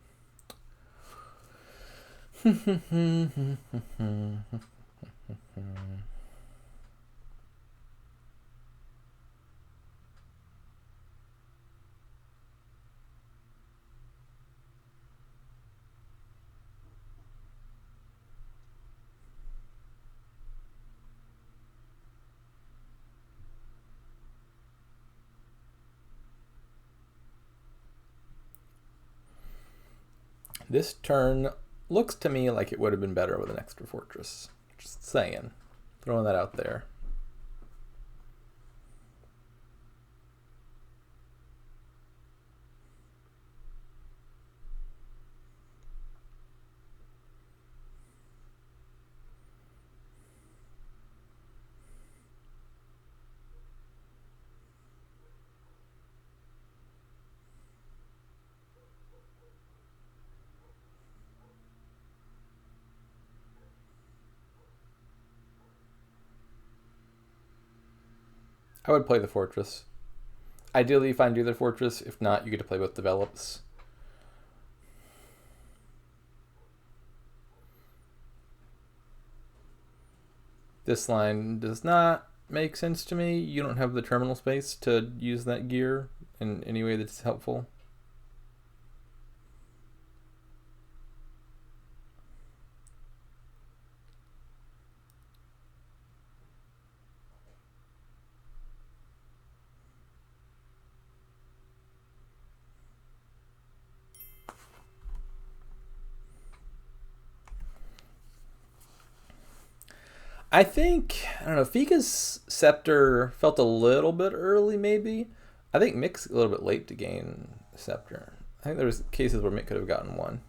This turn looks to me like it would have been better with an extra fortress. Just saying. Throwing that out there. I would play the fortress. Ideally, you find either fortress. If not, you get to play both develops. This line does not make sense to me. You don't have the terminal space to use that gear in any way that's helpful. I think, I don't know, phika's Scepter felt a little bit early, maybe. I think Mick's a little bit late to gain Scepter. I think there was cases where Mick could have gotten 1.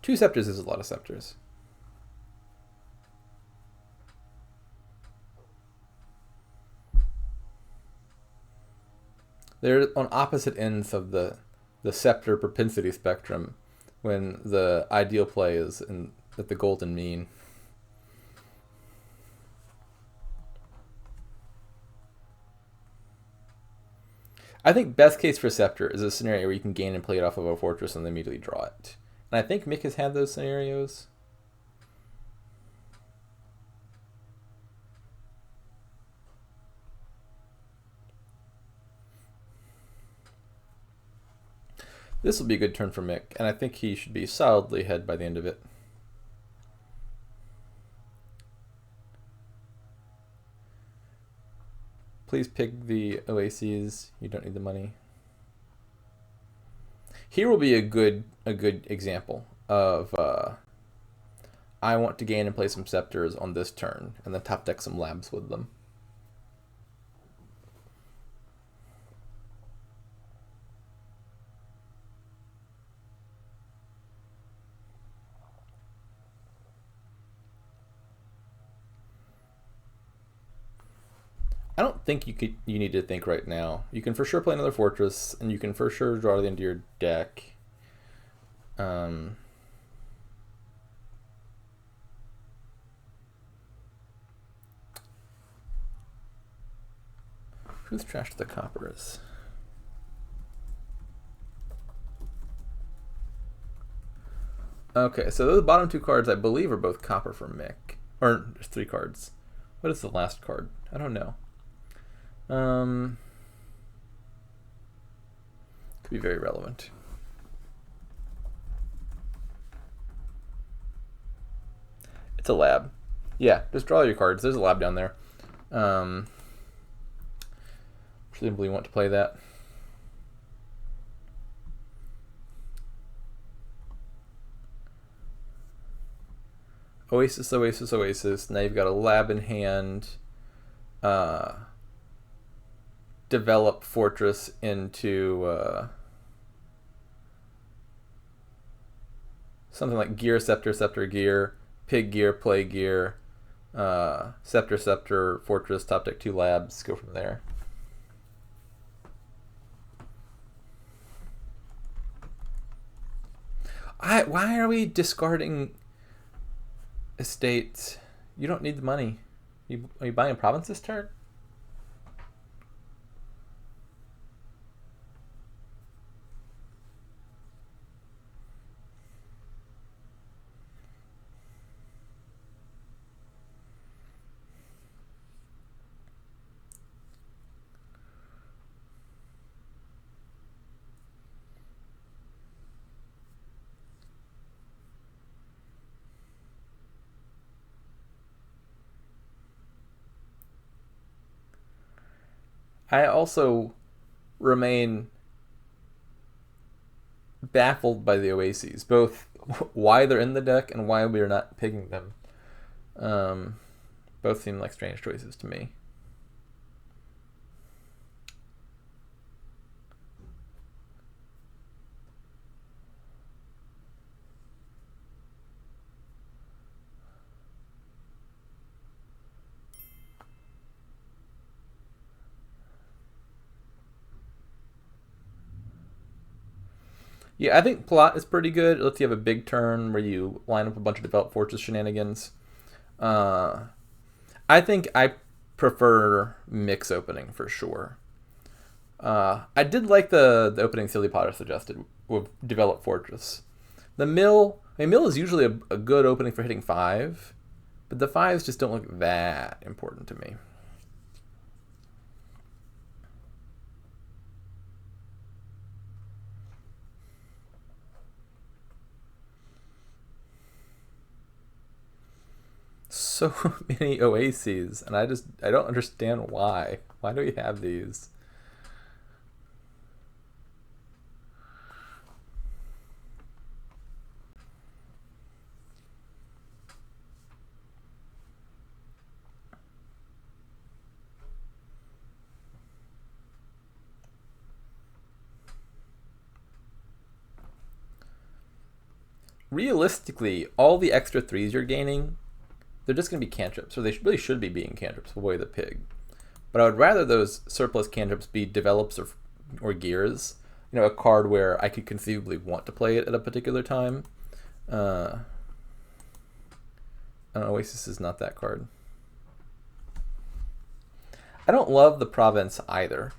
2 Scepters is a lot of Scepters. They're on opposite ends of the Scepter propensity spectrum when the ideal play is at the golden mean. I think best case for Scepter is a scenario where you can gain and play it off of a fortress and then immediately draw it. And I think Mick has had those scenarios. This will be a good turn for Mick, and I think he should be solidly ahead by the end of it. Please pick the Oases. You don't need the money. Here will be a good example of I want to gain and play some Scepters on this turn, and then top deck some labs with them. I don't think you need to think right now. You can for sure play another fortress, and you can for sure draw it into your deck. Who's trashed the coppers? Okay, so those bottom 2 cards I believe are both copper for Mick. Or there's 3 cards. What is the last card? I don't know. Could be very relevant. It's a lab. Yeah, just draw your cards. There's a lab down there. Presumably want to play that. Oasis, Oasis, Oasis. Now you've got a lab in hand. Develop Fortress into something like Gear, Scepter, Scepter, Gear, Pig Gear, Play Gear, Scepter, Scepter, Fortress, top deck 2 labs. Go from there. Why are we discarding estates? You don't need the money. Are you buying a province this turn? I also remain baffled by the Oases, both why they're in the deck and why we are not picking them. Both seem like strange choices to me. Yeah, I think plot is pretty good. It lets you have a big turn where you line up a bunch of developed fortress shenanigans. I think I prefer mix opening for sure. I did like the opening Silly Potter suggested with developed fortress. The mill, mill is usually a good opening for hitting 5, but the 5s just don't look that important to me. So many oases, and I don't understand why. Why do we have these? Realistically, all the extra 3s you're gaining, they're just going to be cantrips, or they really should be being cantrips, away the pig. But I would rather those surplus cantrips be develops or gears. You know, a card where I could conceivably want to play it at a particular time. Oasis is not that card. I don't love the province either.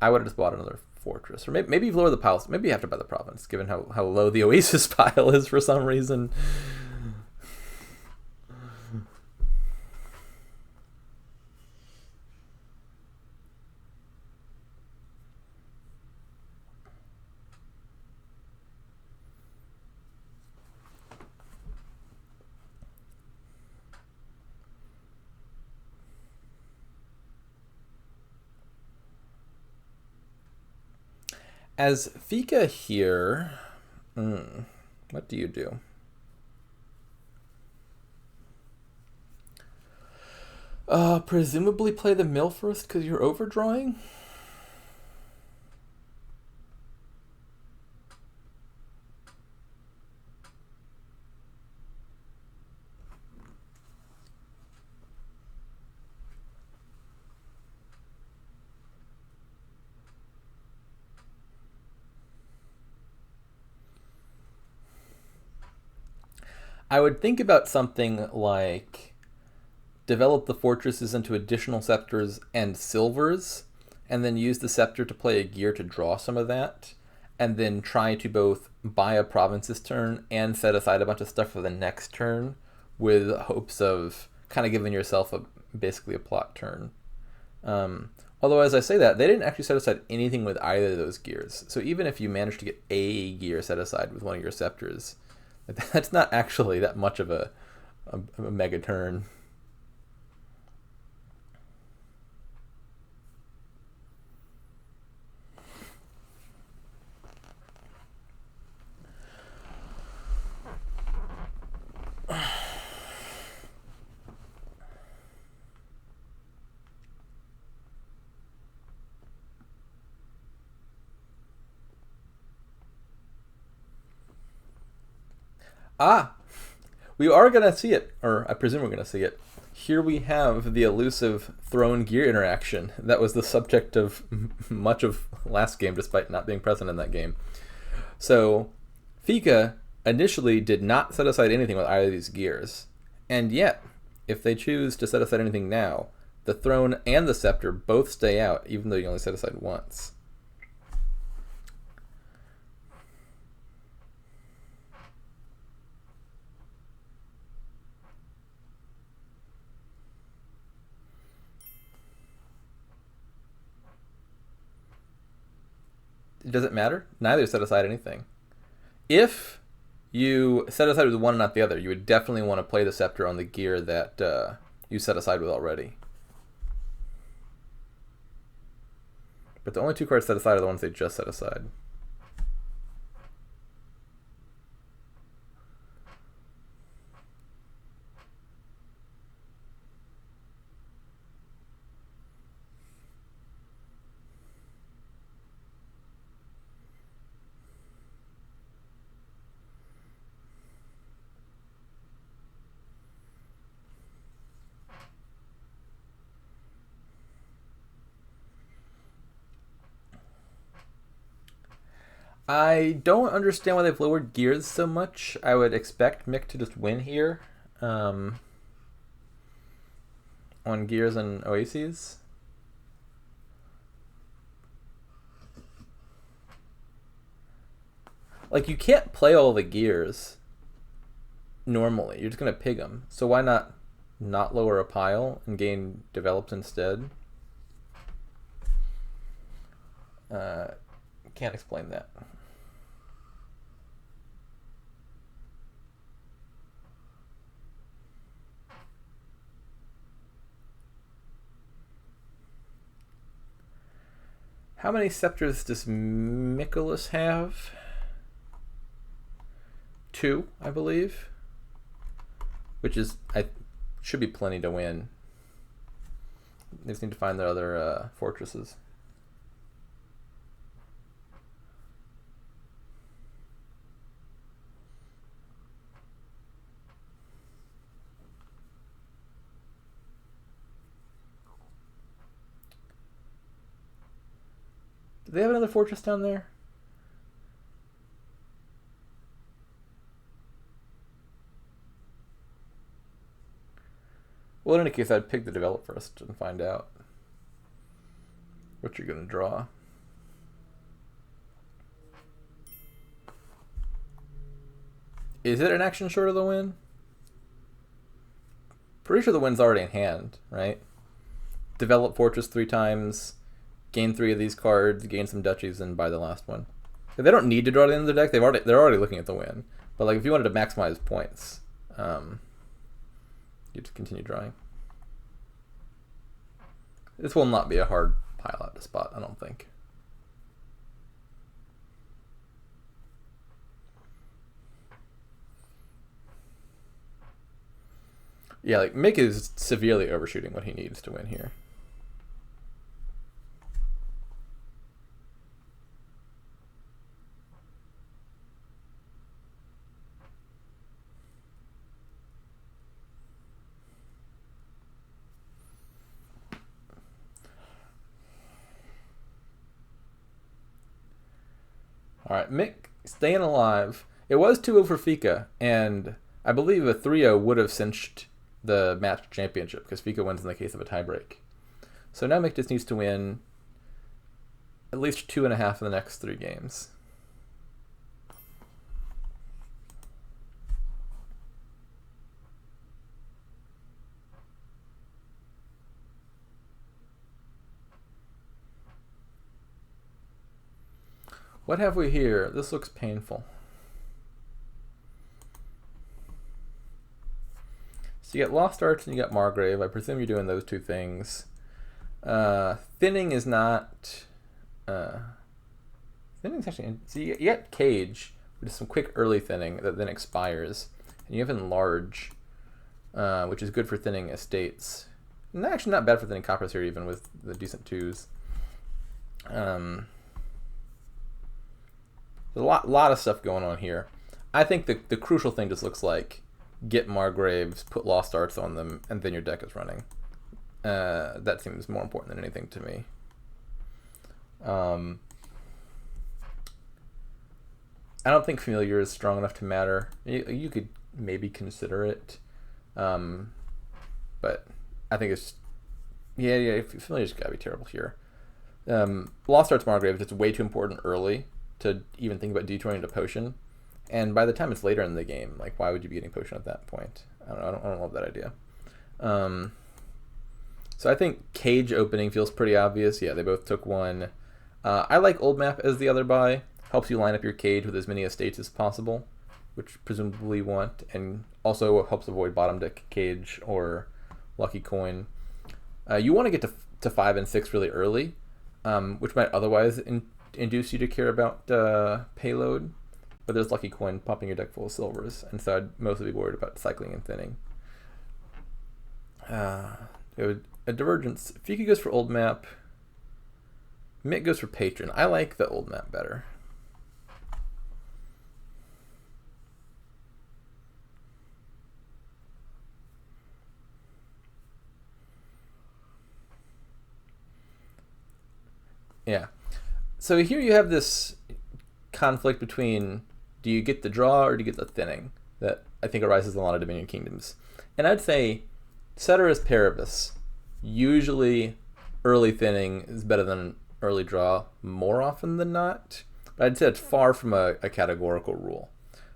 I would have just bought another fortress, or maybe lower the pile. Maybe you have to buy the province, given how low the Oasis pile is for some reason. As phika here, what do you do? Presumably play the mill first because you're overdrawing? I would think about something like develop the fortresses into additional scepters and silvers, and then use the scepter to play a gear to draw some of that, and then try to both buy a province this turn and set aside a bunch of stuff for the next turn with hopes of kind of giving yourself basically a plot turn. Although, as I say that, they didn't actually set aside anything with either of those gears. So even if you manage to get a gear set aside with one of your scepters, that's not actually that much of a a mega turn. Ah, we are going to see it, or I presume we're going to see it. Here we have the elusive throne gear interaction that was the subject of much of last game, despite not being present in that game. So, phika initially did not set aside anything with either of these gears. And yet, if they choose to set aside anything now, the throne and the scepter both stay out, even though you only set aside once. Does it matter? Neither set aside anything. If you set aside with one and not the other, you would definitely want to play the scepter on the gear that you set aside with already. But the only two cards set aside are the ones they just set aside. I don't understand why they've lowered gears so much. I would expect Mick to just win here on gears and oases. Like, you can't play all the gears normally. You're just going to pig them. So why not lower a pile and gain developed instead? Can't explain that. How many scepters does Mikkolas have? 2, I believe. Which is, should be plenty to win. They just need to find their other fortresses. Do they have another fortress down there? Well, in any case, I'd pick the develop first and find out what you're going to draw. Is it an action short of the win? Pretty sure the win's already in hand, right? Develop fortress 3 times, gain 3 of these cards, gain some duchies, and buy the last one. They don't need to draw it into the deck. They're already looking at the win. But like, if you wanted to maximize points, you just continue drawing. This will not be a hard pile out to spot, I don't think. Yeah, like, Mick is severely overshooting what he needs to win here. All right, Mick staying alive. It was 2-0 for phika, and I believe a 3-0 would have cinched the match championship because phika wins in the case of a tiebreak. So now Mick just needs to win at least 2.5 in the next 3 games. What have we here? This looks painful. So you get Lost Arts and you got Margrave. I presume you're doing those two things. Thinning is not... thinning's actually... So you get Cage, which is some quick early thinning that then expires. And you have Enlarge, which is good for thinning estates. And actually not bad for thinning coppers here, even with the decent 2s. There's a lot of stuff going on here. I think the crucial thing just looks like get Margraves, put Lost Arts on them, and then your deck is running. That seems more important than anything to me. I don't think Familiar is strong enough to matter. You could maybe consider it, but I think it's Familiar's gotta be terrible here. Lost Arts Margrave, it's way too important early to even think about detouring into Potion, and by the time it's later in the game, like why would you be getting Potion at that point? I don't love that idea. So I think Cage opening feels pretty obvious. Yeah, they both took 1. I like Old Map as the other buy. Helps you line up your Cage with as many estates as possible, which presumably you want, and also helps avoid bottom deck Cage or Lucky Coin. You want to get to 5 and 6 really early, which might otherwise induce you to care about payload, but there's Lucky Coin popping your deck full of silvers, and so I'd mostly be worried about cycling and thinning. A Divergence. Phika goes for Old Map. Mick goes for Patron. I like the Old Map better. Yeah. So here you have this conflict between do you get the draw or do you get the thinning that I think arises in a lot of Dominion Kingdoms. And I'd say Ceteris Paribus, usually early thinning is better than early draw more often than not. But I'd say it's far from a categorical rule.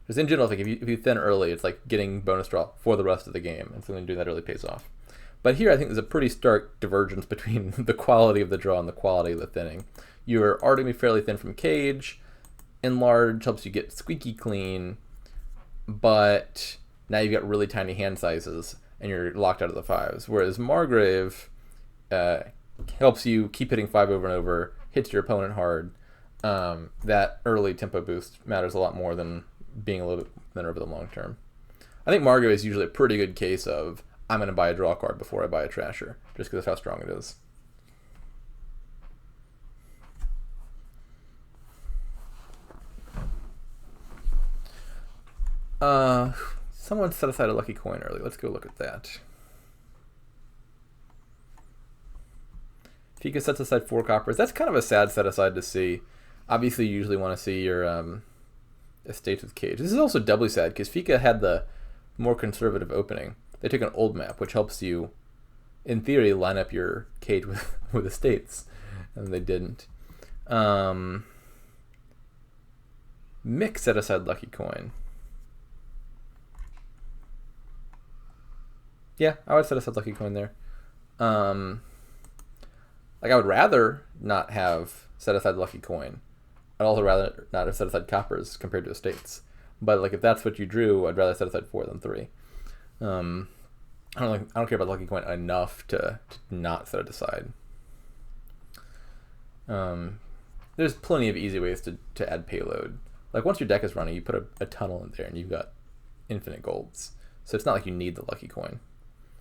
Because in general, I think if you thin early, it's like getting bonus draw for the rest of the game. And so then doing that early pays off. But here I think there's a pretty stark divergence between the quality of the draw and the quality of the thinning. You're already going to be fairly thin from Cage. Enlarge helps you get squeaky clean, but now you've got really tiny hand sizes and you're locked out of the 5s. Whereas Margrave helps you keep hitting 5 over and over, hits your opponent hard. That early tempo boost matters a lot more than being a little bit thinner over the long term. I think Margrave is usually a pretty good case of I'm going to buy a draw card before I buy a Trasher, just because that's how strong it is. Someone set aside a Lucky Coin early. Let's go look at that. Phika sets aside 4 coppers. That's kind of a sad set aside to see. Obviously, you usually want to see your estates with Cage. This is also doubly sad because Phika had the more conservative opening. They took an Old Map, which helps you, in theory, line up your Cage with estates, and they didn't. Mick set aside Lucky Coin. Yeah, I would set aside Lucky Coin there. Like I would rather not have set aside Lucky Coin. I'd also rather not have set aside coppers compared to estates. But like if that's what you drew, I'd rather set aside 4 than 3. I don't care about Lucky Coin enough to not set it aside. There's plenty of easy ways to add payload. Like once your deck is running, you put a tunnel in there and you've got infinite golds. So it's not like you need the Lucky Coin.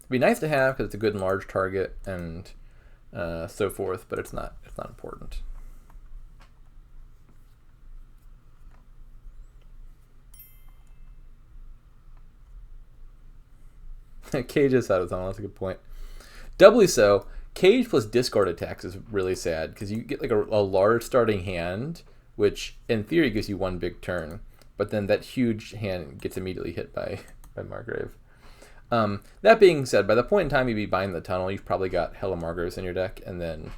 It'd be nice to have because it's a good and large target and so forth, but it's not important. Cage is out of tunnel. That's a good point. Doubly so, Cage plus discard attacks is really sad because you get like a large starting hand, which in theory gives you 1 big turn, but then that huge hand gets immediately hit by Margrave. That being said, by the point in time you'd be buying the tunnel, you've probably got hella Margraves in your deck, and then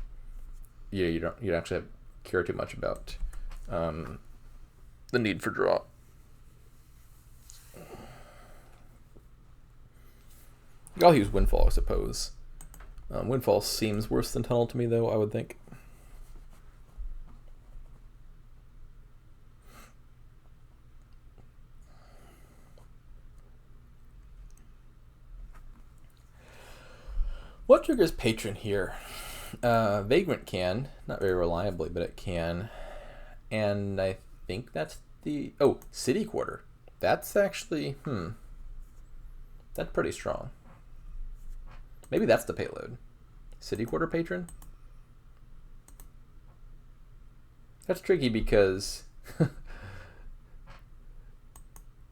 you don't actually care too much about the need for draw. I'll use Windfall, I suppose. Windfall seems worse than Tunnel to me, though, I would think. What triggers patron here? Vagrant can, not very reliably, but it can. And I think that's the... Oh, City Quarter. That's actually... That's pretty strong. Maybe that's the payload. City Quarter patron? That's tricky because...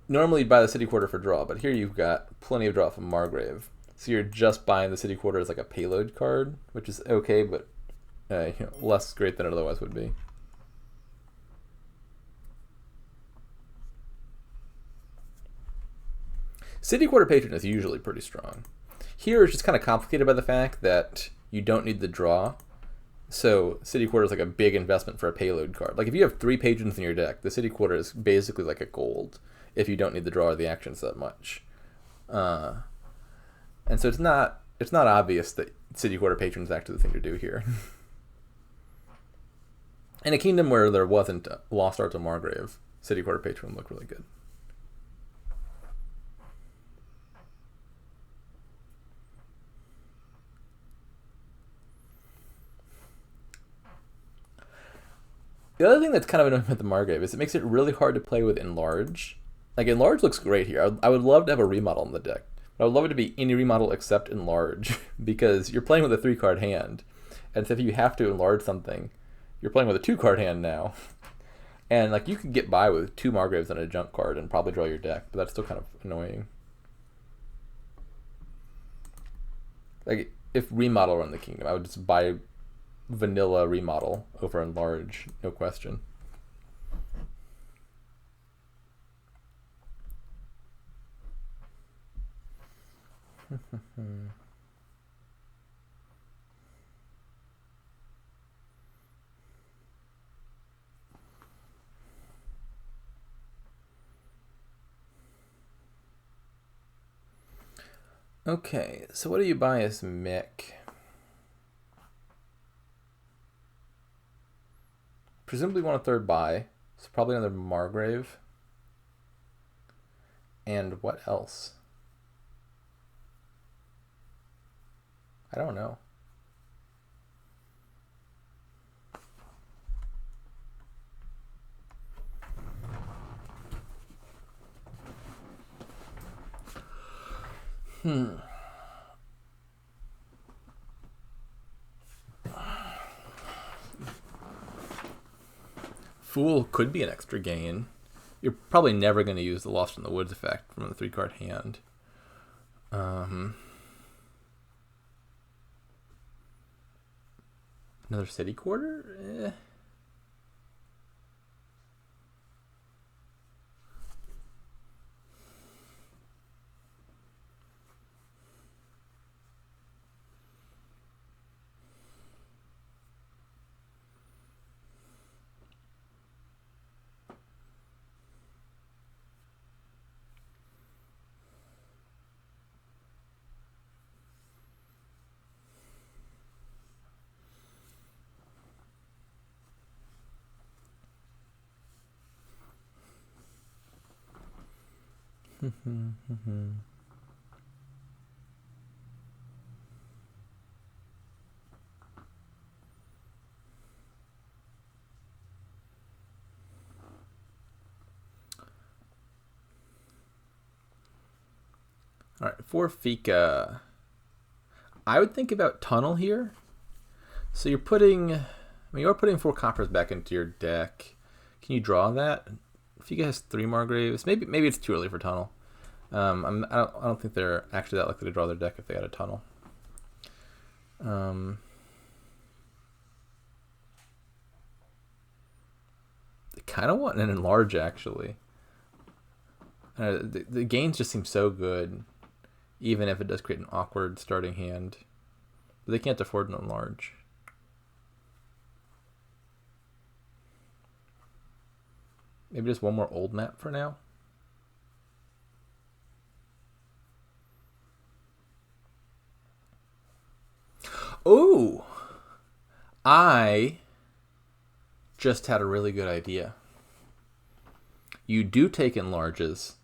Normally you'd buy the City Quarter for draw, but here you've got plenty of draw from Margrave. So you're just buying the City Quarter as like a payload card, which is okay, but less great than it otherwise would be. City Quarter Patron is usually pretty strong. Here it's just kind of complicated by the fact that you don't need the draw. So City Quarter is like a big investment for a payload card. Like if you have 3 patrons in your deck, the City Quarter is basically like a gold if you don't need the draw or the actions that much. And so it's not obvious that City Quarter Patron is actually the thing to do here. In a kingdom where there wasn't Lost Arts of Margrave, City Quarter Patron would look really good. The other thing that's kind of annoying with the Margrave is it makes it really hard to play with Enlarge. Like, Enlarge looks great here. I would love to have a remodel in the deck. I would love it to be any remodel except Enlarge, because you're playing with a 3-card hand. And so if you have to enlarge something, you're playing with a 2-card hand now. And like you could get by with 2 Margraves and a junk card and probably draw your deck, but that's still kind of annoying. Like if remodel were in the kingdom, I would just buy vanilla remodel over Enlarge, no question. Okay, so what do you buy as Mick? Presumably want a 3rd buy, so probably another Margrave. And what else? I don't know. Fool could be an extra gain. You're probably never going to use the Lost in the Woods effect from the 3-card hand. Another City Quarter? All right, for phika, I would think about Tunnel here. So you're putting 4 coppers back into your deck. Can you draw that? Phika has 3 Margraves. Maybe it's too early for Tunnel. I don't think they're actually that likely to draw their deck if they had a Tunnel. They kind of want an Enlarge, actually. The gains just seem so good, even if it does create an awkward starting hand. But they can't afford an Enlarge. Maybe just one more old map for now. Oh! I just had a really good idea. You do take Enlarges,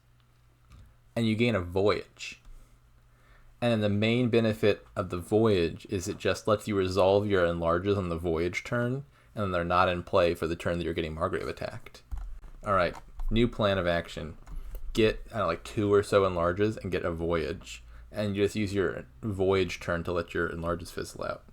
and you gain a Voyage. And the main benefit of the voyage is it just lets you resolve your enlarges on the voyage turn, and then they're not in play for the turn that you're getting Margrave attacked. All right, new plan of action. Get like 2 or so enlarges and get a voyage, and you just use your voyage turn to let your enlarges fizzle out.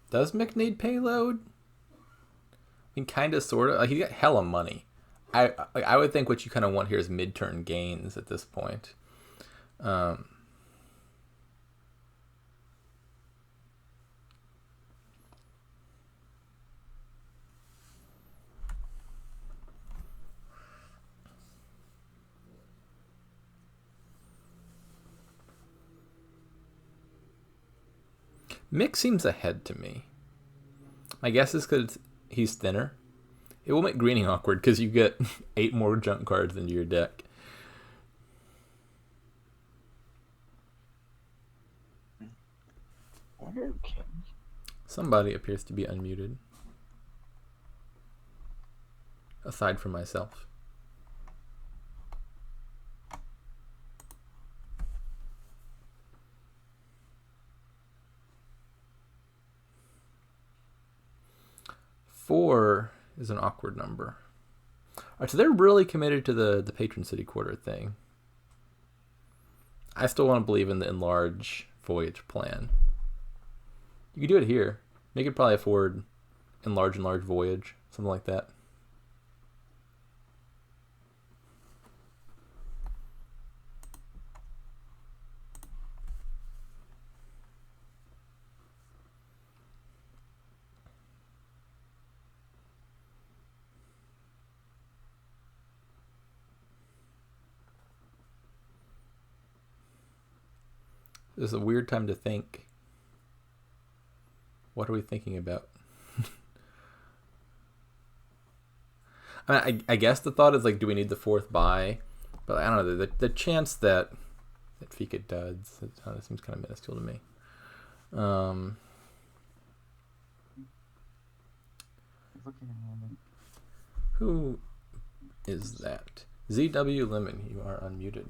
Does Mick need payload? I mean, kind of, sort of. Like, he got hella money. I would think what you kind of want here is mid-turn gains at this point. Mick seems ahead to me. My guess is because he's thinner. It will make greening awkward because you get 8 more junk cards into your deck. Okay. Somebody appears to be unmuted. Aside from myself. Four is an awkward number. All right, so they're really committed to the patron city quarter thing. I still want to believe in the enlarge voyage plan. You could do it here. They could probably afford enlarge voyage, something like that. This is a weird time to think. What are we thinking about? I guess the thought is like, do we need the 4th buy? But I don't know. The chance that phika duds, that seems kind of minuscule to me. Who is that? ZW Lemon, you are unmuted.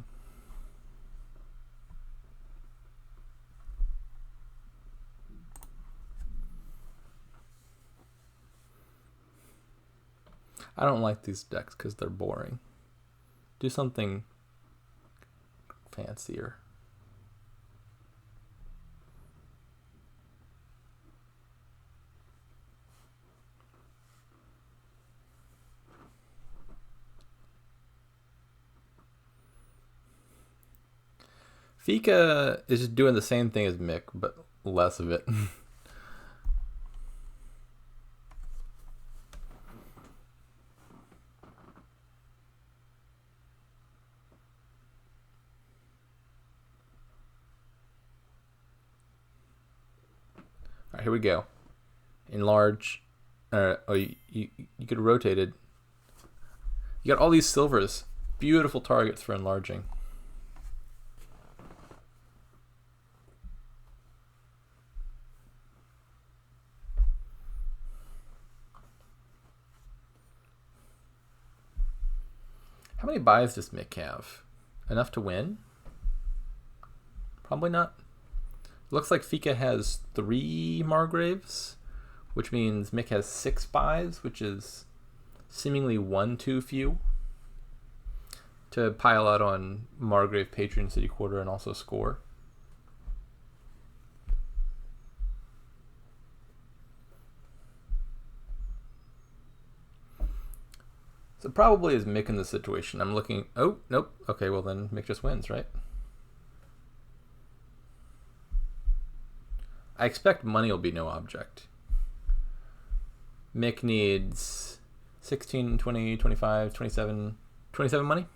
I don't like these decks because they're boring. Do something fancier. Phika is just doing the same thing as Mick, but less of it. All right, here we go. Enlarge. You could rotate it. You got all these silvers. Beautiful targets for enlarging. How many buys does Mick have? Enough to win? Probably not. Looks like phika has 3 Margraves, which means Mick has 6 buys, which is seemingly 1 too few to pile out on Margrave, Patron City Quarter, and also score. So probably is Mick in this situation. I'm looking. Oh, nope. Okay, well then Mick just wins, right? I expect money will be no object. Mick needs 16, 20, 25, 27 money.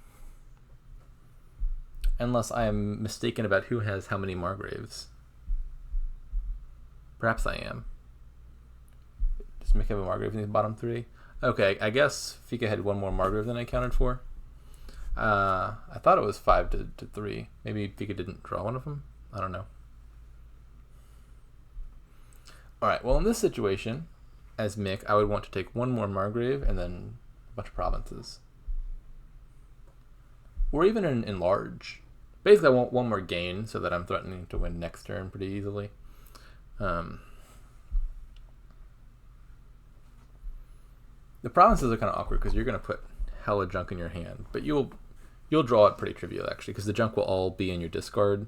Unless I am mistaken about who has how many Margraves. Perhaps I am. Does Mick have a Margrave in the bottom three? Okay, I guess phika had one more Margrave than I counted for. I thought it was 5 to 3. Maybe phika didn't draw one of them? I don't know. Alright, well in this situation, as Mick, I would want to take one more Margrave and then a bunch of provinces. Or even an enlarge. Basically I want one more gain so that I'm threatening to win next turn pretty easily. The provinces are kind of awkward because you're going to put hella junk in your hand, but you'll draw it pretty trivial actually, because the junk will all be in your discard,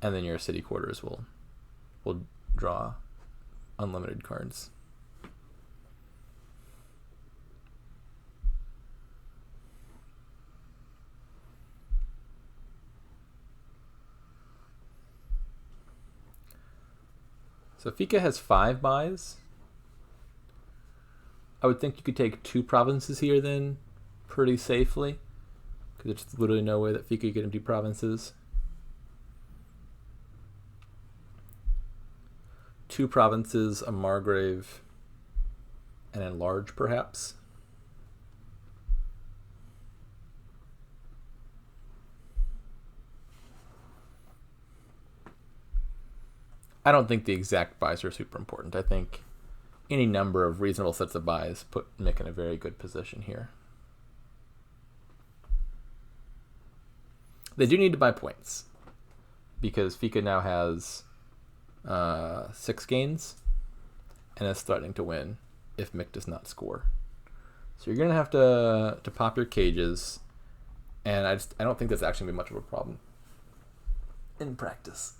and then your city quarters will draw unlimited cards. So phika has 5 buys. I would think you could take 2 provinces here then pretty safely, because there's literally no way that phika could empty provinces. 2 provinces, a Margrave, and enlarge perhaps. I don't think the exact buys are super important. I think any number of reasonable sets of buys put Mick in a very good position here. They do need to buy points, because phika now has 6 gains and is threatening to win if Mick does not score. So you're going to have to pop your cages, and I don't think that's actually going to be much of a problem in practice.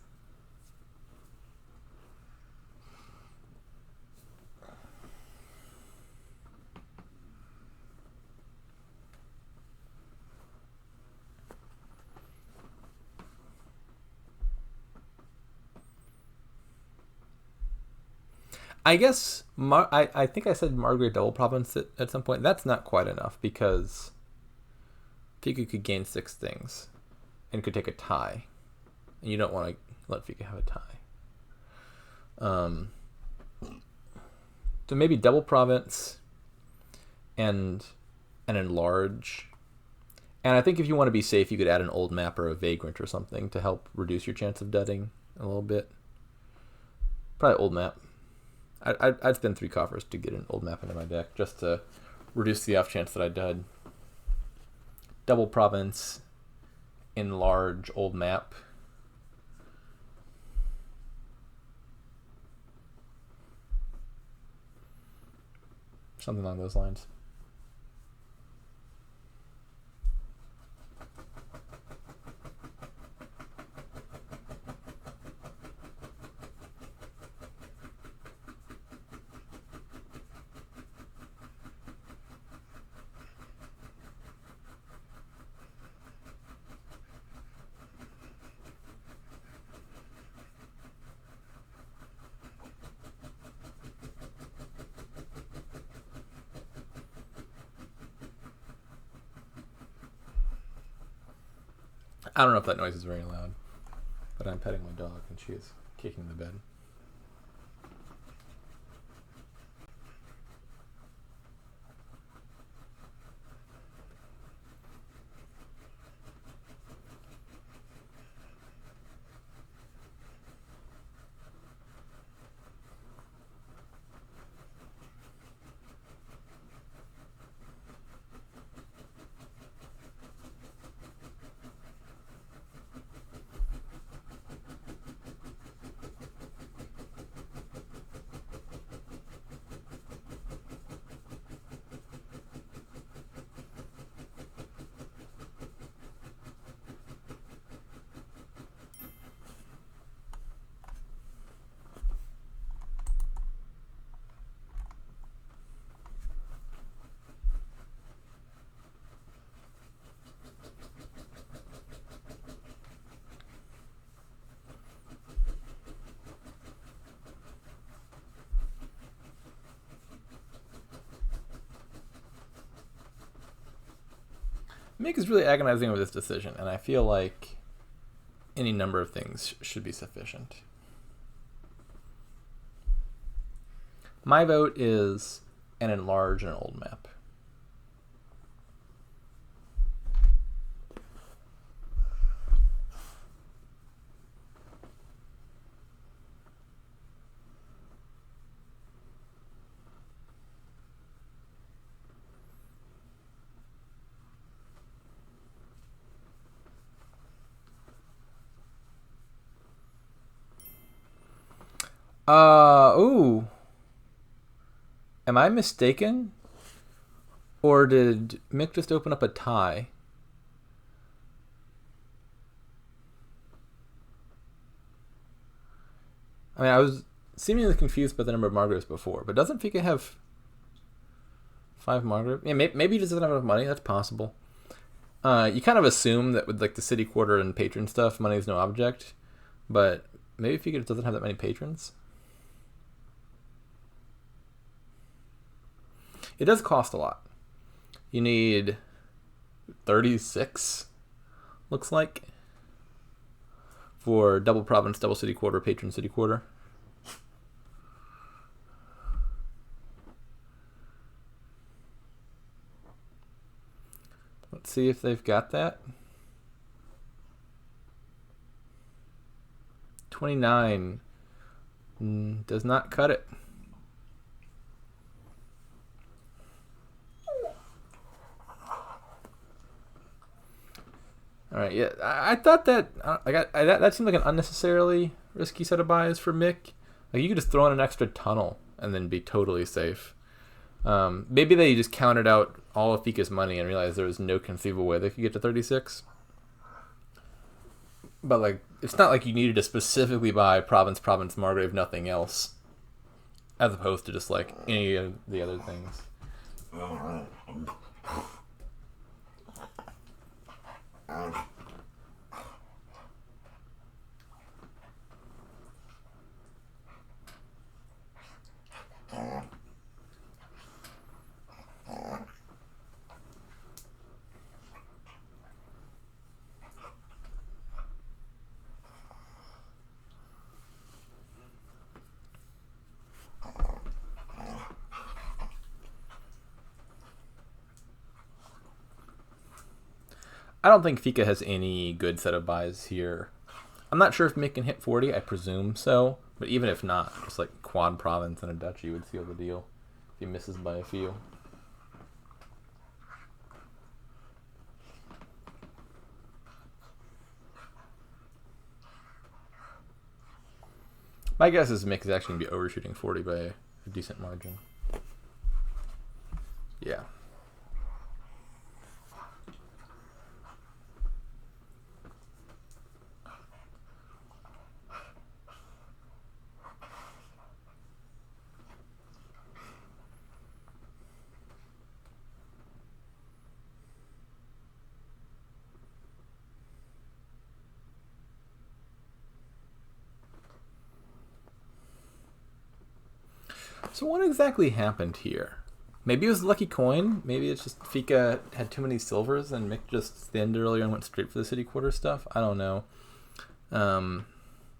I guess I think I said Margaret double province at some point. That's not quite enough, because phika could gain 6 things and could take a tie, and you don't want to let phika have a tie. So maybe double province and an enlarge. And I think if you want to be safe, you could add an old map or a vagrant or something to help reduce your chance of dudding a little bit. Probably old map. I'd spend 3 coffers to get an old map into my deck, just to reduce the off chance that I dud. Double province, enlarge, old map. Something along those lines. I don't know if that noise is very loud, but I'm petting my dog and she is kicking the bed. Mick is really agonizing over this decision, and I feel like any number of things should be sufficient. My vote is an enlarge an old map. Ooh. Am I mistaken? Or did Mick just open up a tie? I mean, I was seemingly confused by the number of Margraves before, but doesn't Phika have 5 Margraves? Yeah, maybe he just doesn't have enough money. That's possible. You kind of assume that with like the city quarter and patron stuff, money is no object, but maybe Phika just doesn't have that many patrons. It does cost a lot. You need 36, looks like, for double province, double city quarter, patron city quarter. Let's see if they've got that. 29 does not cut it. All right, yeah, I thought that that seemed like an unnecessarily risky set of buys for Mick. Like you could just throw in an extra tunnel and then be totally safe. Maybe they just counted out all of Phika's money and realized there was no conceivable way they could get to 36. But like, it's not like you needed to specifically buy province, Margrave, nothing else, as opposed to just like any of the other things. I don't think Phika has any good set of buys here. I'm not sure if Mick can hit 40. I presume so. But even if not, just like quad province and a duchy would seal the deal if he misses by a few. My guess is Mick is actually going to be overshooting 40 by a decent margin. Yeah. So what exactly happened here? Maybe it was a lucky coin. Maybe it's just Phika had too many silvers and Mick just thinned earlier and went straight for the city quarter stuff. I don't know.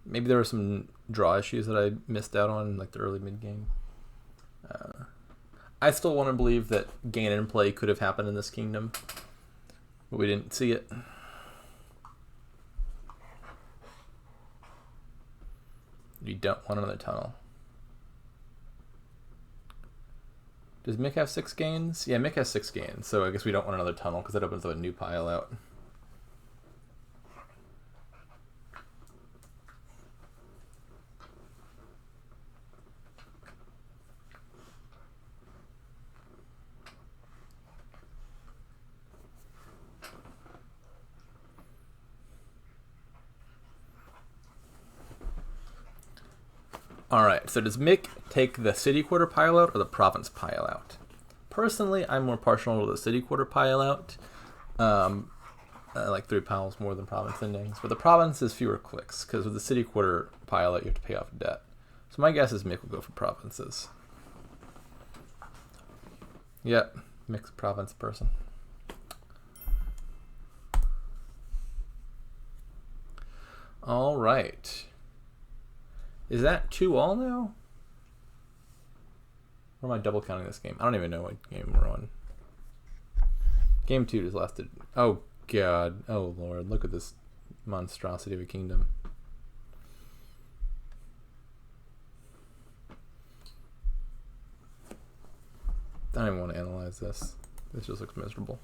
Maybe there were some draw issues that I missed out on in like the early mid game. I still want to believe that gain and play could have happened in this kingdom, but we didn't see it. We don't want another tunnel. Does Mick have 6 gains? Yeah, Mick has 6 gains, so I guess we don't want another tunnel because that opens up a new pile out. Alright, so does Mick take the city quarter pile out or the province pile out? Personally, I'm more partial to the city quarter pile out. I like 3 piles more than province endings. But the province is fewer clicks, because with the city quarter pile out, you have to pay off debt. So my guess is Mick will go for provinces. Yep, Mick's a province person. All right. Is that 2-all now? Or am I double counting this game? I don't even know what game we're on. Game 2 just lasted. Oh, God. Oh, Lord. Look at this monstrosity of a kingdom. I don't even want to analyze this. This just looks miserable.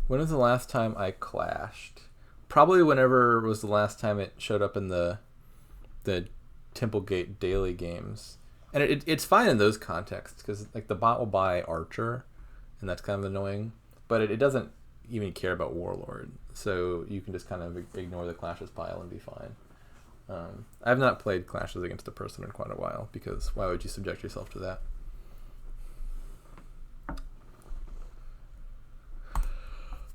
When was the last time I clashed? Probably whenever was the last time it showed up in the Templegate daily games. And it's fine in those contexts because like the bot will buy Archer, and that's kind of annoying. But it doesn't even care about Warlord, so you can just kind of ignore the clashes pile and be fine. I have not played clashes against a person in quite a while because why would you subject yourself to that?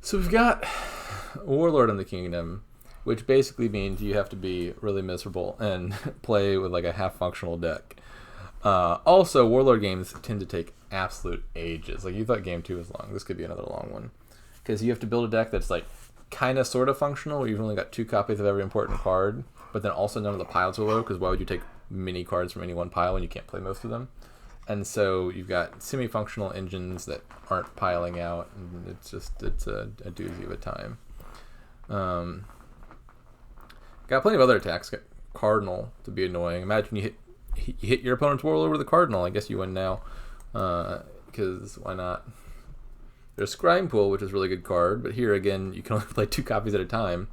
So we've got Warlord in the Kingdom, which basically means you have to be really miserable and play with like a half-functional deck. Also, Warlord games tend to take absolute ages. Like you thought game 2 was long. This could be another long one. Because you have to build a deck that's like kind of sort of functional, where you've only got 2 copies of every important card, but then also none of the piles are low, because why would you take many cards from any one pile when you can't play most of them? And so you've got semi-functional engines that aren't piling out, and it's a doozy of a time. Got plenty of other attacks. Got Cardinal to be annoying. Imagine you hit your opponent's Warlord with a Cardinal. I guess you win now, because why not? There's Scrying Pool, which is a really good card, but here again you can only play 2 copies at a time.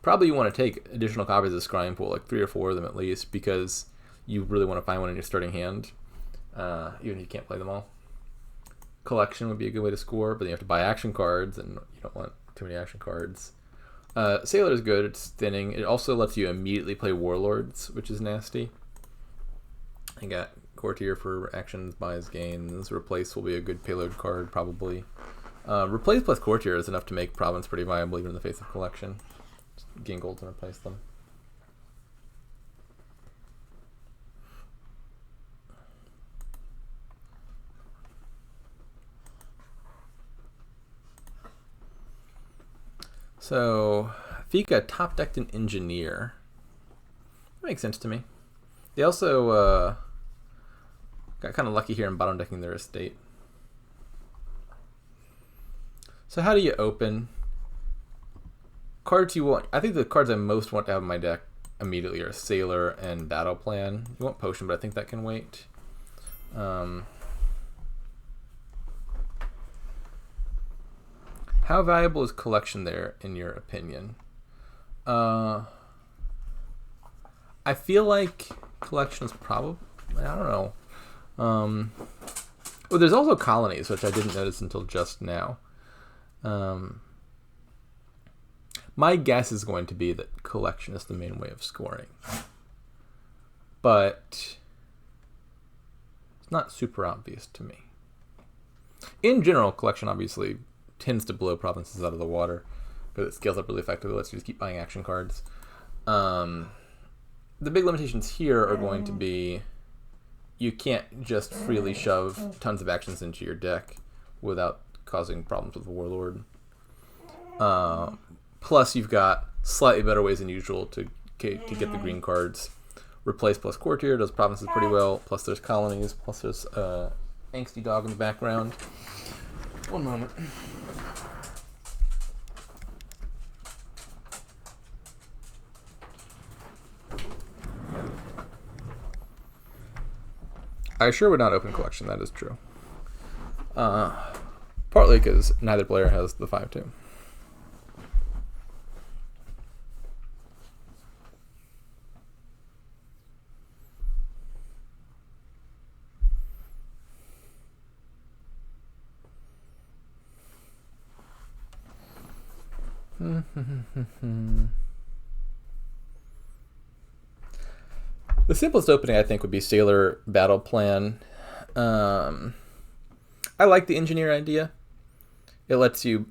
Probably you want to take additional copies of Scrying Pool, like 3 or 4 of them at least, because you really want to find one in your starting hand, even if you can't play them all. Collection would be a good way to score, but then you have to buy action cards, and you don't want too many action cards. Sailor is good. It's thinning. It also lets you immediately play Warlords, which is nasty. I got Courtier for actions, buys, gains. Replace will be a good payload card, probably. Replace plus Courtier is enough to make Province pretty viable, even in the face of Collection. Just gain gold to replace them. So, phika top-decked an Engineer. That makes sense to me. They also got kind of lucky here in bottom-decking their estate. So how do you open? Cards you want... I think the cards I most want to have in my deck immediately are Sailor and Battle Plan. You want Potion, but I think that can wait. How valuable is Collection there, in your opinion? I feel like Collection is probably... I don't know. Well, there's also Colonies, which I didn't notice until just now. My guess is going to be that Collection is the main way of scoring. But it's not super obvious to me. In general, Collection obviously tends to blow provinces out of the water because it scales up really effectively. Lets you just keep buying action cards. The big limitations here are going to be you can't just freely shove tons of actions into your deck without causing problems with the Warlord. Plus, you've got slightly better ways than usual to get the green cards. Replace plus Courtier does provinces pretty well. Plus, there's Colonies. Plus, there's Angsty Dog in the background. One moment. I sure would not open Collection, that is true. Partly because neither player has the 5/2. The simplest opening, I think, would be Sailor Battle Plan. I like the Engineer idea. It lets you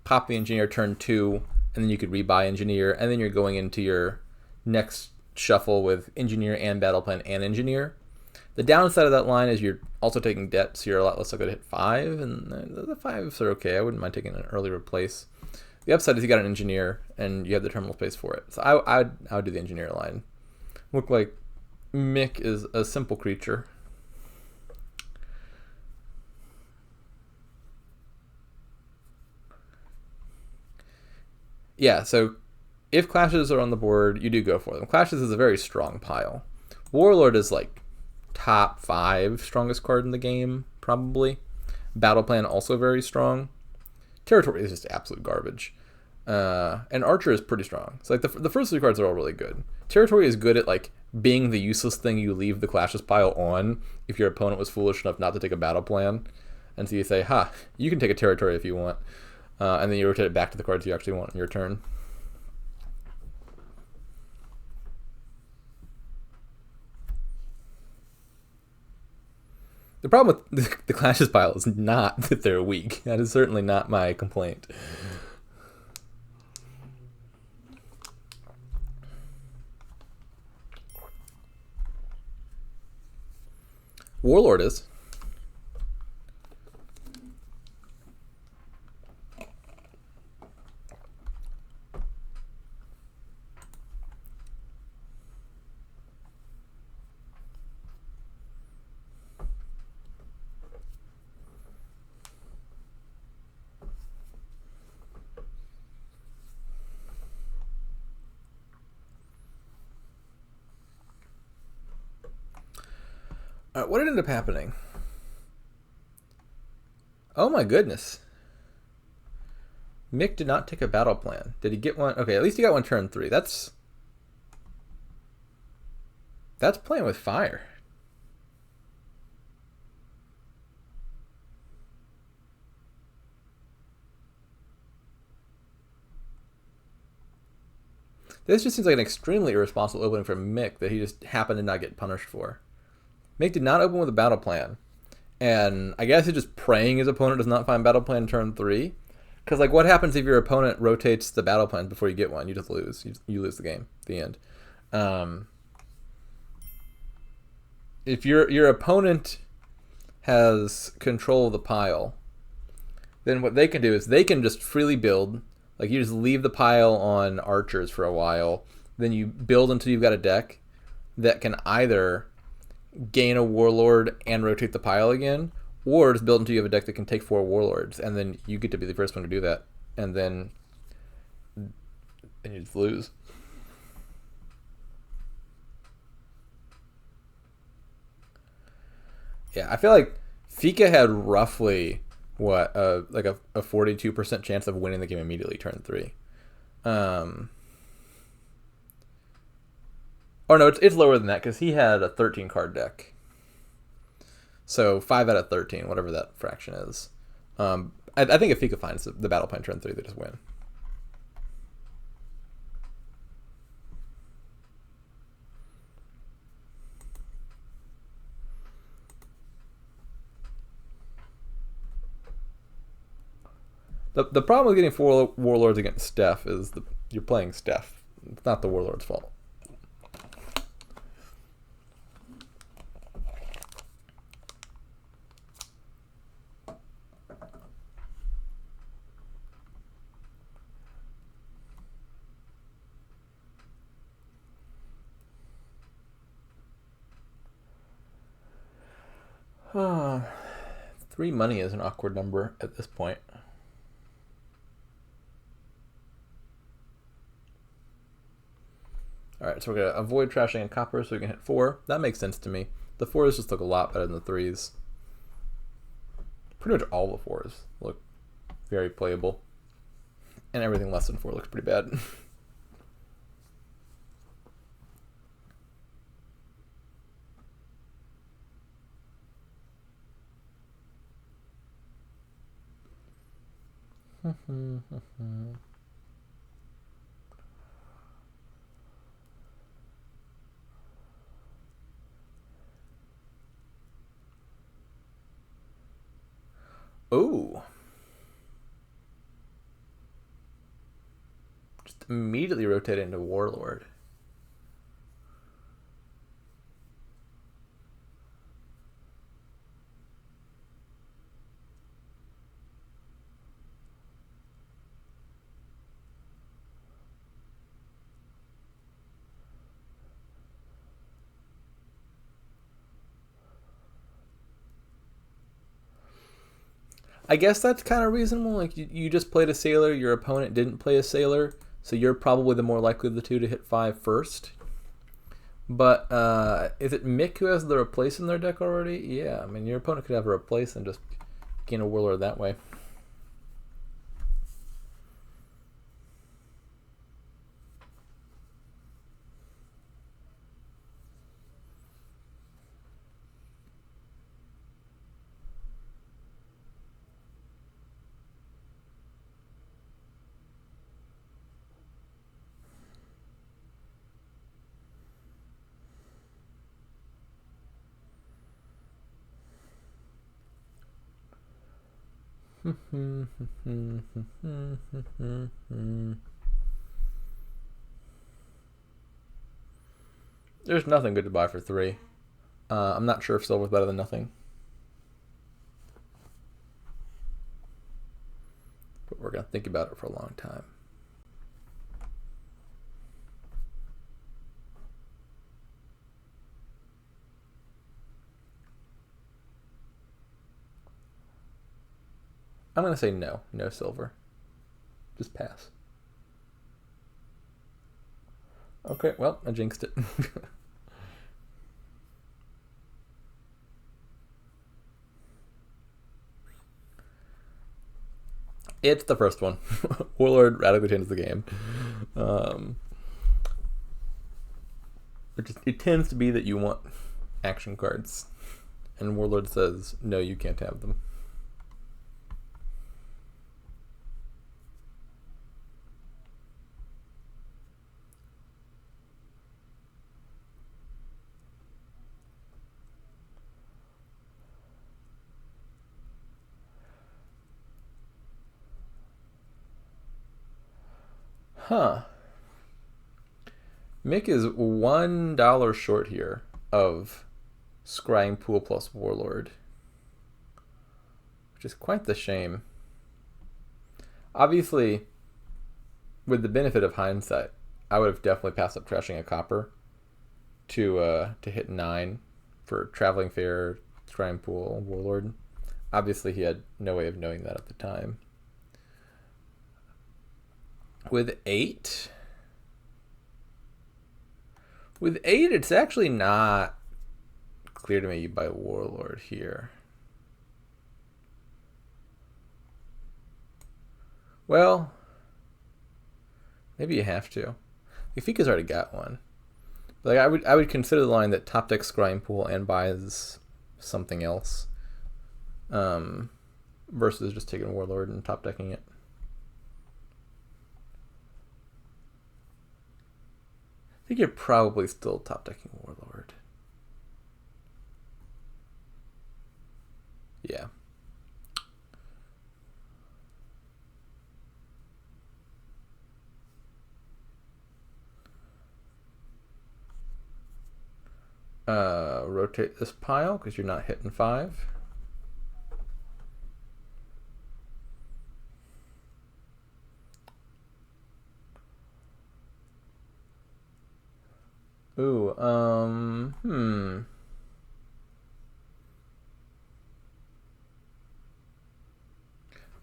pop the Engineer turn 2, and then you could rebuy Engineer, and then you're going into your next shuffle with Engineer and Battle Plan and Engineer. The downside of that line is you're also taking debt, so you're a lot less likely to hit 5, and the 5s are okay. I wouldn't mind taking an early replace. The upside is you got an engineer, and you have the terminal space for it. So I would do the engineer line. Look like Mick is a simple creature. Yeah, so if clashes are on the board, you do go for them. Clashes is a very strong pile. Warlord is like top 5 strongest card in the game, probably. Battle Plan also very strong. Territory is just absolute garbage. And Archer is pretty strong. So like the first 3 cards are all really good. Territory is good at like being the useless thing you leave the clashes pile on if your opponent was foolish enough not to take a battle plan. And so you say, you can take a territory if you want. And then you rotate it back to the cards you actually want on your turn. The problem with the clashes pile is not that they're weak. That is certainly not my complaint. Warlord is. What ended up happening? Oh my goodness. Mick did not take a battle plan. Did he get one? Okay, at least he got one turn 3. That's playing with fire. This just seems like an extremely irresponsible opening for Mick that he just happened to not get punished for. Mick did not open with a battle plan. And I guess he's just praying his opponent does not find battle plan turn 3. Because like, what happens if your opponent rotates the battle plan before you get one? You just lose. You lose the game. The end. If your opponent has control of the pile, then what they can do is they can just freely build. Like, you just leave the pile on archers for a while. Then you build until you've got a deck that can either gain a warlord and rotate the pile again, or just build until you have a deck that can take 4 warlords, and then you get to be the first one to do that, and then you just lose. Yeah, I feel like Phika had roughly like a 42% chance of winning the game immediately turn 3. Oh no, it's lower than that because he had a 13 card deck. So 5 out of 13, whatever that fraction is. I think if Phika finds the battle plan turn 3, they just win. The problem with getting 4 warlords against Steph is you're playing Steph. It's not the warlord's fault. Three money is an awkward number at this point. Alright, so we're going to avoid trashing in copper so we can hit 4. That makes sense to me. The 4s just look a lot better than the 3s. Pretty much all the 4s look very playable. And everything less than 4 looks pretty bad. Oh. Just immediately rotate into Warlord. I guess that's kind of reasonable. Like you just played a sailor, your opponent didn't play a sailor, so you're probably the more likely of the two to hit 5 first. But is it Mick who has the replace in their deck already? Yeah, I mean your opponent could have a replace and just gain a Warlord that way. There's nothing good to buy for 3. I'm not sure if silver's better than nothing. But we're going to think about it for a long time. I'm going to say no. No silver. Just pass. Okay, well, I jinxed it. It's the first one. Warlord radically changes the game. It tends to be that you want action cards. And Warlord says, no, you can't have them. Huh. Mick is $1 short here of Scrying Pool plus Warlord, which is quite the shame. Obviously, with the benefit of hindsight, I would have definitely passed up trashing a copper to hit 9 for Traveling Fair, Scrying Pool, Warlord. Obviously, he had no way of knowing that at the time. With 8, it's actually not clear to me you buy Warlord here. Well, maybe you have to. Phika's already got one. Like I would consider the line that top deck Scrying Pool and buys something else, versus just taking Warlord and top decking it. I think you're probably still top decking Warlord. Yeah. Rotate this pile because you're not hitting 5. Ooh, I'm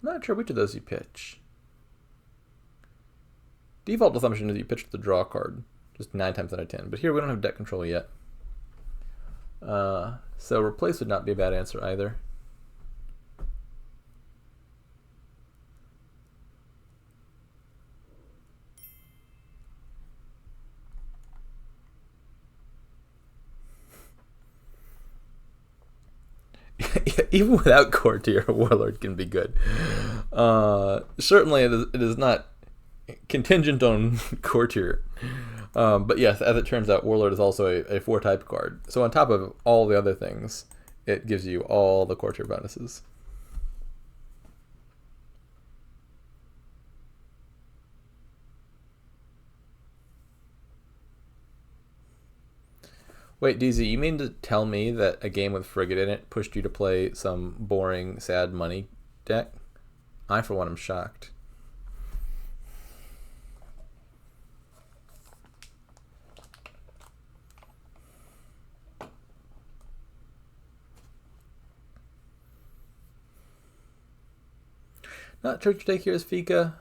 not sure which of those you pitch. Default assumption is you pitch the draw card, just 9 times out of 10. But here we don't have deck control yet. So replace would not be a bad answer either. Even without core tier, Warlord can be good. Certainly, it is not contingent on core tier. But yes, as it turns out, Warlord is also a 4-type card. So on top of all the other things, it gives you all the core tier bonuses. Wait, DZ, you mean to tell me that a game with Frigate in it pushed you to play some boring, sad money deck? I, for one, am shocked. Not sure to take here as phika.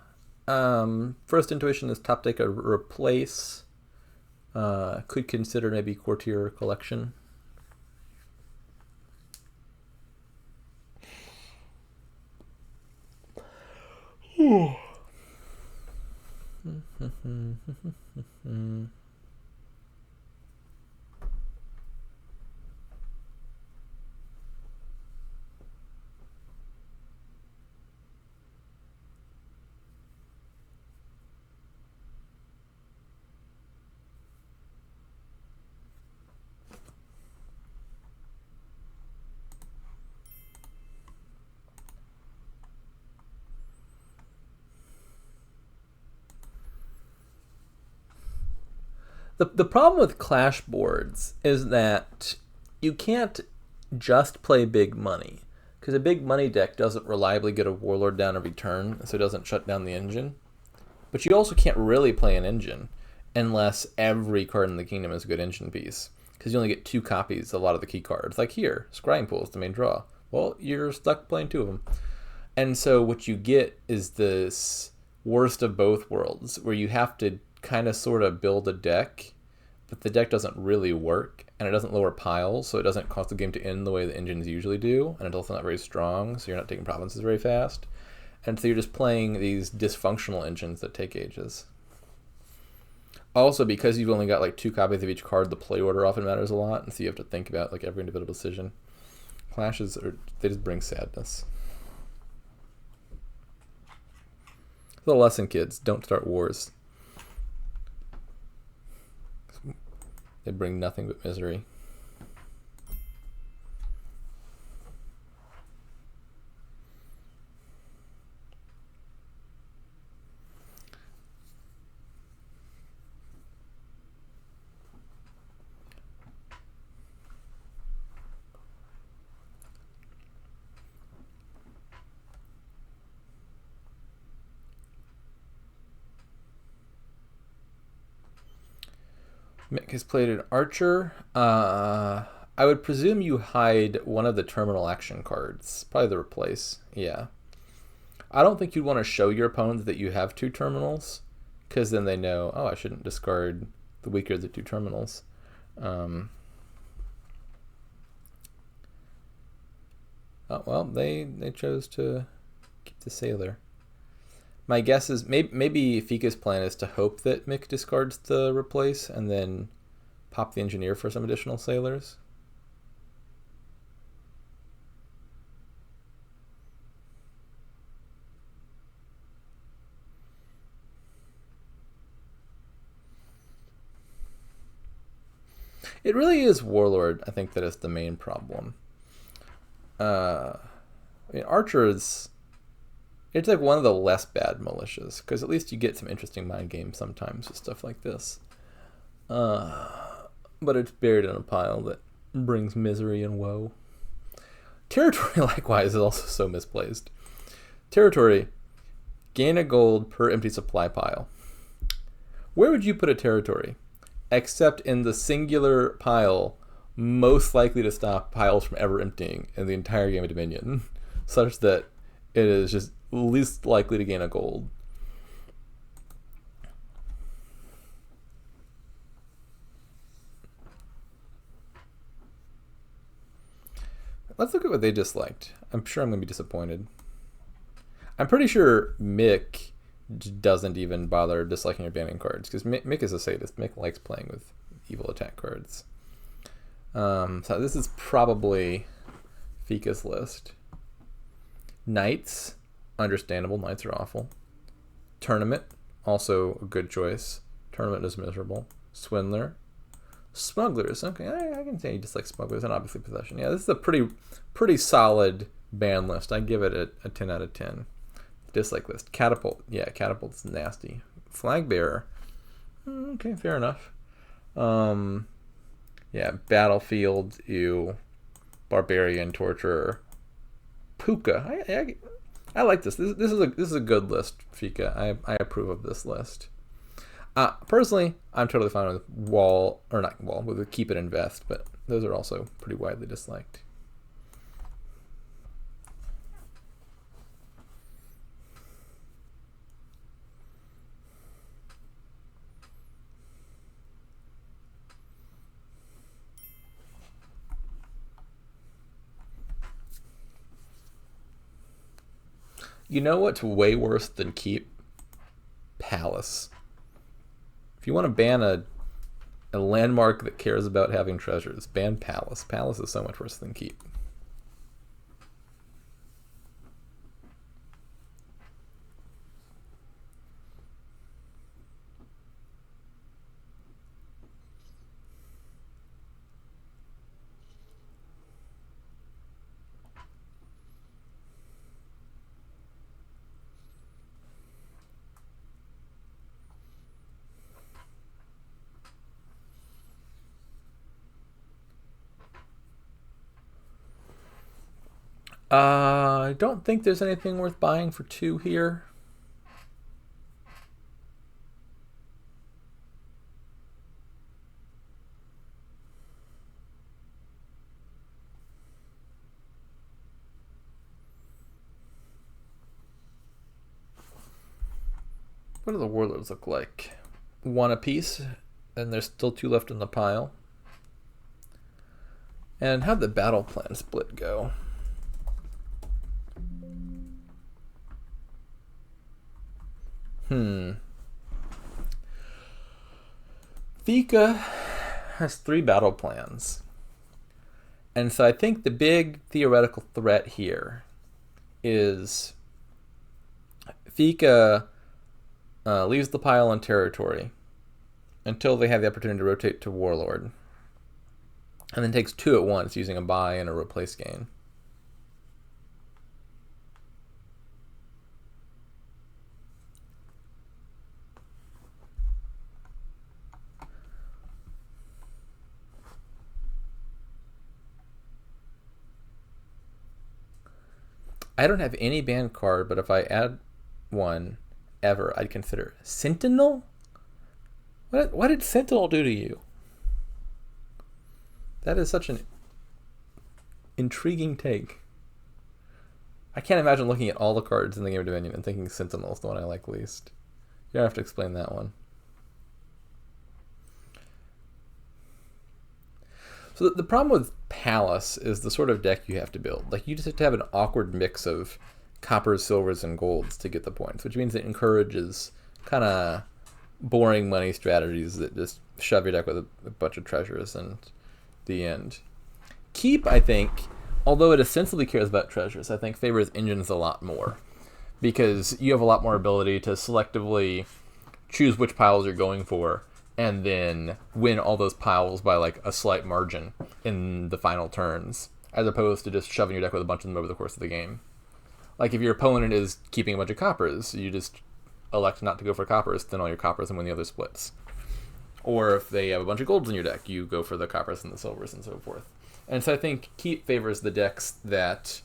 First intuition is top deck a replace. Could consider maybe Courtier Collection. The problem with Clash boards is that you can't just play big money, because a big money deck doesn't reliably get a Warlord down every turn, so it doesn't shut down the engine. But you also can't really play an engine unless every card in the kingdom is a good engine piece, because you only get 2 copies of a lot of the key cards. Like here, Scrying Pool is the main draw. Well, you're stuck playing 2 of them. And so what you get is this worst of both worlds, where you have to kind of sort of build a deck, but the deck doesn't really work, and it doesn't lower piles, so it doesn't cause the game to end the way the engines usually do, and it's also not very strong, so you're not taking provinces very fast. And so you're just playing these dysfunctional engines that take ages. Also, because you've only got like 2 copies of each card, the play order often matters a lot, and so you have to think about like every individual decision. Clashes, they just bring sadness. The lesson, kids, don't start wars. They bring nothing but misery. Mick has played an archer. I would presume you hide one of the terminal action cards. Probably the replace. Yeah. I don't think you'd want to show your opponents that you have 2 terminals, because then they know, oh, I shouldn't discard the weaker of the 2 terminals. Oh, well, they chose to keep the sailor. My guess is maybe Phika's plan is to hope that Mick discards the replace and then pop the engineer for some additional sailors. It really is Warlord, I think, that is the main problem. I mean, Archer is... It's like one of the less bad militias, because at least you get some interesting mind games sometimes with stuff like this. But it's buried in a pile that brings misery and woe. Territory, likewise, is also so misplaced. Territory, gain a gold per empty supply pile. Where would you put a territory? Except in the singular pile most likely to stop piles from ever emptying in the entire game of Dominion, such that it is just least likely to gain a gold. Let's look at what they disliked. I'm sure I'm going to be disappointed. I'm pretty sure Mick doesn't even bother disliking or banning cards, because Mick is a sadist. Mick likes playing with evil attack cards. So this is probably Phika's list. Knights, understandable. Knights are awful. Tournament, also a good choice. Tournament is miserable. Swindler. Smugglers, okay, I can say you dislike smugglers, and obviously possession. Yeah, this is a pretty solid ban list. I give it a 10 out of 10. Dislike list. Catapult, yeah, catapult's nasty. Flag bearer, okay, fair enough. Yeah, battlefield, ew. Barbarian, torturer. Puka, I like this. This is a good list, Phika. I approve of this list. Personally, I'm totally fine with with keep it invest, but those are also pretty widely disliked. You know what's way worse than keep? Palace. If you want to ban a landmark that cares about having treasures, ban Palace. Palace is so much worse than keep. I don't think there's anything worth buying for 2 here. What do the warlords look like? 1 apiece, and there's still 2 left in the pile. And how'd the battle plan split go? Phika has 3 battle plans. And so I think the big theoretical threat here is Phika leaves the pile on territory until they have the opportunity to rotate to Warlord. And then takes 2 at once using a buy and a replace gain. I don't have any banned card, but if I add one ever, I'd consider Sentinel? What did Sentinel do to you? That is such an intriguing take. I can't imagine looking at all the cards in the game of Dominion and thinking Sentinel is the one I like least. You don't have to explain that one. So the problem with Palace is the sort of deck you have to build. Like, you just have to have an awkward mix of coppers, silvers, and golds to get the points, which means it encourages kind of boring money strategies that just shove your deck with a bunch of treasures and the end. Keep, I think, although it ostensibly cares about treasures, I think favors engines a lot more, because you have a lot more ability to selectively choose which piles you're going for and then win all those piles by like a slight margin in the final turns, as opposed to just shoving your deck with a bunch of them over the course of the game. Like, if your opponent is keeping a bunch of coppers, you just elect not to go for coppers, then all your coppers and win the other splits. Or if they have a bunch of golds in your deck, you go for the coppers and the silvers and so forth. And so I think Keep favors the decks that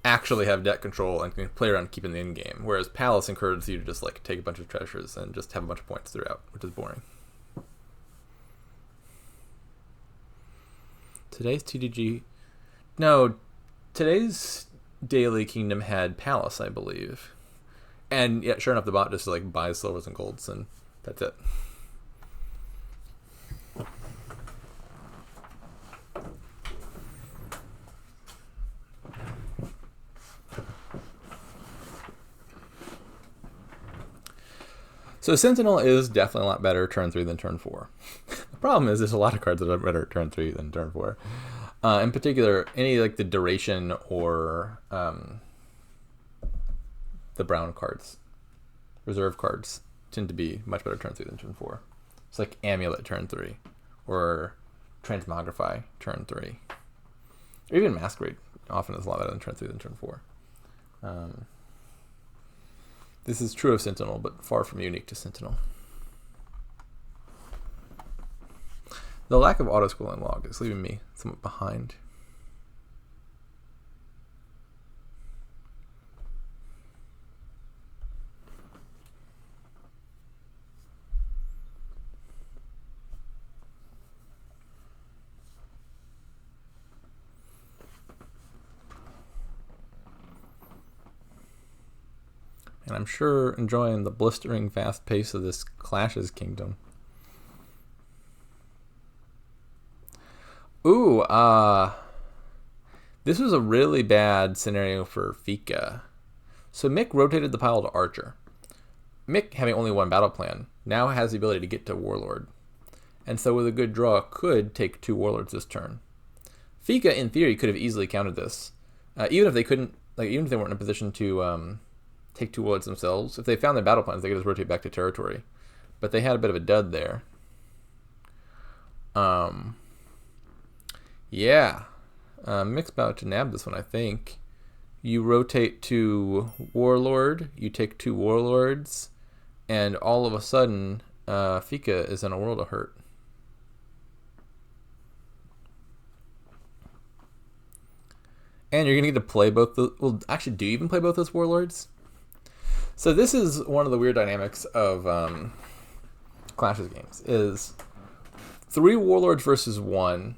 actually have deck control and can play around keeping the end game, whereas Palace encourages you to just like take a bunch of treasures and just have a bunch of points throughout, which is boring. Today's TDG... No, today's Daily Kingdom had Palace, I believe. And yeah, sure enough, the bot just like buys silvers and golds, and that's it. So Sentinel is definitely a lot better turn 3 than turn 4. The problem is there's a lot of cards that are better turn 3 than turn 4. In particular, any like the duration or the brown cards, reserve cards, tend to be much better turn 3 than turn 4. It's like Amulet turn 3 or Transmogrify turn 3. Or even Masquerade often is a lot better than turn 3 than turn 4. This is true of Sentinel, but far from unique to Sentinel. The lack of auto-scrolling log is leaving me somewhat behind. And I'm sure enjoying the blistering fast pace of this Clashes Kingdom. Ooh, This was a really bad scenario for phika. So Mick rotated the pile to Archer. Mick, having only one battle plan, now has the ability to get to Warlord. And so with a good draw, could take 2 Warlords this turn. phika, in theory, could have easily countered this. Even if they couldn't, even if they weren't in a position to take 2 Warlords themselves, if they found their battle plans, they could just rotate back to territory. But they had a bit of a dud there. Yeah. Mick's about to nab this one, I think. You rotate to Warlord, you take 2 Warlords, and all of a sudden, phika is in a world of hurt. And you're going to get to play both the... Well, actually, do you even play both those Warlords? So this is one of the weird dynamics of Clash's games, is 3 Warlords versus 1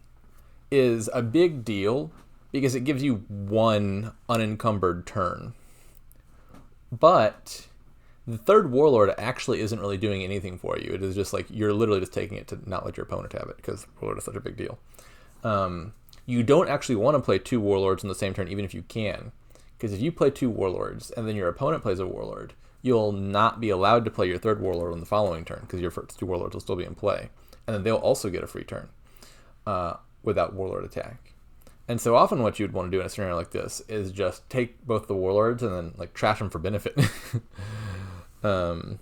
is a big deal because it gives you 1 unencumbered turn. But the 3rd Warlord actually isn't really doing anything for you. It is just like you're literally just taking it to not let your opponent have it because Warlord is such a big deal. You don't actually want to play 2 Warlords in the same turn, even if you can. Because if you play 2 Warlords and then your opponent plays a Warlord, you'll not be allowed to play your 3rd Warlord on the following turn because your first 2 Warlords will still be in play. And then they'll also get a free turn without Warlord attack. And so often what you'd want to do in a scenario like this is just take both the Warlords and then like trash them for benefit. Or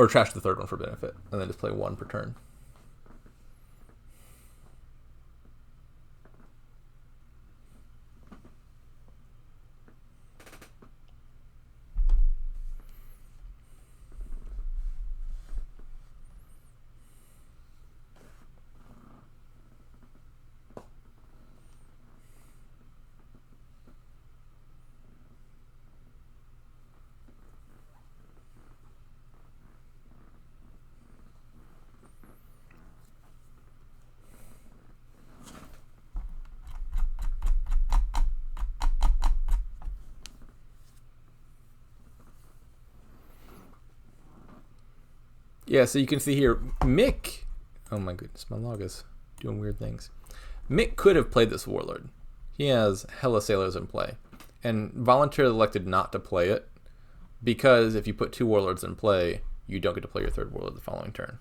trash the 3rd one for benefit and then just play 1 per turn. Yeah, so you can see here, Mick... Oh my goodness, my log is doing weird things. Mick could have played this Warlord. He has hella Sailors in play. And voluntarily elected not to play it, because if you put 2 Warlords in play, you don't get to play your 3rd Warlord the following turn.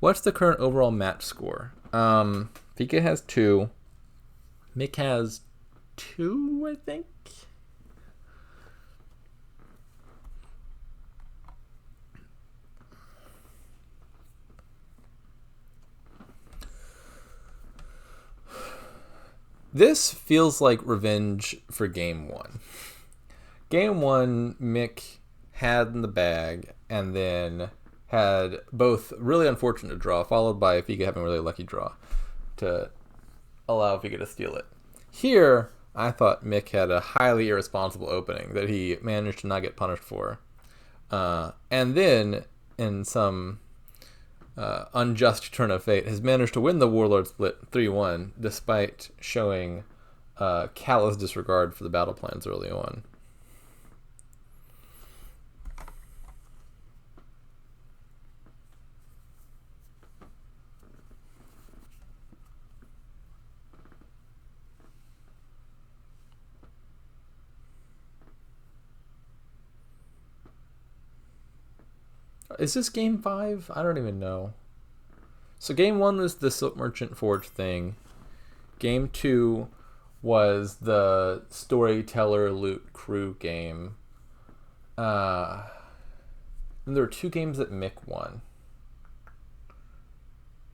What's the current overall match score? phika has 2. Mick has 2, I think? This feels like revenge for game 1. Game 1, Mick had in the bag, and then had both really unfortunate draw, followed by phika having a really lucky draw to allow phika to steal it. Here, I thought Mick had a highly irresponsible opening that he managed to not get punished for. And then, in some unjust turn of fate, has managed to win the Warlord split 3-1, despite showing callous disregard for the battle plans early on. Is this game 5? I don't even know. So game 1 was the Silk Merchant Forge thing. Game 2 was the Storyteller Loot Crew game. And there were 2 games that Mick won.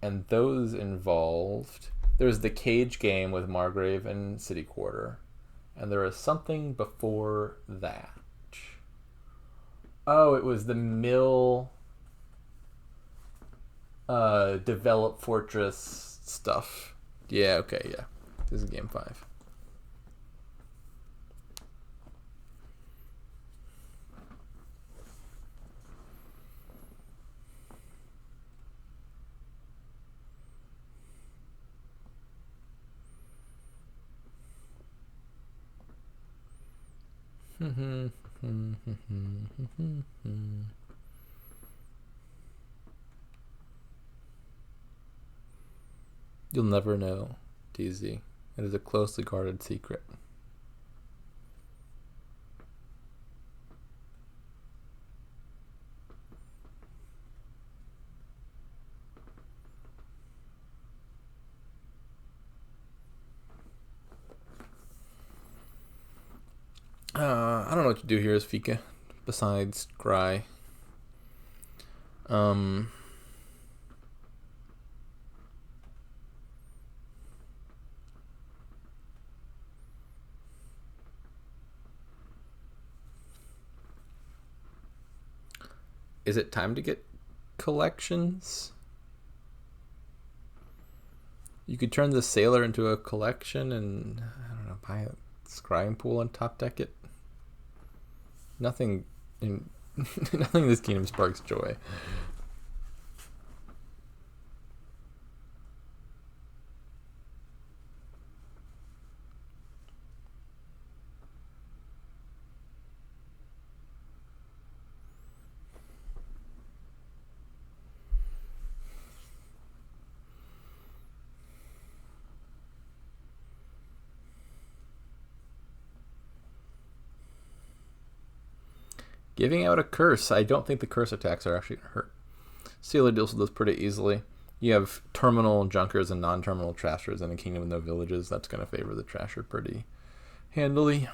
And those involved... There was the Cage game with Margrave and City Quarter. And there was something before that. Oh, it was the Mill Develop Fortress stuff. Yeah, okay, yeah. This is game 5. You'll never know, DZ. It is a closely guarded secret. I don't know what to do here as phika, besides cry. Is it time to get collections? You could turn the sailor into a collection and, I don't know, buy a scrying pool and top deck it. Nothing in nothing in this kingdom sparks joy. Giving out a curse. I don't think the curse attacks are actually going to hurt. Sealer deals with this pretty easily. You have terminal junkers and non-terminal trashers in a kingdom with no villages. That's going to favor the trasher pretty handily.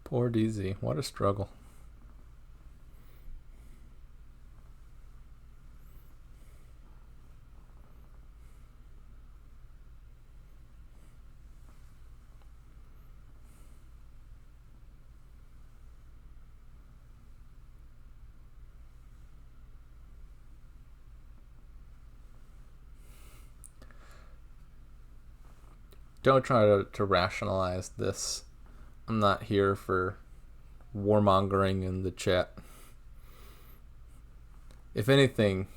Poor DZ. What a struggle. Don't try to rationalize this. I'm not here for warmongering in the chat. If anything,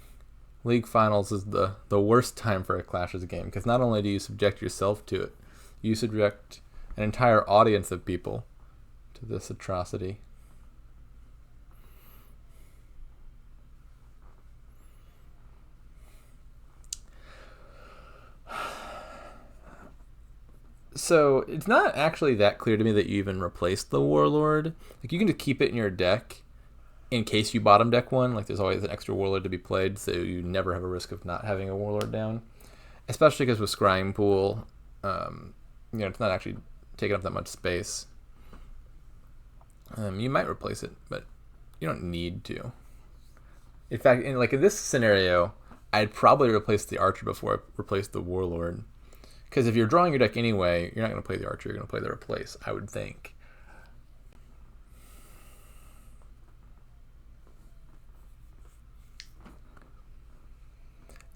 League Finals is the worst time for a Clashes game, because not only do you subject yourself to it, you subject an entire audience of people to this atrocity. So it's not actually that clear to me that you even replaced the Warlord. Like, you can just keep it in your deck in case you bottom deck one. Like, there's always an extra Warlord to be played, so you never have a risk of not having a Warlord down. Especially because with Scrying Pool, it's not actually taking up that much space. You might replace it, but you don't need to. In fact, in this scenario, I'd probably replace the Archer before I replace the Warlord. Because if you're drawing your deck anyway, you're not going to play the Archer, you're going to play the Replace, I would think.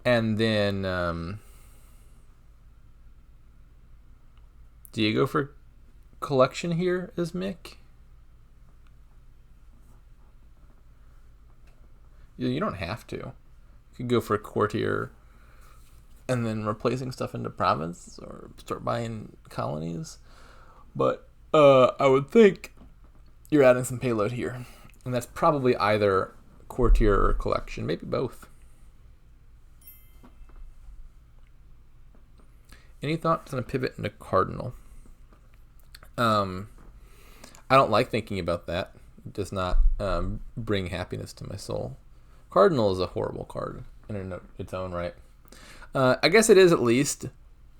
And then, do you go for collection here as Mick? You don't have to. You could go for Courtier and then replacing stuff into province or start buying colonies. But I would think you're adding some payload here. And that's probably either Courtier or collection, maybe both. Any thoughts on a pivot into Cardinal? I don't like thinking about that. It does not bring happiness to my soul. Cardinal is a horrible card in its own right. I guess it is at least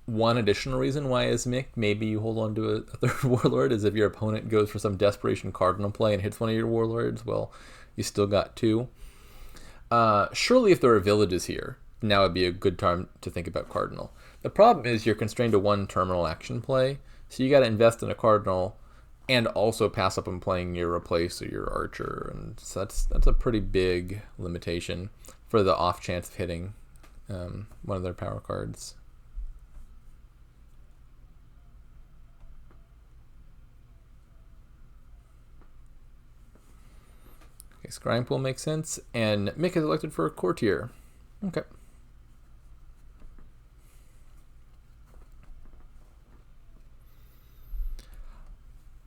one additional reason why, as Mick, maybe you hold on to a third Warlord, is if your opponent goes for some desperation Cardinal play and hits one of your Warlords, well, you still got two. Surely if there are villages here, now would be a good time to think about Cardinal. The problem is you're constrained to one terminal action play, so you got to invest in a Cardinal and also pass up on playing your Replace or your Archer, and so that's a pretty big limitation for the off chance of hitting one of their power cards. Okay, Scrying Pool makes sense, and Mick is elected for a Courtier. Okay.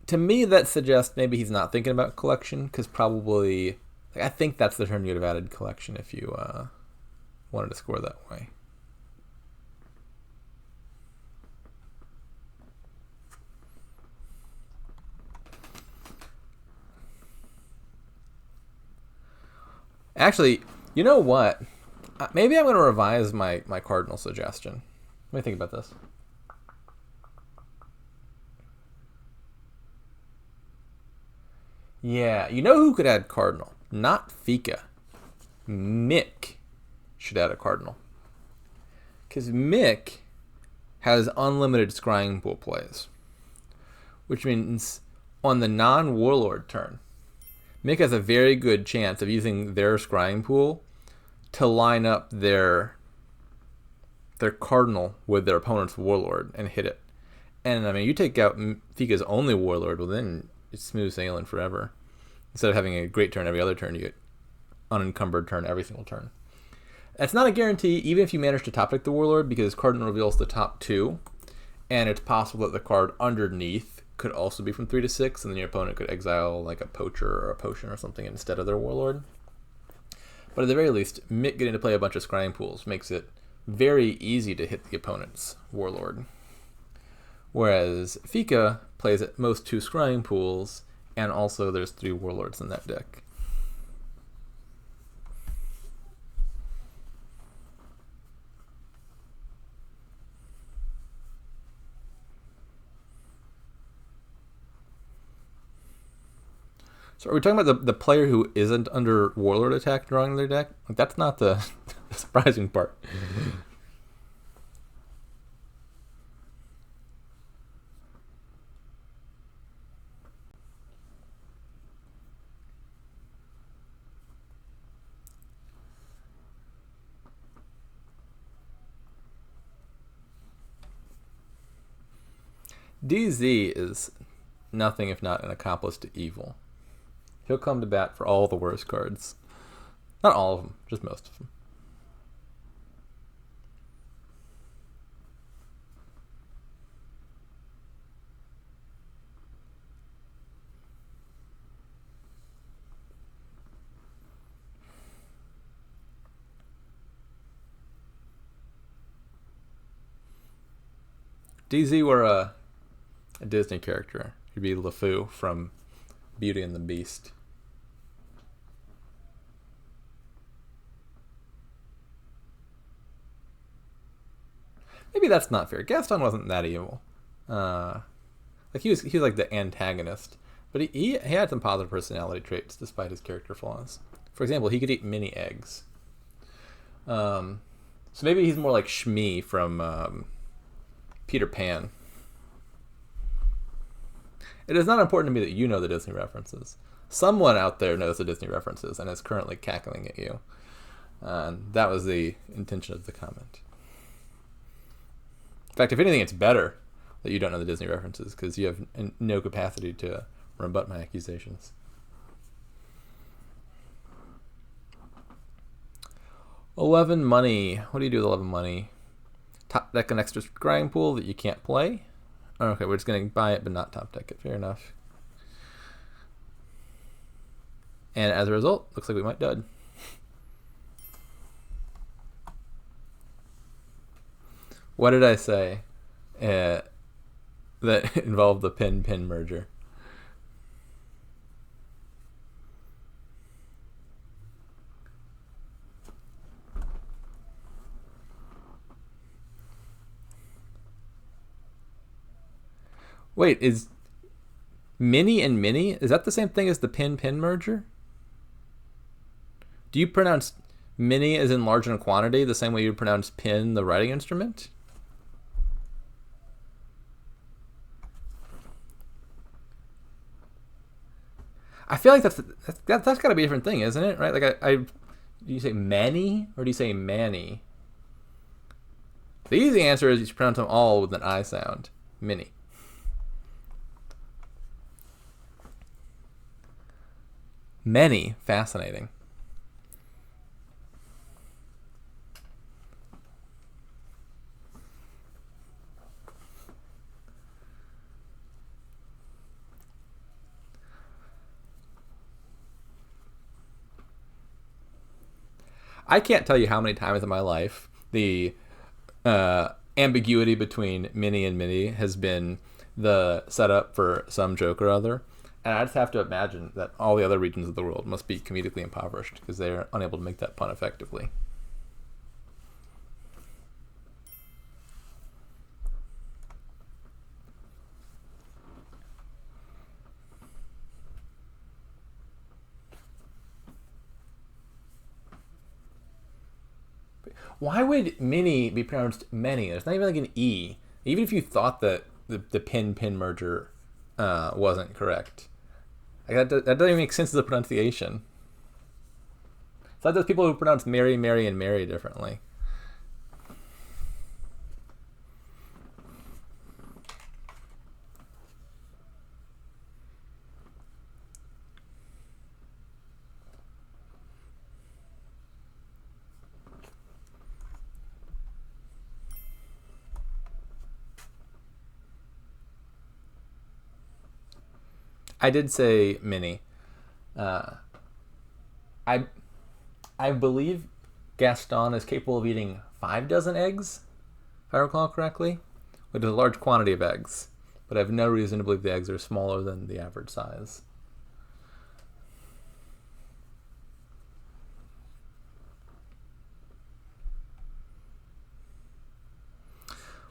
To me, that suggests maybe he's not thinking about collection, because probably, like, I think that's the turn you'd have added collection if you wanted to score that way. Actually, you know what? Maybe I'm going to revise my cardinal suggestion. Let me think about this. Yeah, you know who could add cardinal? Not Phika. Mick should add a cardinal. Because Mick has unlimited scrying pool plays. Which means on the non-warlord turn, Mick has a very good chance of using their scrying pool to line up their cardinal with their opponent's warlord and hit it. And I mean, you take out Phika's only warlord, well then it's smooth sailing forever. Instead of having a great turn every other turn, you get unencumbered turn every single turn. That's not a guarantee, even if you manage to top deck the warlord, because cardinal reveals the top two, and it's possible that the card underneath could also be from 3 to 6, and then your opponent could exile like a poacher or a potion or something instead of their warlord. But at the very least, Mick getting to play a bunch of scrying pools makes it very easy to hit the opponent's warlord. Whereas Phika plays at most 2 scrying pools, and also there's 3 warlords in that deck. So are we talking about the player who isn't under warlord attack drawing their deck? Like, that's not the surprising part. DZ is nothing if not an accomplice to evil. He'll come to bat for all the worst cards. Not all of them, just most of them. DZ were a Disney character. He'd be LeFou from Beauty and the Beast. Maybe that's not fair. Gaston wasn't that evil. Like he was like the antagonist, but he had some positive personality traits despite his character flaws. For example, he could eat mini eggs. So maybe he's more like Shmi from Peter Pan. It is not important to me that you know the Disney references. Someone out there knows the Disney references and is currently cackling at you. That was the intention of the comment. In fact, if anything, it's better that you don't know the Disney references because you have no capacity to rebut my accusations. $11 money. What do you do with 11 money? Top deck an extra scrying pool that you can't play. Okay, we're just going to buy it but not top deck it. Fair enough. And as a result, looks like we might dud. What did I say that involved the pin-pin merger? Wait, is mini and mini, is that the same thing as the pin-pin merger? Do you pronounce mini as in large in quantity the same way you pronounce pin, the writing instrument? I feel like that's got to be a different thing, isn't it? Right? Like do you say many or do you say manny? The easy answer is you pronounce them all with an I sound. Mini. Many. Fascinating. I can't tell you how many times in my life the ambiguity between mini and mini has been the setup for some joke or other. And I just have to imagine that all the other regions of the world must be comedically impoverished because they are unable to make that pun effectively. Why would mini be pronounced many? There's not even like an E. Even if you thought that the pin merger wasn't correct. Like that doesn't even make sense as a pronunciation. It's like those people who pronounce Mary, Mary, and Mary differently. I did say mini. I believe Gaston is capable of eating 5 dozen eggs, if I recall correctly, which is a large quantity of eggs. But I have no reason to believe the eggs are smaller than the average size.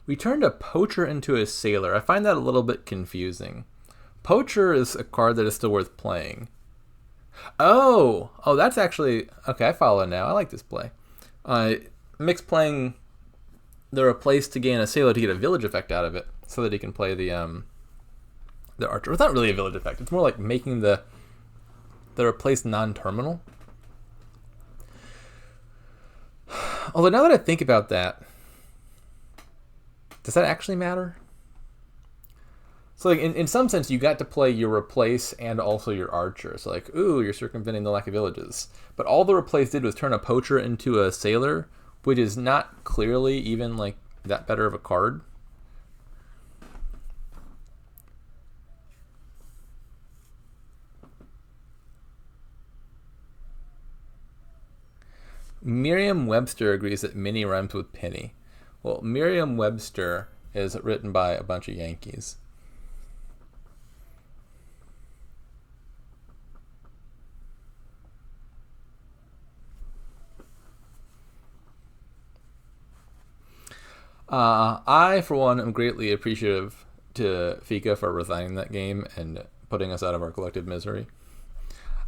We turned a poacher into a sailor. I find that a little bit confusing. Poacher is a card that is still worth playing. Oh, that's actually okay. I follow now. I like this play. Mick's playing the replace to gain a sailor to get a village effect out of it, so that he can play the archer. It's not really a village effect. It's more like making the replace non-terminal. Although now that I think about that, does that actually matter? So like in some sense, you got to play your replace and also your archer. So like, ooh, you're circumventing the lack of villages. But all the replace did was turn a poacher into a sailor, which is not clearly even like that better of a card. Merriam-Webster agrees that mini rhymes with penny. Well, Merriam-Webster is written by a bunch of Yankees. I, for one, am greatly appreciative to Phika for resigning that game and putting us out of our collective misery.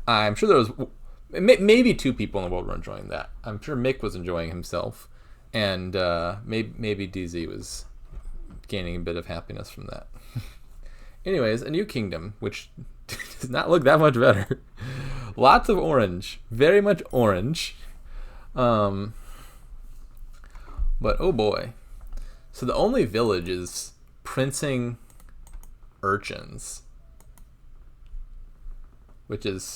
I'm sure there was maybe 2 people in the world were enjoying that. I'm sure Mick was enjoying himself, and maybe DZ was gaining a bit of happiness from that. Anyways, a new kingdom, which does not look that much better. Lots of orange, very much orange. But oh boy. So the only village is Princing Urchins,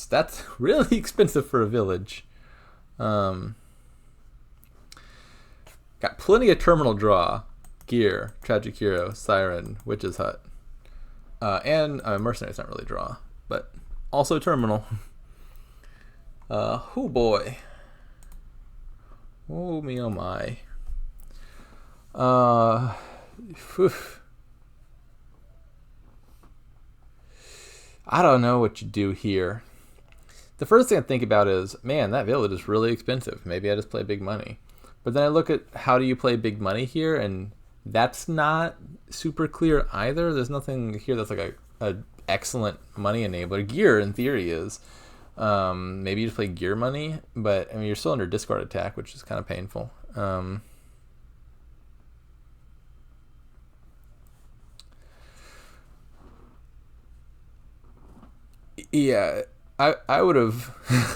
that's really expensive for a village. Got plenty of terminal draw, gear, tragic hero, siren, witch's hut, and mercenary's not really draw, but also terminal. Oh boy. Oh me, oh my. I don't know what you do here. The first thing I think about is, man, that village is really expensive. Maybe I just play big money. But then I look at how do you play big money here, and that's not super clear either. There's nothing here that's like a excellent money enabler. Gear, in theory, is. Maybe you just play gear money, but I mean you're still under discard attack, which is kind of painful. Yeah, I would have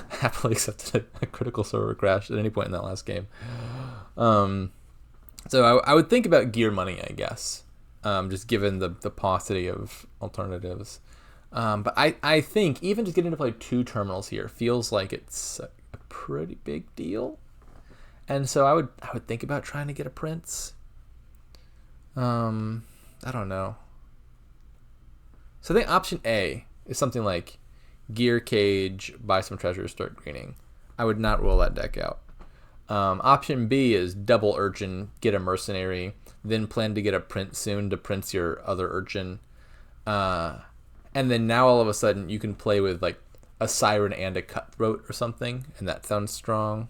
happily accepted a critical server crash at any point in that last game. So I would think about gear money, I guess, just given the paucity of alternatives. But I think even just getting to play 2 terminals here feels like it's a pretty big deal. And so I would think about trying to get a prince. I don't know. So I think option A is something like gear cage, buy some treasures, start greening. I would not roll that deck out. Option B is double urchin, get a mercenary, then plan to get a prince soon to prince your other urchin. And then now all of a sudden you can play with like a siren and a cutthroat or something, and that sounds strong.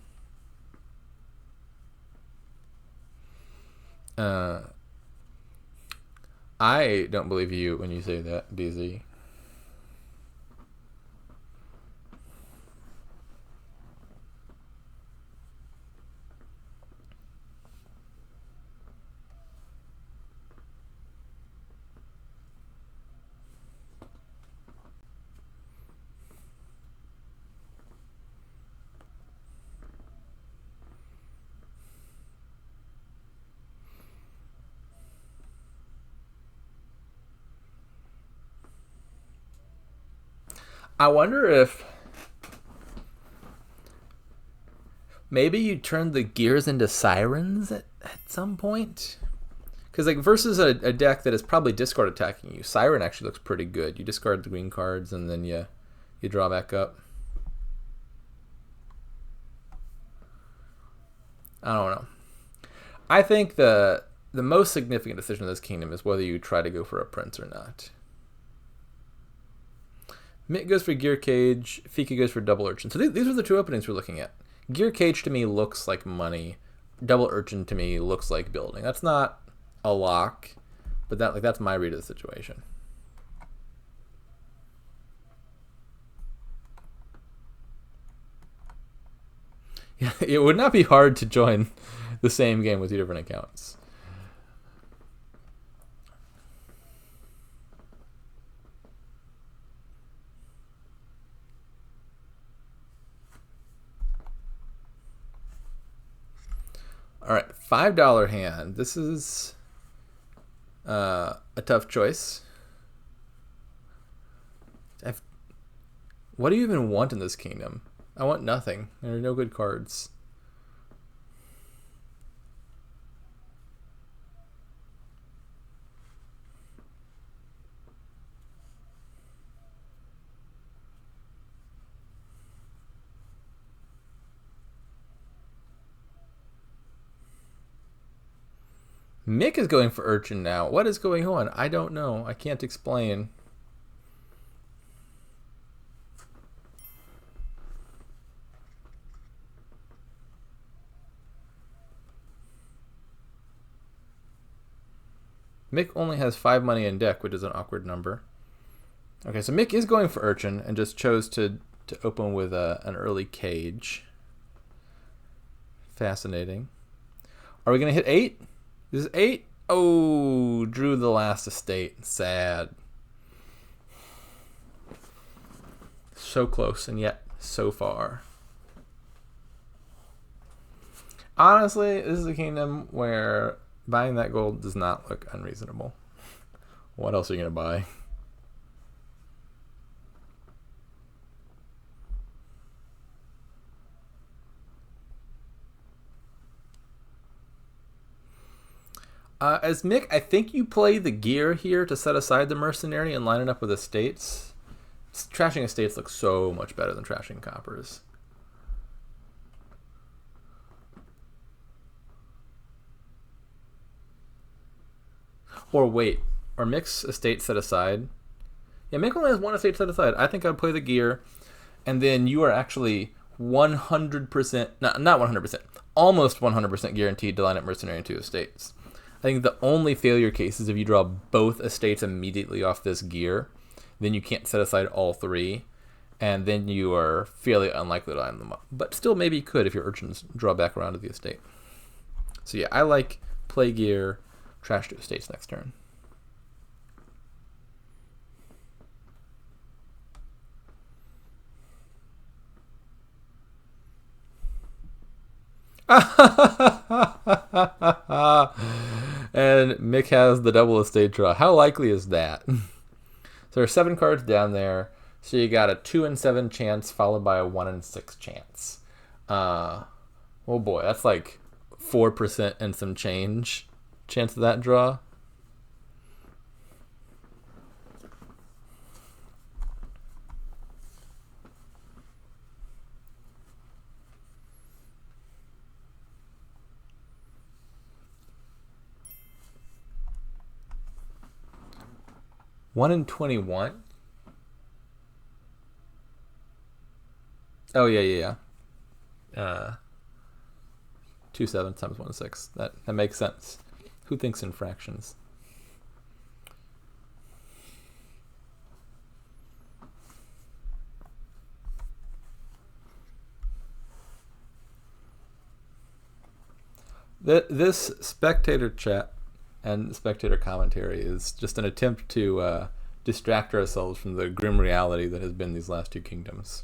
I don't believe you when you say that, DZ. I wonder if maybe you turn the gears into sirens at some point. Because like versus a deck that is probably discard attacking you, siren actually looks pretty good. You discard the green cards and then you draw back up. I don't know. I think the most significant decision of this kingdom is whether you try to go for a prince or not. Mitt goes for Gear Cage, Phika goes for Double Urchin. So these are the two openings we're looking at. Gear Cage to me looks like money. Double Urchin to me looks like building. That's not a lock, but that's my read of the situation. Yeah, it would not be hard to join the same game with two different accounts. All right, $5 hand. This is a tough choice. What do you even want in this kingdom? I want nothing. There are no good cards. Mick is going for Urchin now. What is going on? I don't know. I can't explain. Mick only has 5 money in deck, which is an awkward number. Okay, so Mick is going for Urchin and just chose to open with an early cage. Fascinating. Are we going to hit 8? This is 8? Oh, drew the last estate. Sad. So close and yet so far. Honestly, this is a kingdom where buying that gold does not look unreasonable. What else are you going to buy? As Mick, I think you play the gear here to set aside the mercenary and line it up with estates. Trashing estates looks so much better than trashing coppers. Or wait, or Mick's estate set aside? Yeah, Mick only has one estate set aside. I think I'd play the gear, and then you are actually 100%, not 100%, almost 100% guaranteed to line up mercenary and 2 estates. I think the only failure case is if you draw both estates immediately off this gear, then you can't set aside all 3, and then you are fairly unlikely to line them up. But still, maybe you could if your urchins draw back around to the estate. So yeah, I like play gear, trash 2 estates next turn. And Mick has the double estate draw. How likely is that? So there are 7 cards down there. So you got a 2 and 7 chance followed by a 1 and 6 chance. Oh boy, that's like 4% and some change chance of that draw. 1 in 21? Oh, yeah. 2 7 times 1 6. That makes sense. Who thinks in fractions? This spectator chat and spectator commentary is just an attempt to distract ourselves from the grim reality that has been these last two kingdoms.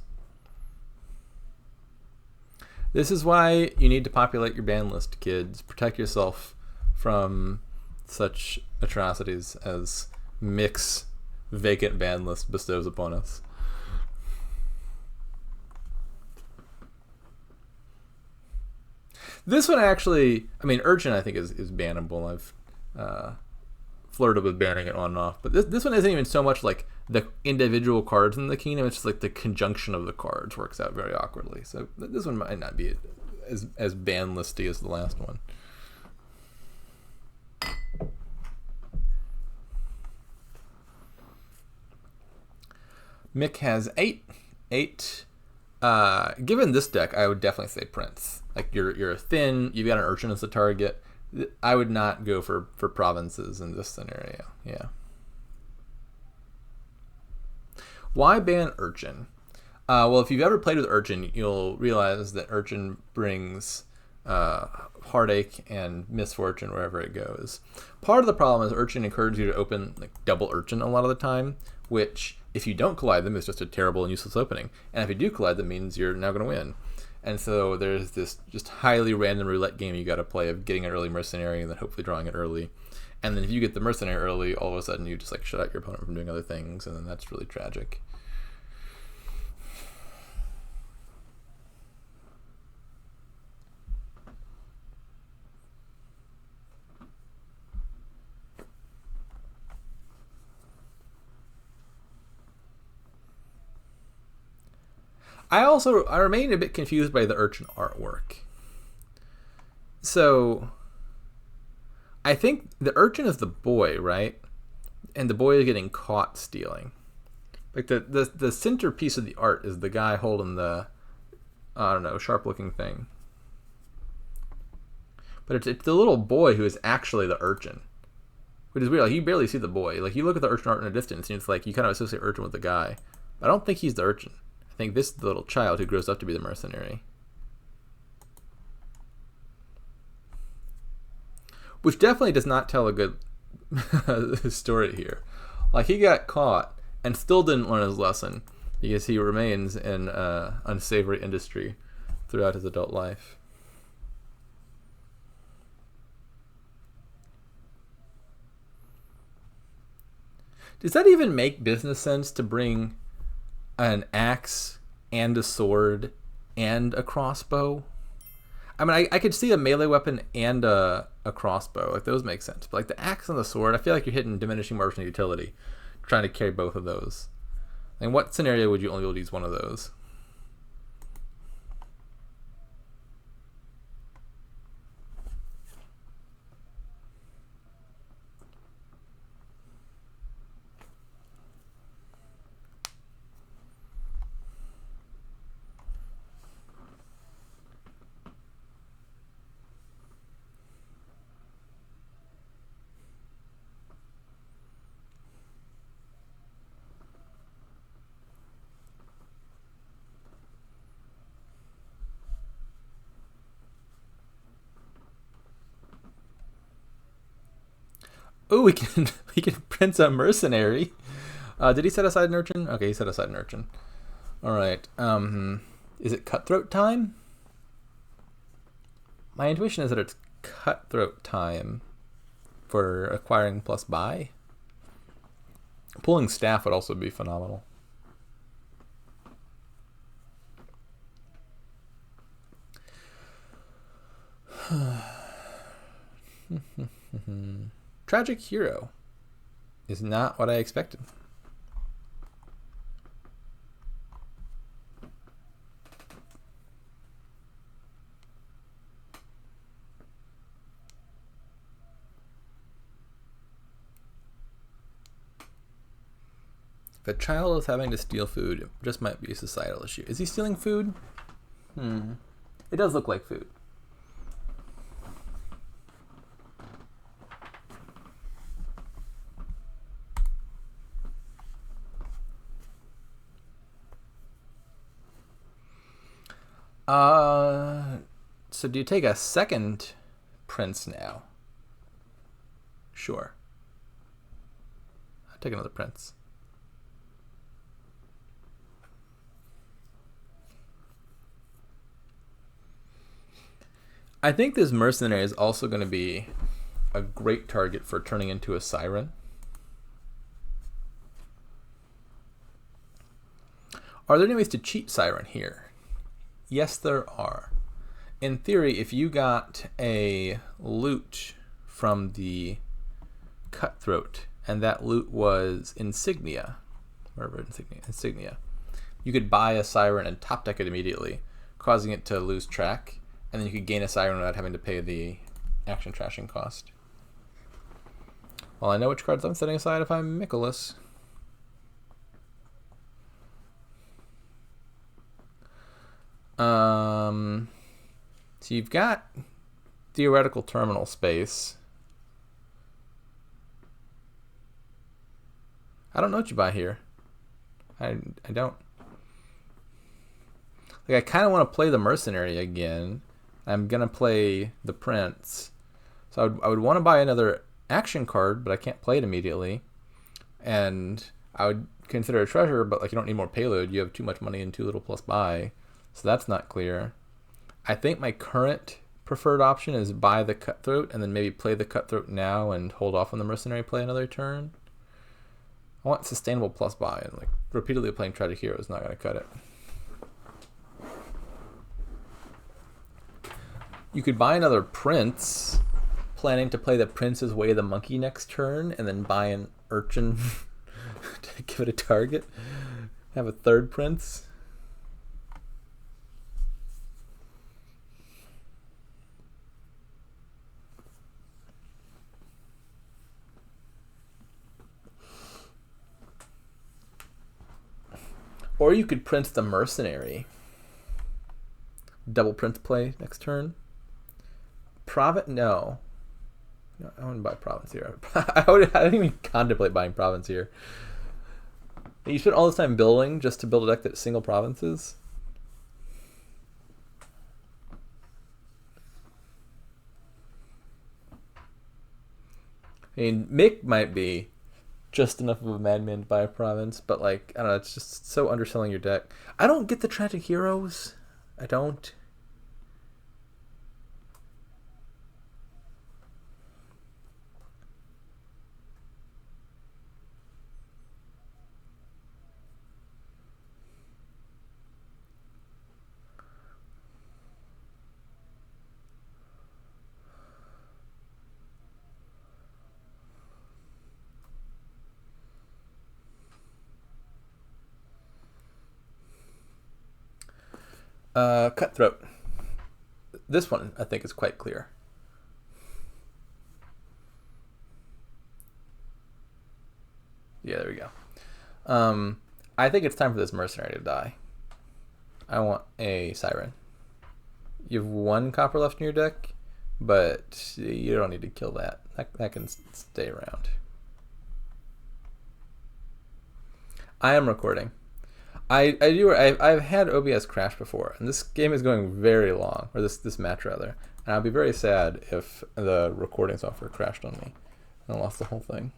This is why you need to populate your ban list, kids. Protect yourself from such atrocities as Mick's vacant ban list bestows upon us. This one actually, I mean, Urchin I think is bannable. I've flirted with banning it on and off, but this one isn't even so much like the individual cards in the kingdom. It's just like the conjunction of the cards works out very awkwardly. So this one might not be as ban listy as the last one. Mick has 8. Given this deck, I would definitely say Prince. Like you're thin, you've got an Urchin as the target. I would not go for provinces in this scenario. Yeah. Why ban Urchin? Well, if you've ever played with Urchin, you'll realize that Urchin brings heartache and misfortune wherever it goes. Part of the problem is Urchin encourages you to open like double Urchin a lot of the time, which if you don't collide them is just a terrible and useless opening. And if you do collide them, means you're now going to win. And so there's this just highly random roulette game you got to play of getting an early mercenary and then hopefully drawing it early. And then if you get the mercenary early, all of a sudden you just like shut out your opponent from doing other things, and then that's really tragic. I remain a bit confused by the Urchin artwork. So I think the Urchin is the boy, right? And the boy is getting caught stealing. Like the centerpiece of the art is the guy holding the, I don't know, sharp looking thing. But it's the little boy who is actually the Urchin. Which is weird. Like, you barely see the boy. Like, you look at the Urchin art in a distance, and it's like you kind of associate Urchin with the guy. But I don't think he's the Urchin. I think this is the little child who grows up to be the mercenary. Which definitely does not tell a good story here. Like, he got caught and still didn't learn his lesson because he remains in unsavory industry throughout his adult life. Does that even make business sense to bring an axe and a sword and a crossbow? I mean, I could see a melee weapon and a crossbow. Like, those make sense. But, like, the axe and the sword, I feel like you're hitting diminishing marginal utility trying to carry both of those. In what scenario would you only be able to use one of those? Oh, we can print a mercenary. Did he set aside an Urchin? Okay, he set aside an Urchin. All right. Is it cutthroat time? My intuition is that it's cutthroat time for acquiring plus buy. Pulling staff would also be phenomenal. Tragic Hero is not what I expected. If a child is having to steal food, it just might be a societal issue. Is he stealing food? It does look like food. So do you take a second prince now? Sure. I'll take another prince. I think this mercenary is also going to be a great target for turning into a siren. Are there any ways to cheat siren here? Yes, there are. In theory, if you got a loot from the cutthroat, and that loot was insignia, wherever insignia, you could buy a siren and top deck it immediately, causing it to lose track, and then you could gain a siren without having to pay the action trashing cost. Well, I know which cards I'm setting aside if I'm Mikolas. So you've got theoretical terminal space. I don't know what you buy here. I don't. Like, I kind of want to play the mercenary again. I'm going to play the prince. So I would want to buy another action card, but I can't play it immediately. And I would consider a treasure, but like you don't need more payload. You have too much money and too little plus buy. So that's not clear. I think my current preferred option is buy the cutthroat and then maybe play the cutthroat now and hold off on the mercenary, play another turn. I want sustainable plus buy, and like repeatedly playing Tragic Hero is not going to cut it. You could buy another prince, planning to play the Prince's Way of the Monkey next turn, and then buy an urchin to give it a target. Have a third prince. Or you could prince the mercenary. Double prince play next turn. Province? No. I wouldn't buy province here. I didn't even contemplate buying province here. You spent all this time building just to build a deck that's single provinces? I mean, Mick might be just enough of a madman to buy a province, but like, I don't know, it's just so underselling your deck. I don't get the Tragic Heroes. I don't. Cutthroat. This one, I think, is quite clear. Yeah, there we go. I think it's time for this mercenary to die. I want a siren. You have 1 copper left in your deck, but you don't need to kill that. That can stay around. I am recording. I've had OBS crash before, and this game is going very long, or this match rather, and I'd be very sad if the recording software crashed on me and I lost the whole thing.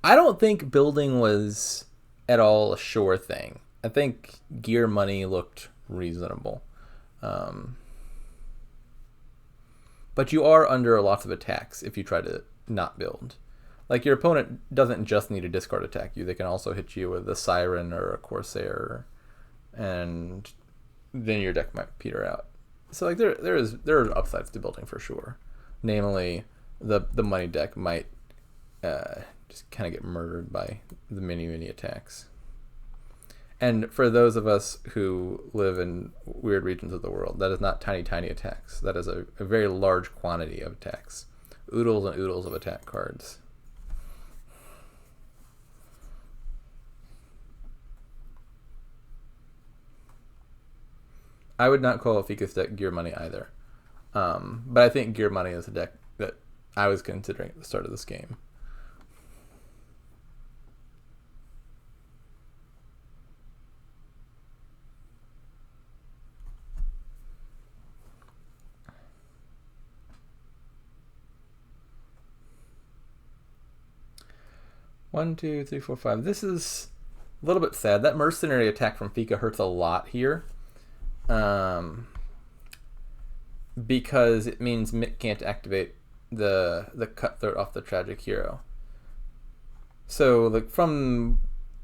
I don't think building was at all a sure thing. I think gear money looked reasonable. But you are under lots of attacks if you try to not build. Like, your opponent doesn't just need to discard attack you. They can also hit you with a Siren or a Corsair, and then your deck might peter out. So like there are upsides to building for sure. Namely, the money deck might just kind of get murdered by the many attacks. And for those of us who live in weird regions of the world, that is not tiny attacks. That is a very large quantity of attacks. oodles and oodles of attack cards. I would not call Phika's deck Gear Money either. But I think Gear Money is a deck that I was considering at the start of this game. One, two, three, four, five. This is a little bit sad. That mercenary attack from Phika hurts a lot here. Because it means Mick can't activate the cutthroat off the tragic hero. So like from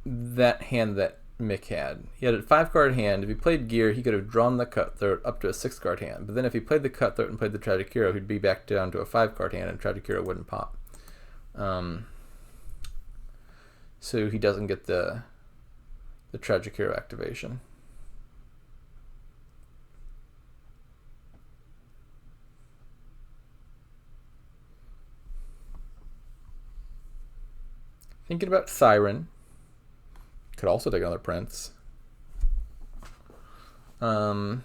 that hand that Mick had, he had a 5-card hand. If he played Gear, he could have drawn the cutthroat up to a 6-card hand. But then if he played the cutthroat and played the tragic hero, he'd be back down to a 5-card hand, and tragic hero wouldn't pop. So he doesn't get the tragic hero activation. Thinking about Siren. Could also take another Prince. I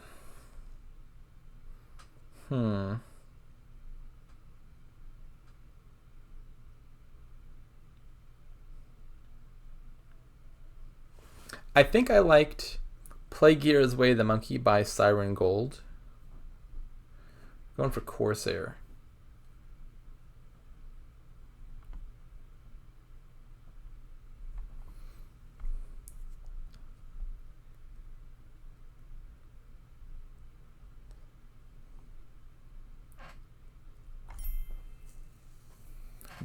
think I liked Play Gear's Way the Monkey by Siren Gold. Going for Corsair.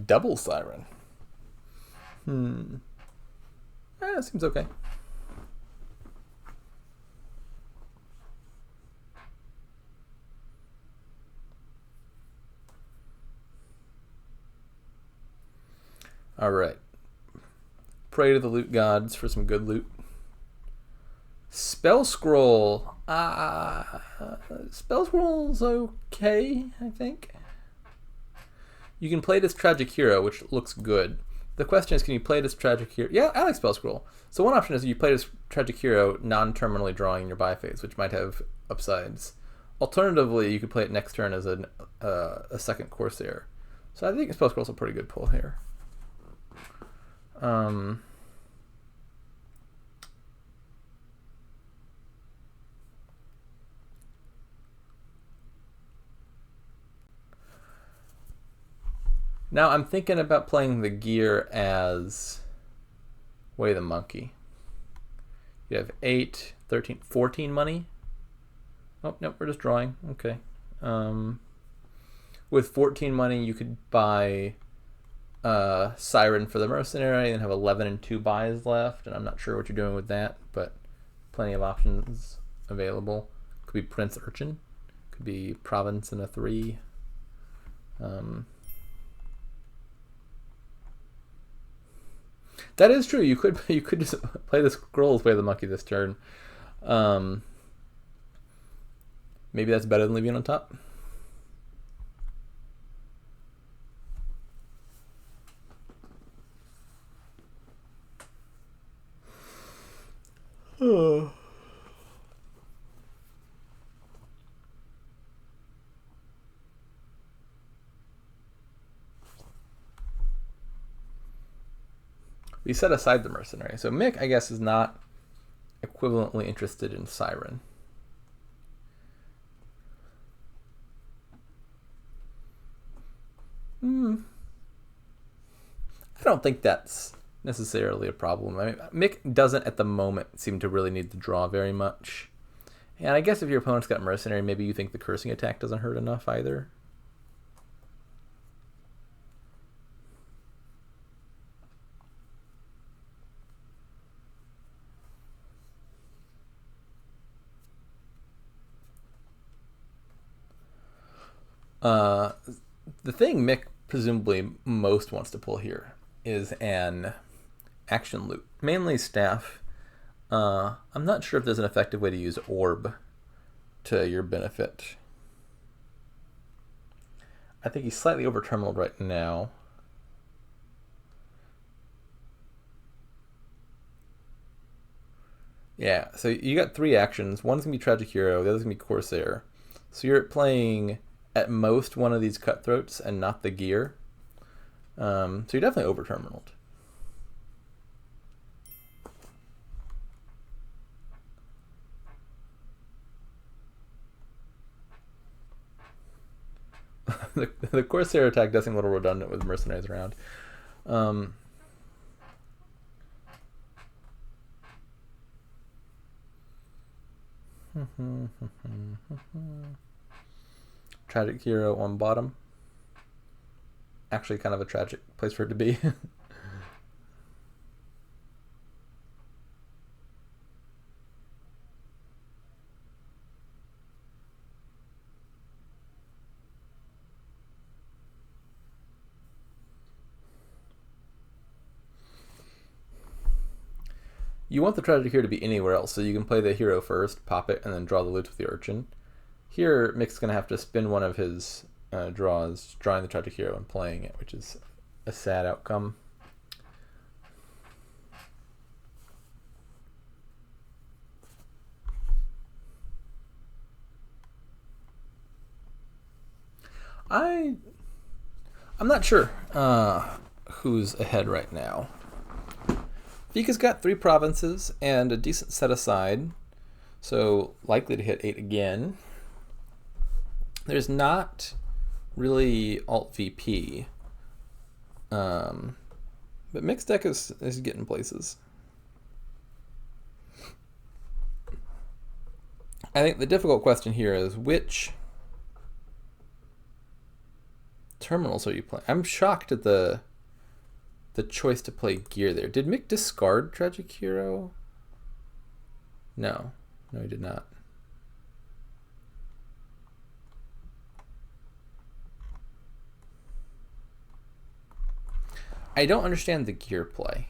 Double Siren. Seems okay. All right. Pray to the loot gods for some good loot. Spell Scroll. Spell Scroll's okay, I think. You can play this Tragic Hero, which looks good. The question is, can you play this Tragic Hero? Yeah, I like Spell Scroll. So one option is you play this Tragic Hero non-terminally drawing your buy phase, which might have upsides. Alternatively, you could play it next turn as a second Corsair. So I think Spell Scroll's a pretty good pull here. Now I'm thinking about playing the Gear as Way the Monkey. You have 8, 13, 14 money. Oh, nope, we're just drawing. Okay. With 14 money, you could buy Siren for the Mercenary and have 11 and 2 buys left. And I'm not sure what you're doing with that, but plenty of options available. Could be Prince Urchin. Could be Province and a 3. That is true. You could just play the Scrolls Way the Monkey this turn. Maybe that's better than leaving it on top. Oh. We set aside the Mercenary. So Mick, I guess, is not equivalently interested in Siren. I don't think that's necessarily a problem. I mean, Mick doesn't at the moment seem to really need to draw very much. And I guess if your opponent's got Mercenary, maybe you think the cursing attack doesn't hurt enough either. The thing Mick presumably most wants to pull here is an action loot, mainly staff. I'm not sure if there's an effective way to use orb to your benefit. I think he's slightly over terminaled right now. Yeah, so you got 3 actions. One's going to be Tragic Hero, the other's going to be Corsair. So you're playing at most one of these Cutthroats and not the gear. So you're definitely over terminaled. the Corsair attack does seem a little redundant with mercenaries around. Tragic Hero on bottom. Actually kind of a tragic place for it to be. You want the Tragic Hero to be anywhere else, so you can play the hero first, pop it, and then draw the loot with the Urchin. Here, Mick's going to have to spin one of his draws, drawing the Tragic Hero and playing it, which is a sad outcome. I'm not sure who's ahead right now. Phika's got 3 provinces and a decent set aside, so likely to hit 8 again. There's not really alt VP, but mixed deck is getting places. I think the difficult question here is which terminals are you playing? I'm shocked at the choice to play gear there. Did Mick discard Tragic Hero? No, he did not. I don't understand the gear play.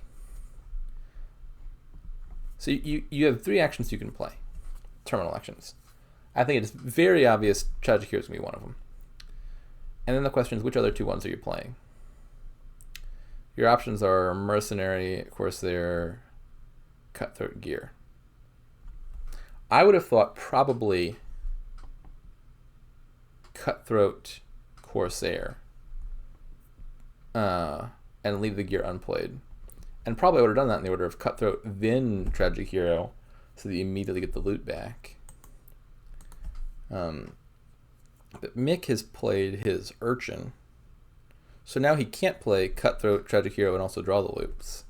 So you have 3 actions you can play, terminal actions. I think it's very obvious Tragic Hero is going to be one of them. And then the question is, which other 2 ones are you playing? Your options are Mercenary, Corsair, Cutthroat, Gear. I would have thought probably Cutthroat, Corsair, and leave the Gear unplayed. And probably would have done that in the order of Cutthroat, then Tragic Hero, so that you immediately get the loot back. But Mick has played his Urchin. So now he can't play Cutthroat, Tragic Hero, and also draw the loops.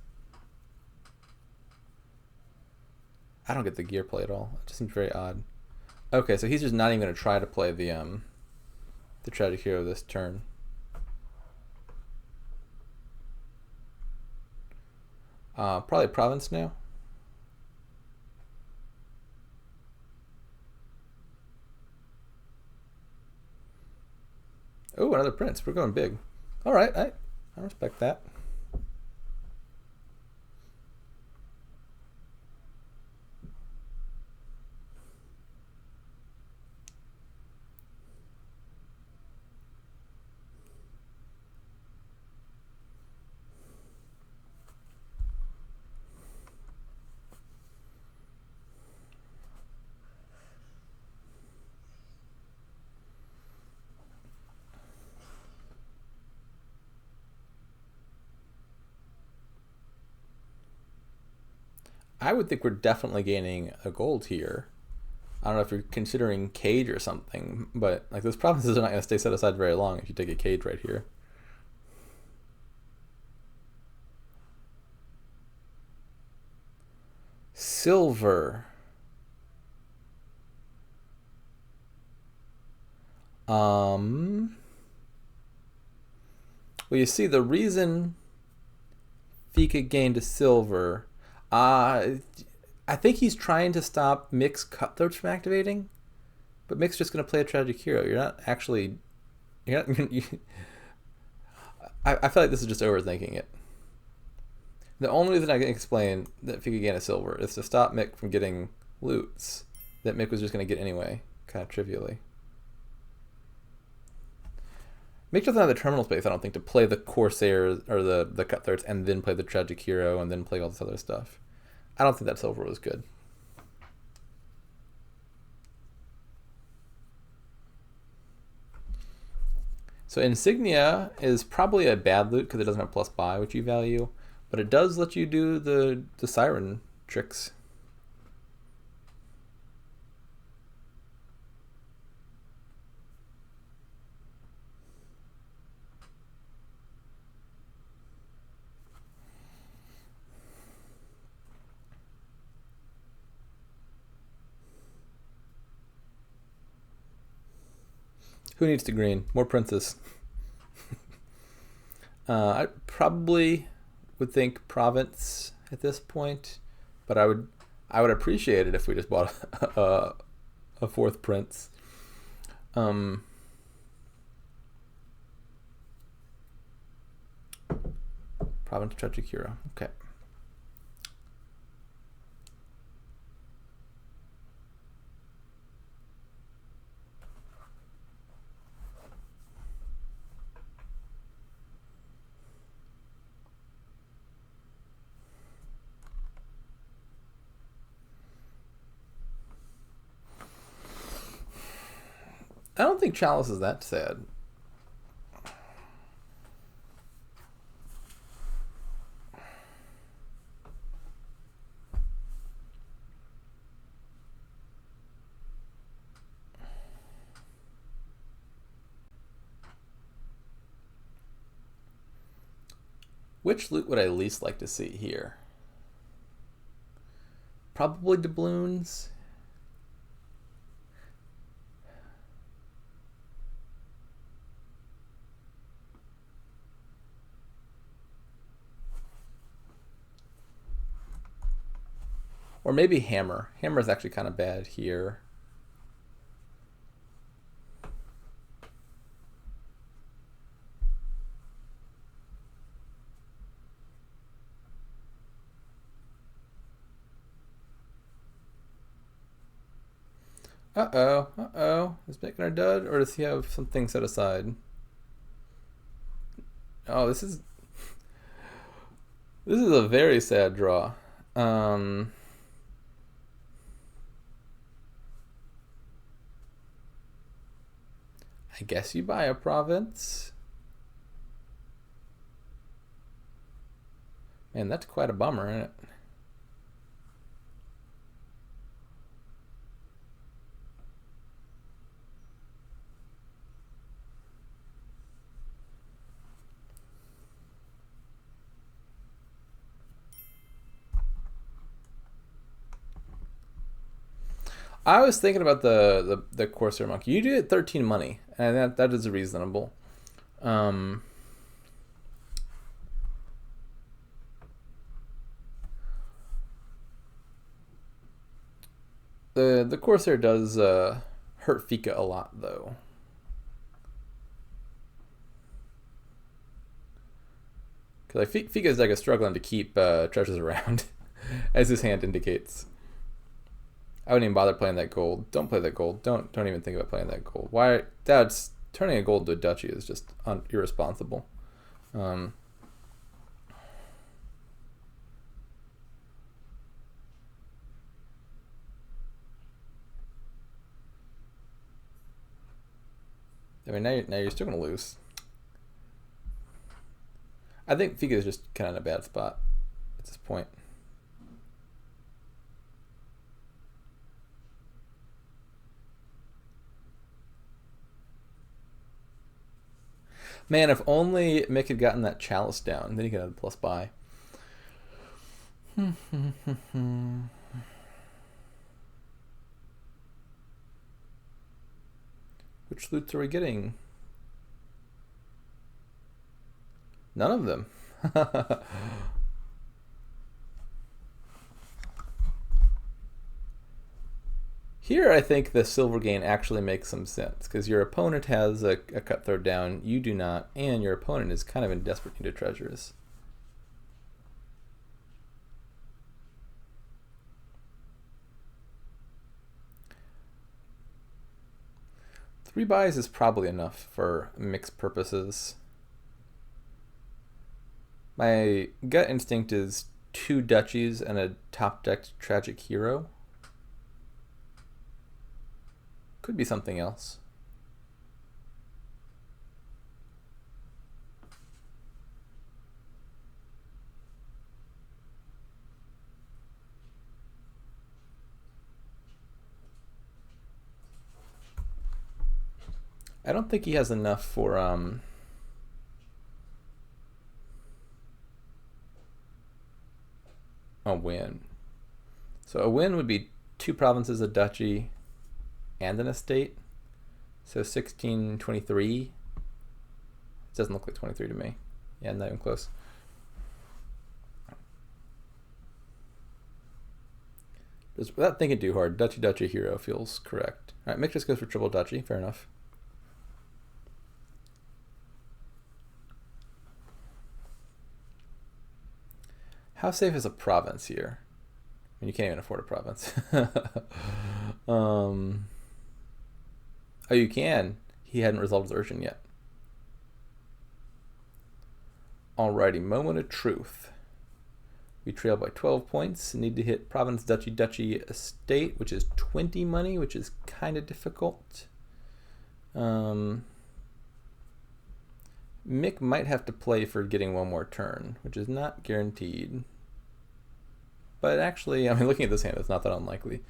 I don't get the gear play at all. It just seems very odd. Okay, so he's just not even going to try to play the Tragic Hero this turn. Probably Province now. Oh, another Prince. We're going big. All right, I respect that. I would think we're definitely gaining a gold here. I don't know if you're considering cage or something, but like those provinces are not going to stay set aside very long if you take a cage right here. Silver. Well, you see, the reason phika gained a silver, I think he's trying to stop Mick's Cutthroats from activating, but Mick's just going to play a Tragic Hero. You're not actually... I feel like this is just overthinking it. The only reason I can explain that phika gained a silver is to stop Mick from getting loots that Mick was just going to get anyway, kind of trivially. Make doesn't have the terminal space, I don't think, to play the Corsairs or the Cutthroats and then play the Tragic Hero and then play all this other stuff. I don't think that silver was good. So Insignia is probably a bad loot because it doesn't have plus buy, which you value, but it does let you do the Siren tricks. Who needs to green? More princes. I probably would think province at this point, but I would appreciate it if we just bought a fourth prince. Province Tragic Hero. Okay. I don't think Chalice is that sad. Which loot would I least like to see here? Probably doubloons. Or maybe Hammer. Hammer is actually kind of bad here. Uh-oh, uh-oh. Is Mick gonna dud, or does he have something set aside? Oh, this is a very sad draw. I guess you buy a province. Man, that's quite a bummer, isn't it? I was thinking about the Corsair Monkey. You do get 13 money, and that is reasonable. The Corsair does hurt phika a lot, though. Because phika is like struggling to keep treasures around, as his hand indicates. I wouldn't even bother playing that gold. Don't play that gold. Don't even think about playing that gold. Why? That's turning a gold to a duchy is just irresponsible. I mean, now you're still gonna lose. I think phika is just kind of in a bad spot at this point. Man, if only Mick had gotten that chalice down, then he could have plus buy. Which loots are we getting? None of them. Here, I think the silver gain actually makes some sense, because your opponent has a cutthroat down, you do not, and your opponent is kind of in desperate need of treasures. 3 buys is probably enough for mixed purposes. My gut instinct is 2 duchies and a top-decked tragic hero. Could be something else. I don't think he has enough for a win. So a win would be 2 provinces, a duchy, and an estate. So 16, 23. It doesn't look like 23 to me. Yeah, not even close. Just without thinking too hard, duchy, duchy, hero feels correct. All right, Mick just goes for triple duchy. Fair enough. How safe is a province here? I mean, you can't even afford a province. Oh, you can. He hadn't resolved his urchin yet. Alrighty, moment of truth. We trail by 12 points. Need to hit province, duchy, duchy, estate, which is 20 money, which is kind of difficult. Mick might have to play for getting 1 more turn, which is not guaranteed. But actually, I mean, looking at this hand, it's not that unlikely.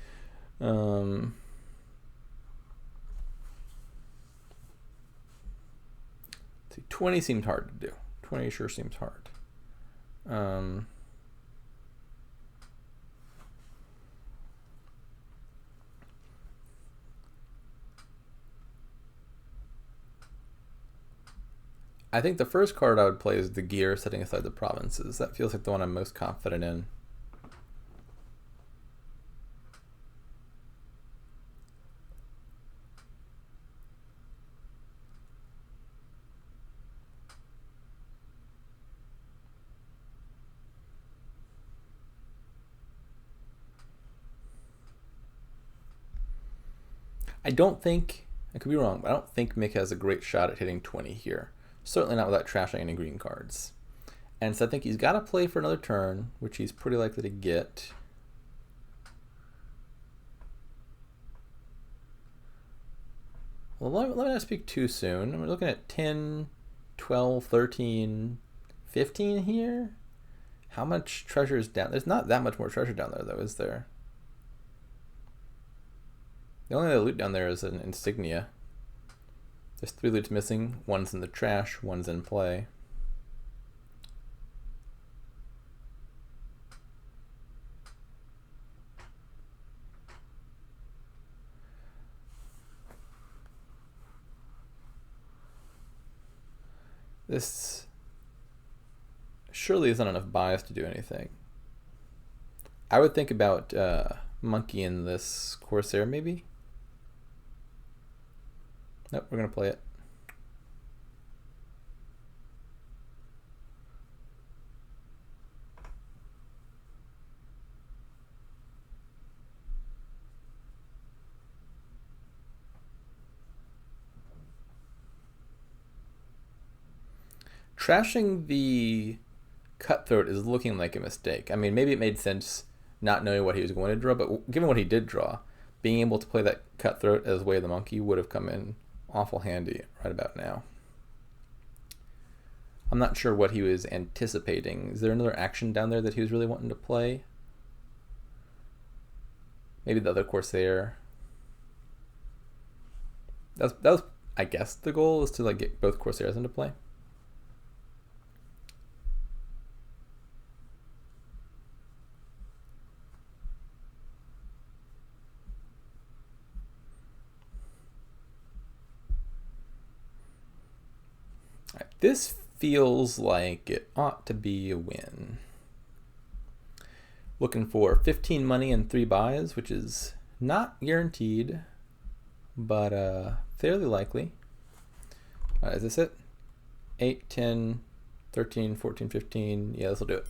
20 seemed hard to do. 20 sure seems hard. I think the first card I would play is the gear, setting aside the provinces. That feels like the one I'm most confident in. I don't think, I could be wrong, but I don't think Mick has a great shot at hitting 20 here. Certainly not without trashing any green cards. And so I think he's got to play for another turn, which he's pretty likely to get. Well, let me not speak too soon. We're looking at 10, 12, 13, 15 here. How much treasure is down? There's not that much more treasure down there, though, is there? The only other loot down there is an insignia. There's 3 loots missing. 1's in the trash, 1's in play. This surely isn't enough bias to do anything. I would think about monkey in this Corsair, maybe? Nope, we're going to play it. Trashing the Cutthroat is looking like a mistake. I mean, maybe it made sense not knowing what he was going to draw, but given what he did draw, being able to play that Cutthroat as Way of the Monkey would have come in awful handy right about now. I'm not sure what he was anticipating. Is there another action down there that he was really wanting to play? Maybe the other Corsair. That was, I guess, the goal is to like get both Corsairs into play. This feels like it ought to be a win. Looking for 15 money and 3 buys, which is not guaranteed, but fairly likely. Is this it? 8, 10, 13, 14, 15. Yeah, this will do it.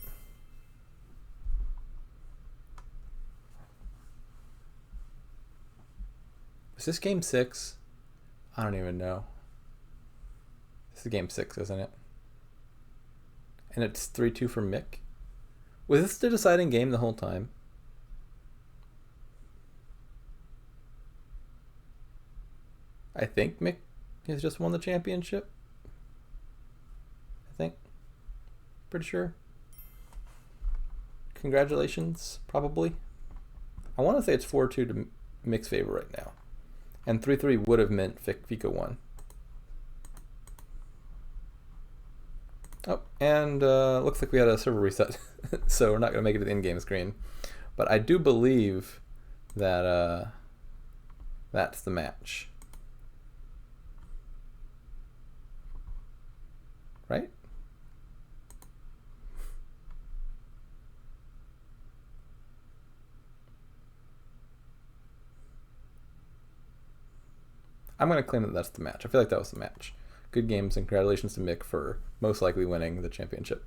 Is this game 6? I don't even know. This is game 6, isn't it? And it's 3-2 for Mick. Was this the deciding game the whole time? I think Mick has just won the championship. I think. Pretty sure. Congratulations, probably. I want to say it's 4-2 to Mick's favor right now. And 3-3 would have meant phika won. Oh, and looks like we had a server reset, so we're not going to make it to the in-game screen. But I do believe that that's the match. Right? I'm going to claim that that's the match. I feel like that was the match. Good games, and congratulations to Mick for most likely winning the championship.